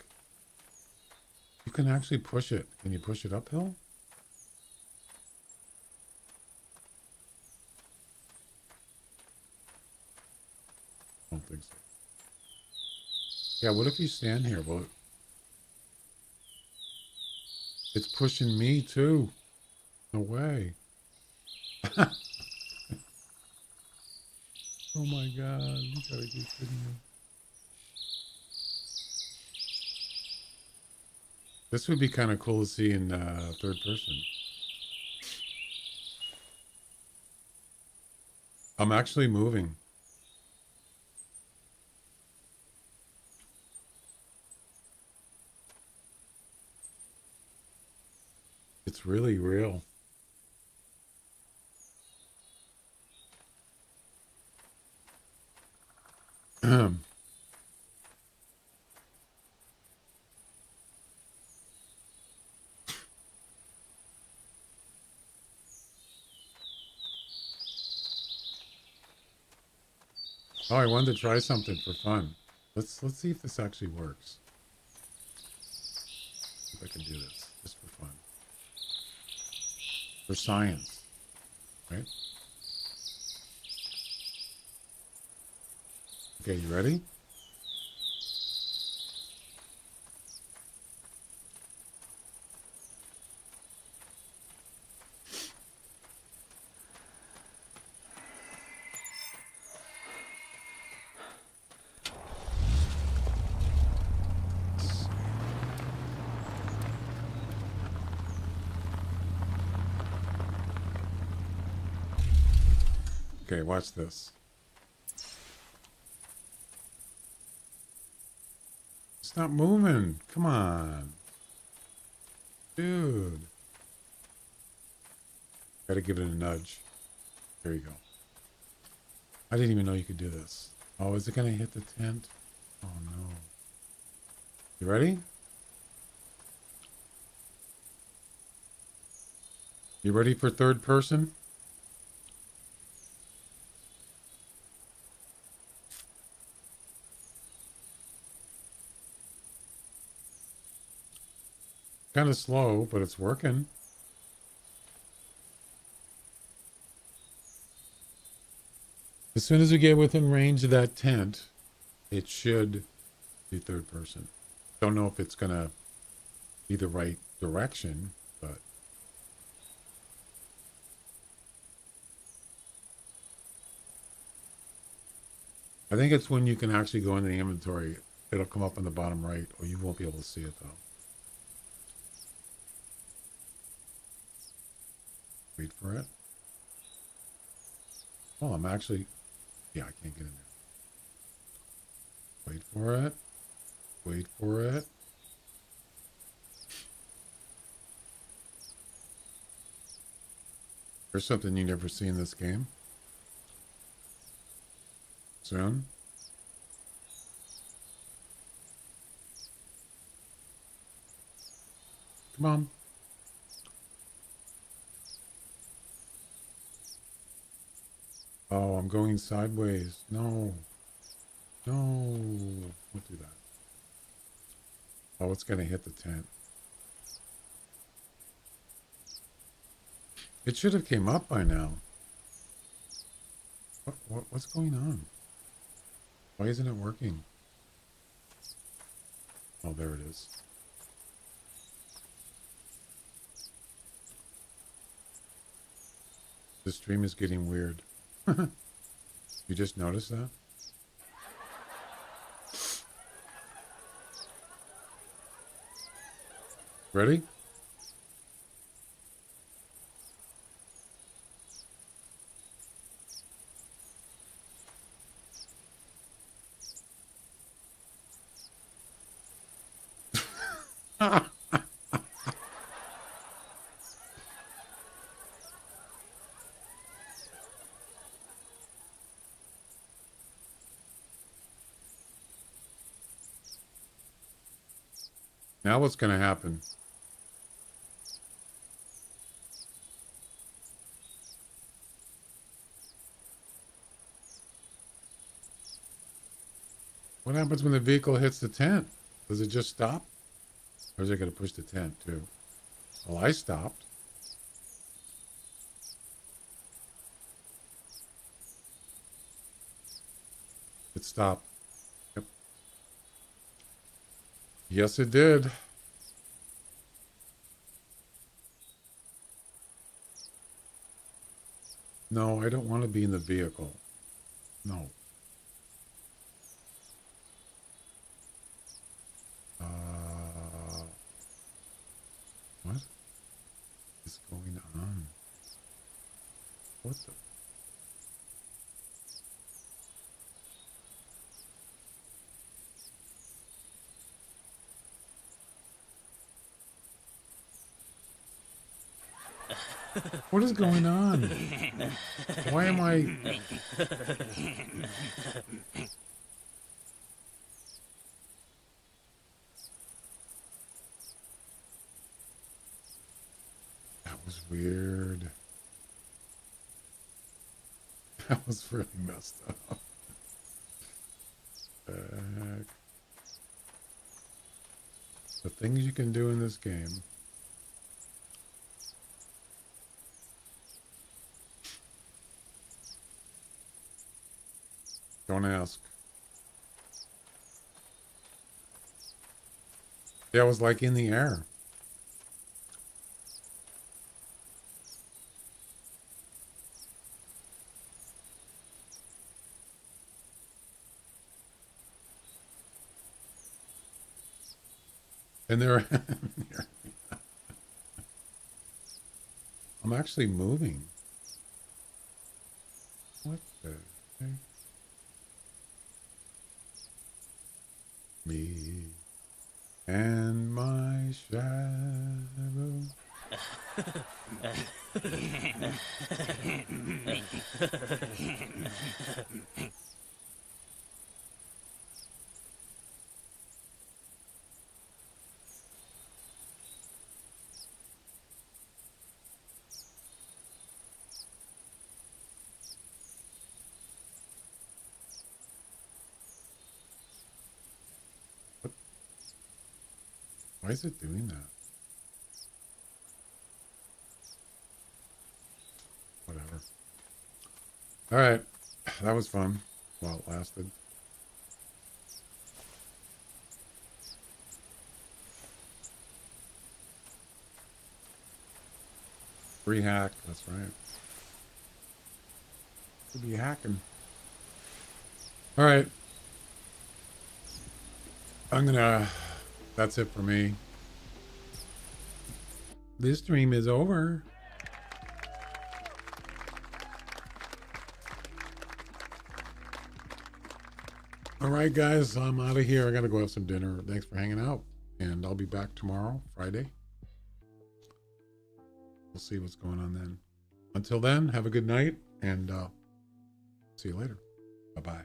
You can actually push it. Can you push it uphill? I don't think so. Yeah, what if you stand here? Well, it's pushing me too. No way. Oh my God, you gotta be kidding me. This would be kind of cool to see in third person. I'm actually moving. It's really real. Oh, I wanted to try something for fun. Let's see if this actually works. See if I can do this just for fun. For science, right? Okay, you ready? Okay, watch this. Stop moving. Come on. Dude. Gotta give it a nudge. There you go. I didn't even know you could do this. Oh, is it gonna hit the tent? Oh no. You ready? You ready for third person? Kind of slow, but it's working. As soon as we get within range of that tent, it should be third person. Don't know if it's gonna be the right direction, but I think it's when you can actually go into the inventory. It'll come up on the bottom right, or you won't be able to see it though. Wait for it. Oh, I'm actually... Yeah, I can't get in there. Wait for it. Wait for it. There's something you never see in this game. Soon. Come on. Oh, I'm going sideways. No. No. Don't do that. Oh, it's going to hit the tent. It should have came up by now. What's going on? Why isn't it working? Oh, there it is. The stream is getting weird. You just noticed that? Ready? Now what's going to happen? What happens when the vehicle hits the tent? Does it just stop? Or is it going to push the tent too? Well, I stopped. It stopped. Yep. Yes, it did. No, I don't want to be in the vehicle. No. What is going on? What the? What is going on? Why am I... That was weird. That was really messed up. The things you can do in this game. Don't ask. Yeah, it was like in the air. And they're... I'm actually moving. What the heck? Me and my shadow. Why is it doing that? Whatever. All right. That was fun while it lasted. Free hack. That's right. Could be hacking. All right. That's it for me. This stream is over. All right, guys, I'm out of here. I got to go have some dinner. Thanks for hanging out. And I'll be back tomorrow, Friday. We'll see what's going on then. Until then, have a good night, and see you later. Bye-bye.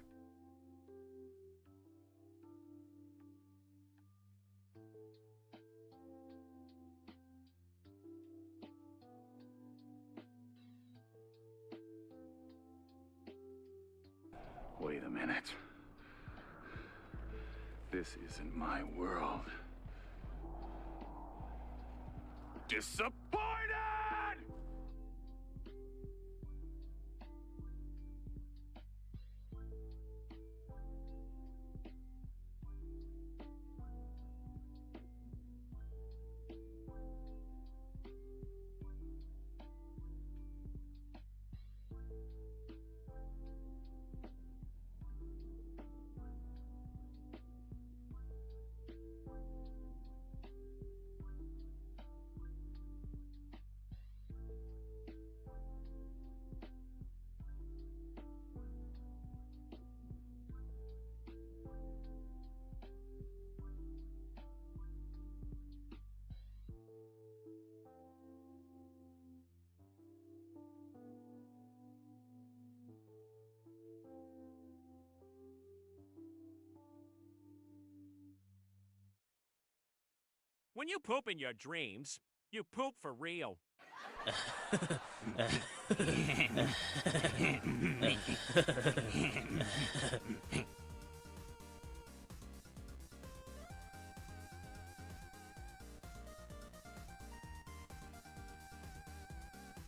Wait a minute. This isn't my world. Disappointed! When you poop in your dreams, you poop for real.